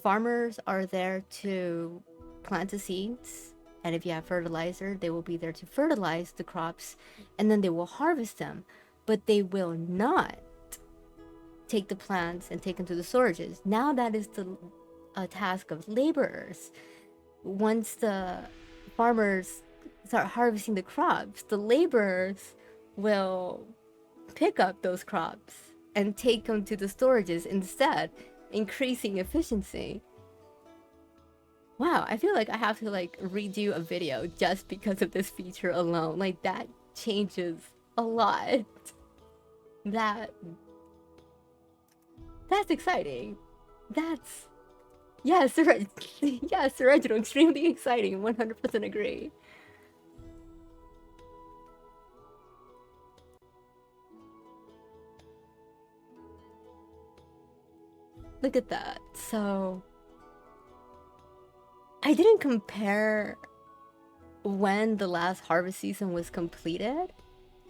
Farmers are there to plant the seeds, and if you have fertilizer, they will be there to fertilize the crops, and then they will harvest them. But they will not take the plants and take them to the storages. Now that is the task of laborers. Once the farmers start harvesting the crops, the laborers will pick up those crops and take them to the storages instead, increasing efficiency. Wow, I feel like I have to like redo a video just because of this feature alone. Like that changes a lot. That's exciting. That's yes, yes, original, extremely exciting. 100% agree. Look at that. So I didn't compare when the last harvest season was completed,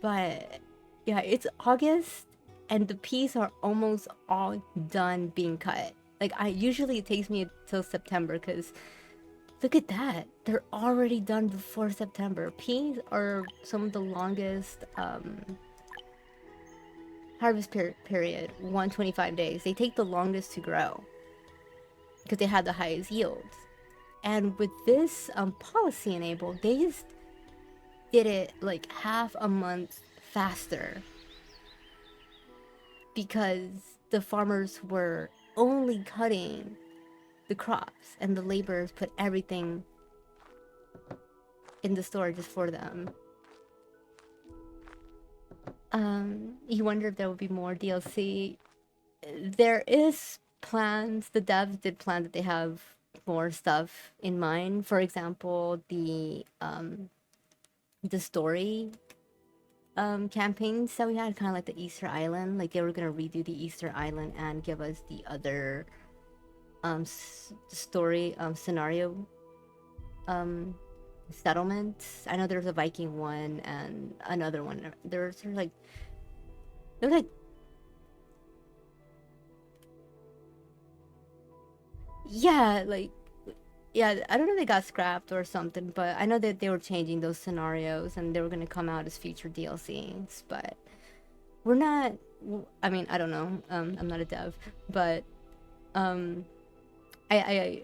but yeah, it's August and the peas are almost all done being cut. Like I usually it takes me until September because look at that. They're already done before September. Peas are some of the longest harvest period, 125 days. They take the longest to grow because they had the highest yields. And with this policy enabled, they just did it like half a month faster because the farmers were only cutting the crops and the laborers put everything in the store just for them. You wonder if there will be more DLC. There is plans, the devs did plan that they have more stuff in mind. For example, the story campaigns that we had, kind of like the Easter Island. Like they were gonna redo the Easter Island and give us the other story scenario settlements. I know there's a Viking one and another one. There's like yeah, like yeah, I don't know if they got scrapped or something, but I know that they were changing those scenarios and they were gonna come out as future DLCs, but we're not, I mean, I don't know, I'm not a dev, but I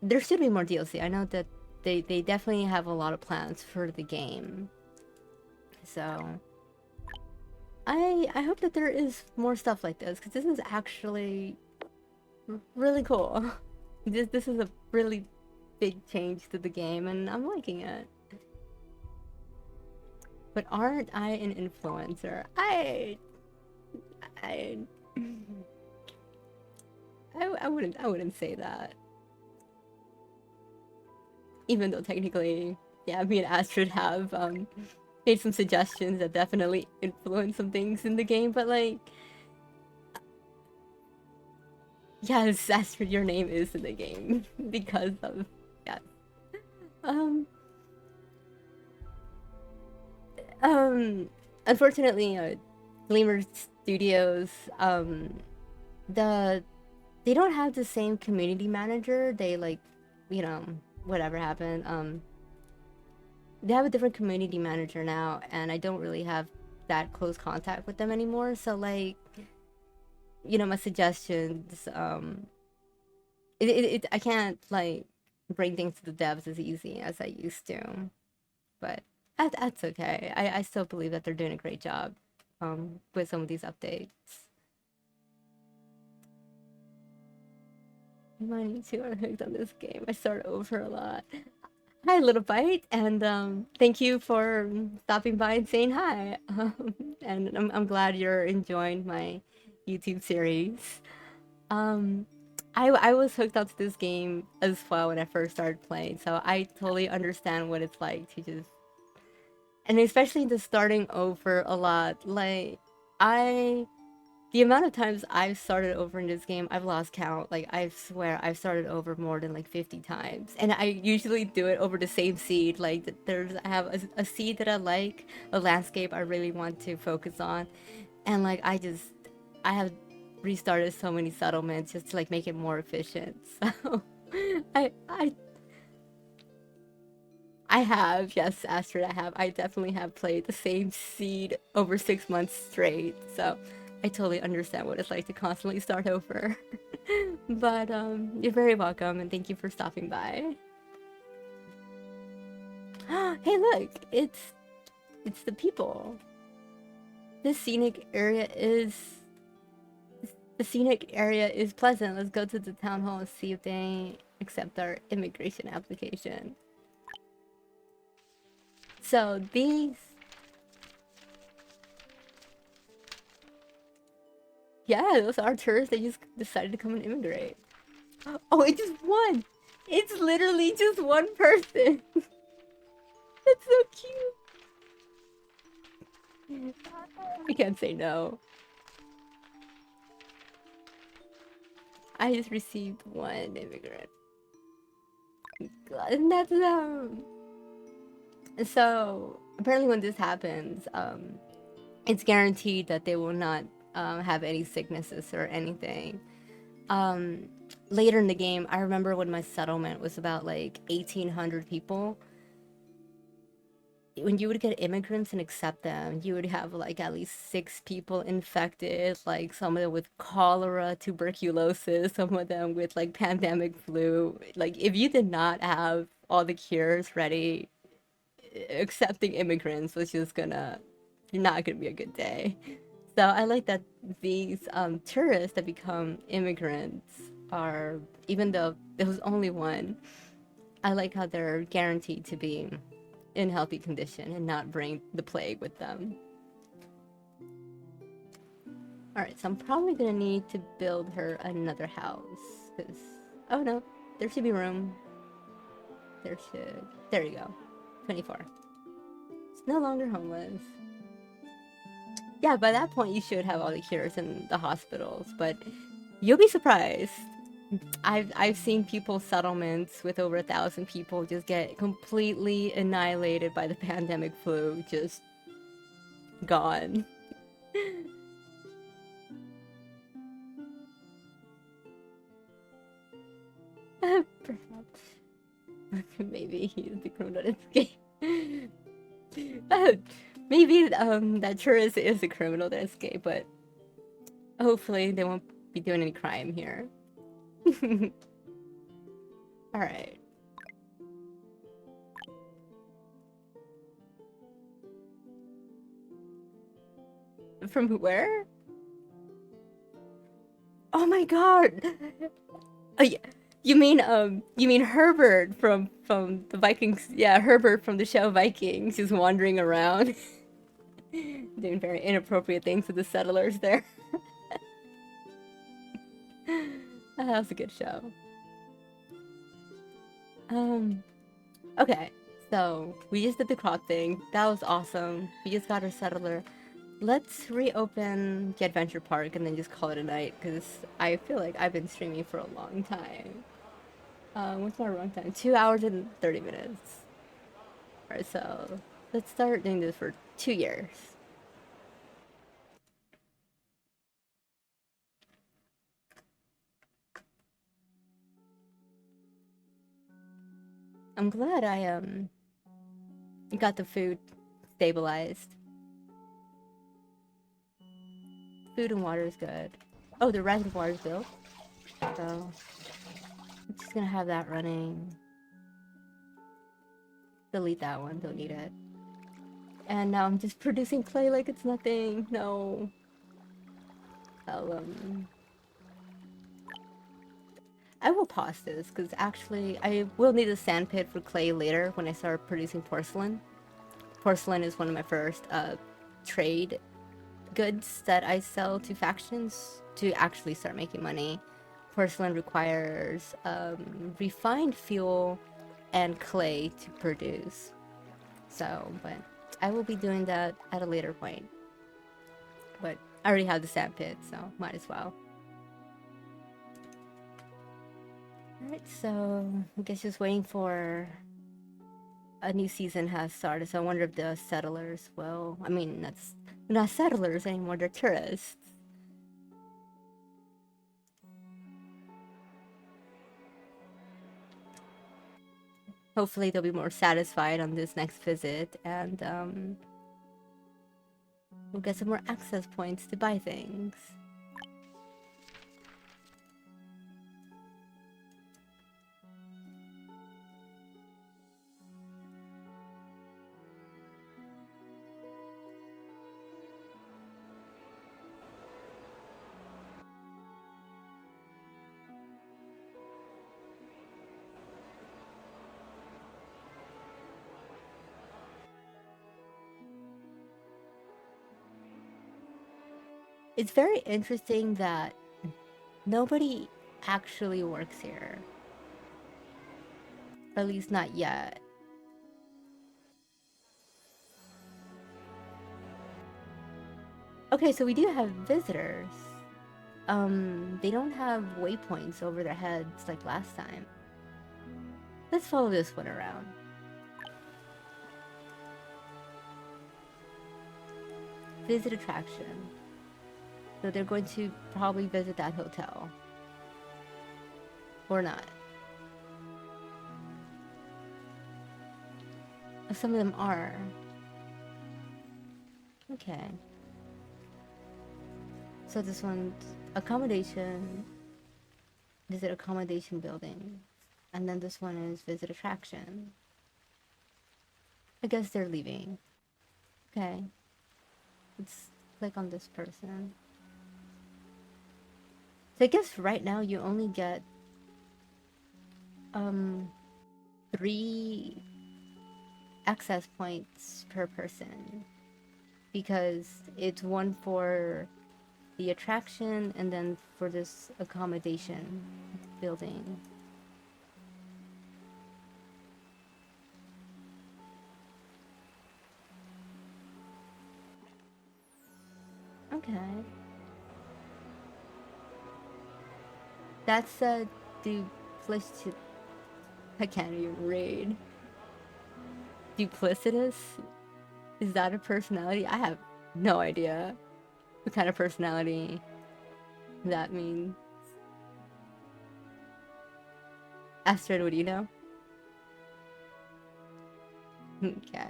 there should be more DLC. I know that they definitely have a lot of plans for the game, so I hope that there is more stuff like this, because this is actually really cool. This is a really big change to the game, and I'm liking it. But aren't I an influencer? I wouldn't say that. Even though technically, yeah, me and Astrid have made some suggestions that definitely influence some things in the game, but like, yes, Astrid, your name is in the game because of yeah. Unfortunately, Lemur Studios, they don't have the same community manager. They like, you know, whatever happened. They have a different community manager now, and I don't really have that close contact with them anymore. So like, you know, my suggestions, I can't like bring things to the devs as easy as I used to, but that's okay. I still believe that they're doing a great job with some of these updates. Mine too are hooked on this game. I start over a lot. Hi, Little Bite, and thank you for stopping by and saying hi. And I'm glad you're enjoying my YouTube series. I was hooked up to this game as well when I first started playing, so I totally understand what it's like to just, and especially the starting over a lot. Like the amount of times I've started over in this game, I've lost count. Like I swear I've started over more than like 50 times, and I usually do it over the same seed. Like I have a seed that I like, a landscape I really want to focus on, and like I have restarted so many settlements just to like make it more efficient. So I have, yes, Astrid, I definitely have played the same seed over 6 months straight. So I totally understand what it's like to constantly start over. But you're very welcome, and thank you for stopping by. Hey, look, it's the people. This scenic area is pleasant. Let's go to the town hall and see if they accept our immigration application. So these Yeah, those are tourists. They just decided to come and immigrate. Oh, it's just one. It's literally just one person. That's so cute. I can't say no. I just received one immigrant. God, and that's them. So apparently, when this happens, it's guaranteed that they will not have any sicknesses or anything. Um, Later in the game, I remember when my settlement was about like 1,800 people. When you would get immigrants and accept them, you would have like at least 6 people infected, like some of them with cholera, tuberculosis, some of them with like pandemic flu. Like, if you did not have all the cures ready, accepting immigrants was just gonna not gonna be a good day. So I like that these tourists that become immigrants are, even though there was only one, I like how they're guaranteed to be in healthy condition and not bring the plague with them. Alright, so I'm probably gonna need to build her another house. Cause, oh no, there should be room. There you go. 24. It's no longer homeless. Yeah, by that point you should have all the cures in the hospitals, but you'll be surprised. I've seen people's settlements with over 1,000 people just get completely annihilated by the pandemic flu, just gone. Perhaps. Maybe he's the criminal that escaped. Maybe that tourist is a criminal that escaped, but hopefully they won't be doing any crime here. Alright. From where? Oh my god! Oh, yeah. You mean Herbert from the Vikings? Yeah, Herbert from the show Vikings, just wandering around, doing very inappropriate things with the settlers there. That was a good show. Okay, so we just did the crop thing. That was awesome. We just got our settler. Let's reopen the adventure park and then just call it a night, because I feel like I've been streaming for a long time. What's my run time? 2 hours and 30 minutes. Alright, so let's start doing this for 2 years. I'm glad I got the food stabilized. Food and water is good. Oh, the reservoir is built. So I'm just gonna have that running. Delete that one, don't need it. And now I'm just producing clay like it's nothing. No. I will pause this, because actually I will need a sand pit for clay later when I start producing porcelain. Porcelain is one of my first trade goods that I sell to factions to actually start making money. Porcelain requires refined fuel and clay to produce. So, but I will be doing that at a later point. But I already have the sand pit, so might as well. Alright, so I guess just waiting for a new season has started, so I wonder if the settlers will... I mean, they're not settlers anymore, they're tourists. Hopefully they'll be more satisfied on this next visit, and we'll get some more access points to buy things. It's very interesting that nobody actually works here. Or at least not yet. Okay, so we do have visitors. They don't have waypoints over their heads like last time. Let's follow this one around. Visit attraction. So they're going to probably visit that hotel. Or not. Some of them are. Okay. So this one's accommodation. Visit accommodation building. And then this one is visit attraction. I guess they're leaving. Okay. Let's click on this person. So I guess right now you only get 3 access points per person, because it's one for the attraction and then for this accommodation building. Okay. That's a duplicit. I can't even read. Duplicitous? Is that a personality? I have no idea what kind of personality that means. Astrid, what do you know? Okay.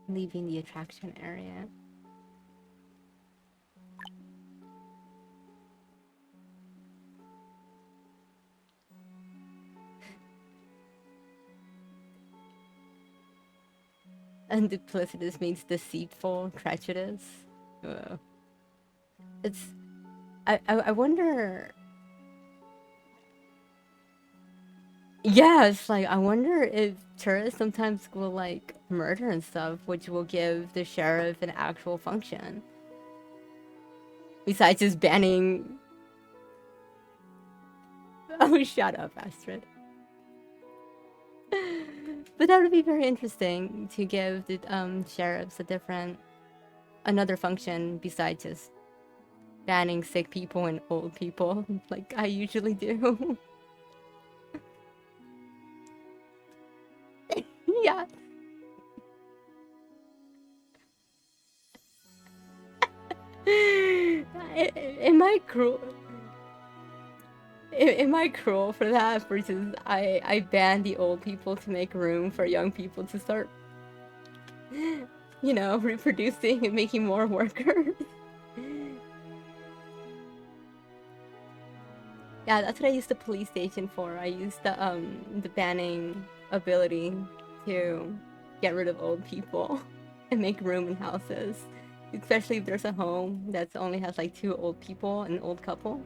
Leaving the attraction area. And duplicitous means deceitful, treacherous. It's... I wonder... Yeah, it's like, I wonder if tourists sometimes will, like, murder and stuff, which will give the sheriff an actual function. Besides just banning... Oh, shut up, Astrid. But that would be very interesting to give the sheriffs another function besides just banning sick people and old people, like I usually do. Yeah. Am I cruel? Am I cruel for that? Versus I ban the old people to make room for young people to start, you know, reproducing and making more workers. Yeah, that's what I used the police station for. I used the banning ability to get rid of old people and make room in houses. Especially if there's a home that only has like 2 old people, an old couple.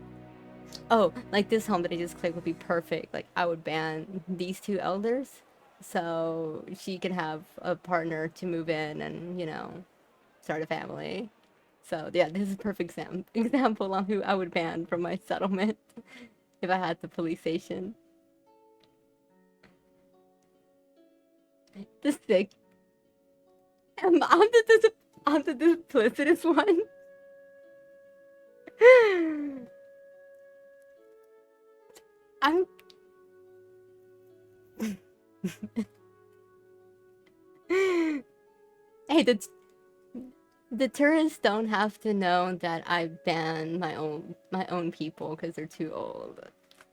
Oh, like this home that I just clicked would be perfect. Like I would ban these 2 elders so she can have a partner to move in and, you know, start a family. So yeah, this is a perfect example on who I would ban from my settlement if I had the police station. The sick. I'm the duplicitous one. I'm... Hey, the tourists don't have to know that I ban my own people because they're too old.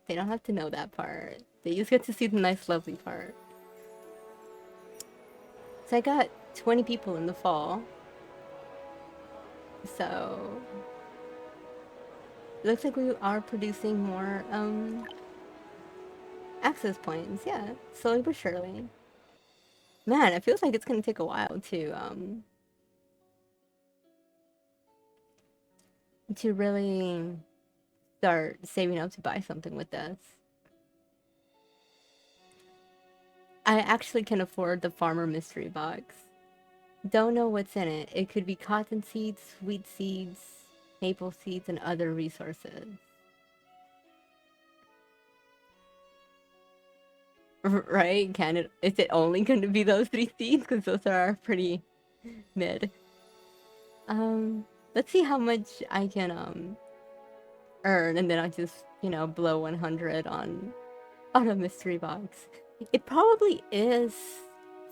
They don't have to know that part. They just get to see the nice, lovely part. So I got 20 people in the fall. So it looks like we are producing more access points. Yeah, slowly but surely. Man, it feels like it's gonna take a while to really start saving up to buy something with this. I actually can afford the farmer mystery box. Don't know what's in it. It could be cotton seeds, wheat seeds, maple seeds, and other resources. Right? Can it? Is it only going to be those three seeds? Because those are pretty mid. Um, let's see how much I can earn, and then I'll just blow 100 on a mystery box. It probably is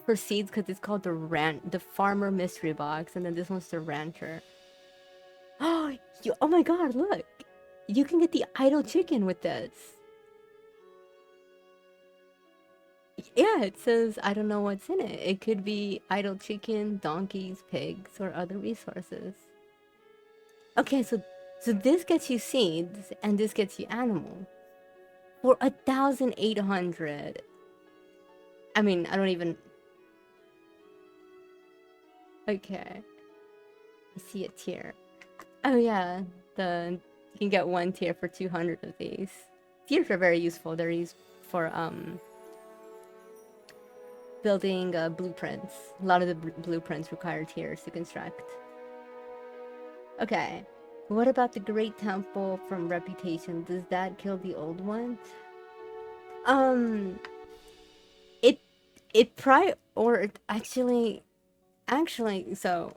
for seeds because it's called the farmer mystery box, and then this one's the rancher. Oh, oh my god, look! You can get the idle chicken with this. Yeah, it says I don't know what's in it. It could be idle chicken, donkeys, pigs, or other resources. Okay, so this gets you seeds, and this gets you animal. For 1,800. I mean, I don't even... Okay. I see a tier. Oh yeah, you can get one tier for 200 of these. Tiers are very useful. They're used for building blueprints. A lot of the blueprints require tiers to construct. Okay. What about the Great Temple from Reputation? Does that kill the old one? Actually, so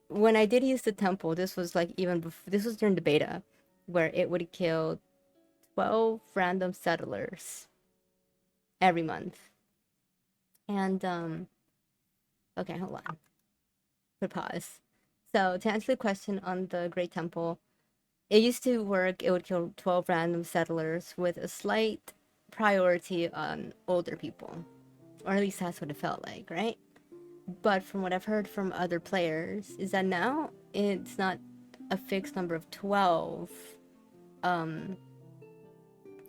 when I did use the temple, this was like even before, this was during the beta, where it would kill 12 random settlers every month. And okay, hold on. Put pause. So to answer the question on the Great Temple, it used to work. It would kill 12 random settlers with a slight priority on older people, or at least that's what it felt like, right? But from what I've heard from other players is that now it's not a fixed number of 12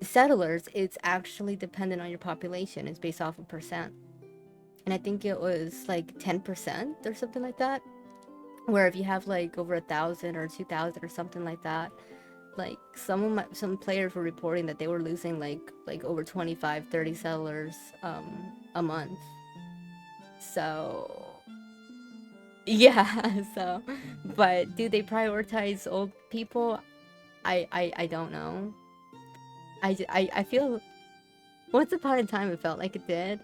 settlers. It's actually dependent on your population. It's based off of percent. And I think it was like 10% or something like that. Where if you have like over 1,000 or 2,000 or something like that, like some players were reporting that they were losing like over 25, 30 settlers a month. So yeah, so but do they prioritize old people? I don't know. I feel once upon a time it felt like it did.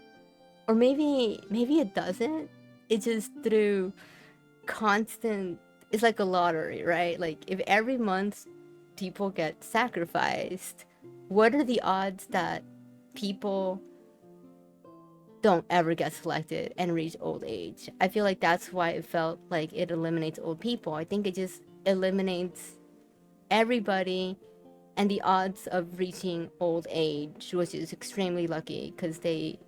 Or maybe it doesn't. It just through constant, it's like a lottery, right? Like if every month people get sacrificed, what are the odds that people don't ever get selected and reach old age? I feel like that's why it felt like it eliminates old people. I think it just eliminates everybody and the odds of reaching old age, which is extremely lucky because they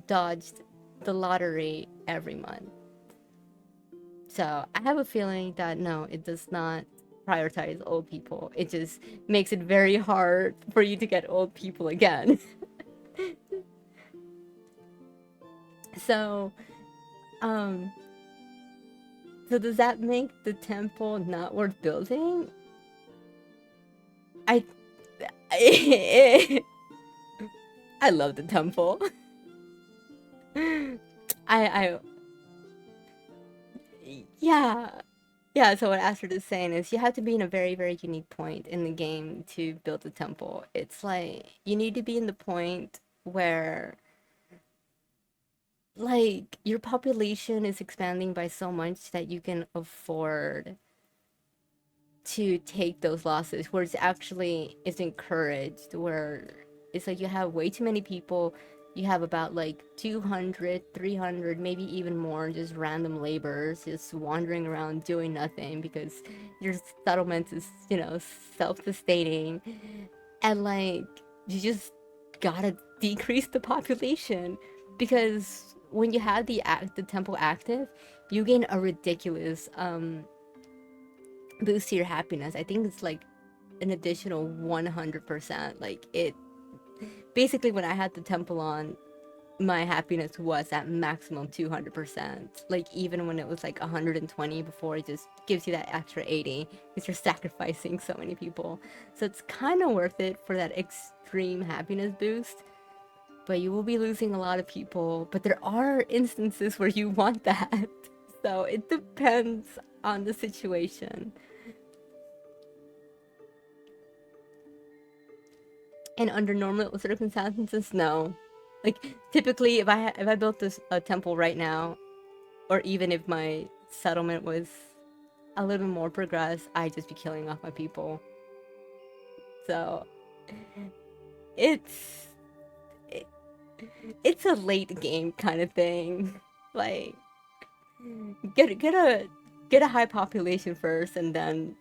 dodged the lottery every month. So I have a feeling that no, it does not prioritize old people. It just makes it very hard for you to get old people again. So, so does that make the temple not worth building? I I love the temple. I yeah, so what Astrid is saying is you have to be in a very, very unique point in the game to build a temple. It's like you need to be in the point where like your population is expanding by so much that you can afford to take those losses, where it's actually is encouraged, where it's like you have way too many people. You have about like 200, 300, maybe even more just random laborers just wandering around doing nothing because your settlement is, self-sustaining. And like, you just gotta decrease the population because when you have the temple active, you gain a ridiculous boost to your happiness. I think it's like an additional 100%. Like it basically, when I had the temple on, my happiness was at maximum 200%. Like even when it was like 120 before, it just gives you that extra 80 because you're sacrificing so many people. So it's kind of worth it for that extreme happiness boost. but you will be losing a lot of people. But there are instances where you want that. So it depends on the situation. And under normal circumstances, no. Like typically, if I built a temple right now, or even if my settlement was a little bit more progressed, I'd just be killing off my people. So it's it's a late game kind of thing. Like get a high population first, and then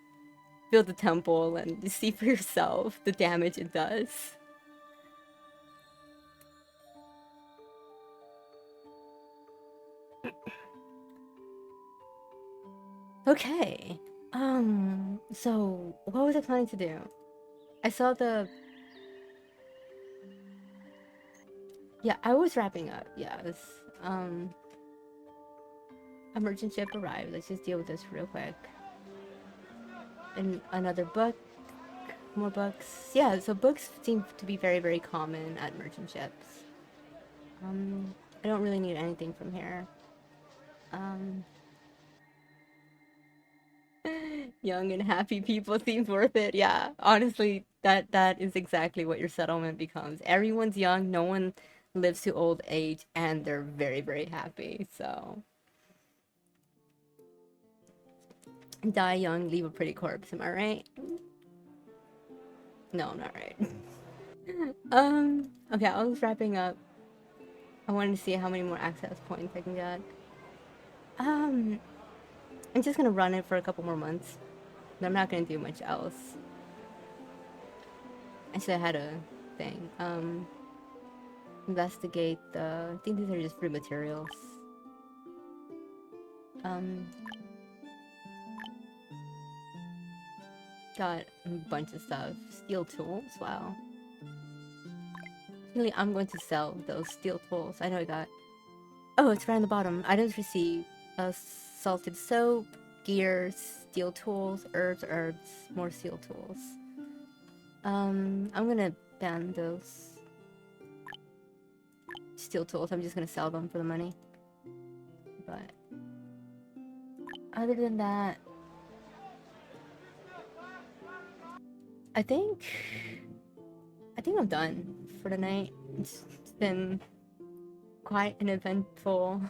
build a temple and see for yourself the damage it does. Okay. So what was I planning to do? I saw the... Yeah, I was wrapping up. Yeah, it was, a merchant ship arrived. Let's just deal with this real quick. And another book. More books. Yeah, so books seem to be very, very common at merchant ships. I don't really need anything from here. Young and happy people seems worth it. Yeah, honestly, that is exactly what your settlement becomes. Everyone's young, no one lives to old age, and they're very, very happy. So die young, leave a pretty corpse. Am I right? No, I'm not right. Okay, I was wrapping up. I wanted to see how many more access points I can get. I'm just gonna run it for a couple more months. I'm not gonna do much else. Actually, I had a thing. Investigate the... I think these are just free materials. Got a bunch of stuff. Steel tools, wow. Really, I'm going to sell those steel tools. I know I got... Oh, it's right on the bottom. Items received. Salted soap, gears, steel tools, herbs, more steel tools. I'm gonna ban those steel tools. I'm just gonna sell them for the money. But other than that, I think I'm done for the night. It's been quite an eventful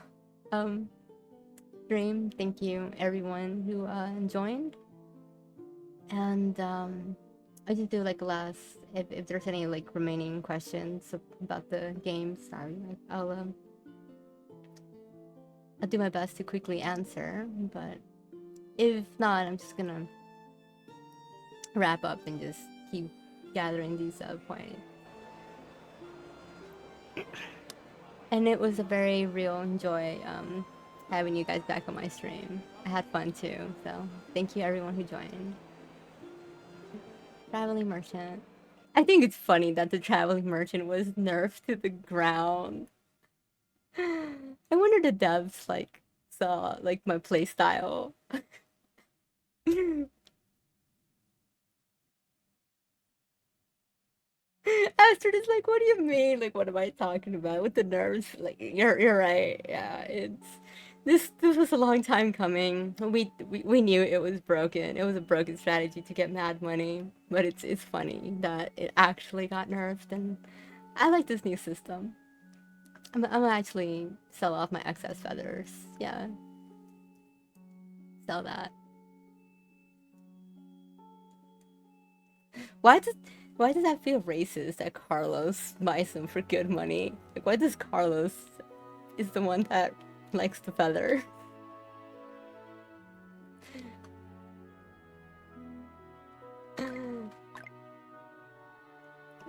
stream. Thank you everyone who joined. And I just do like last, if there's any like remaining questions about the games, I'll do my best to quickly answer. But if not, I'm just gonna wrap up and just keep gathering these points. And it was a very real joy having you guys back on my stream. I had fun too, so thank you everyone who joined. Traveling merchant. I think it's funny that the traveling merchant was nerfed to the ground. I wonder the devs like saw like my playstyle. Astrid is like, what do you mean? Like, what am I talking about with the nerves? Like, you're right. Yeah, it's this was a long time coming. We knew it was broken. It was a broken strategy to get mad money, but it's funny that it actually got nerfed, and I like this new system. I'm actually sell off my excess feathers. Yeah, sell that. Why does that feel racist that Carlos buys them for good money? Like, why does Carlos is the one that likes the feather?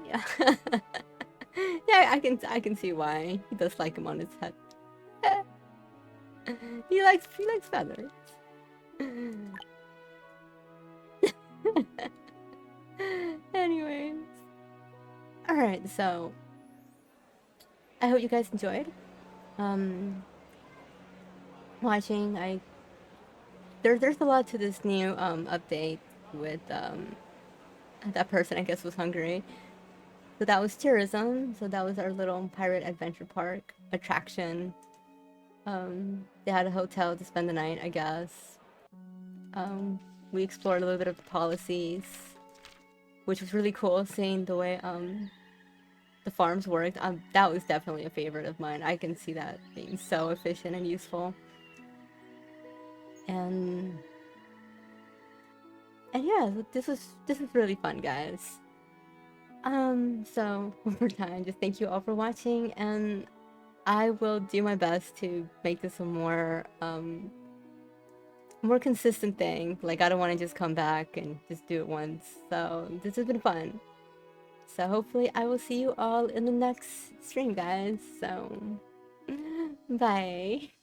Yeah. Yeah, I can see why. He does like him on his head. He likes feathers. Anyways. Alright, so I hope you guys enjoyed watching. There's a lot to this new update with that person I guess was hungry. So that was tourism. So that was our little pirate adventure park attraction. They had a hotel to spend the night, I guess. We explored a little bit of the policies, which was really cool, seeing the way the farms worked. That was definitely a favorite of mine. I can see that being so efficient and useful. And yeah, this was really fun, guys. So one more time, just thank you all for watching, and I will do my best to make this a more consistent thing. Like, I don't want to just come back and just do it once. So this has been fun. So hopefully I will see you all in the next stream, guys. So bye.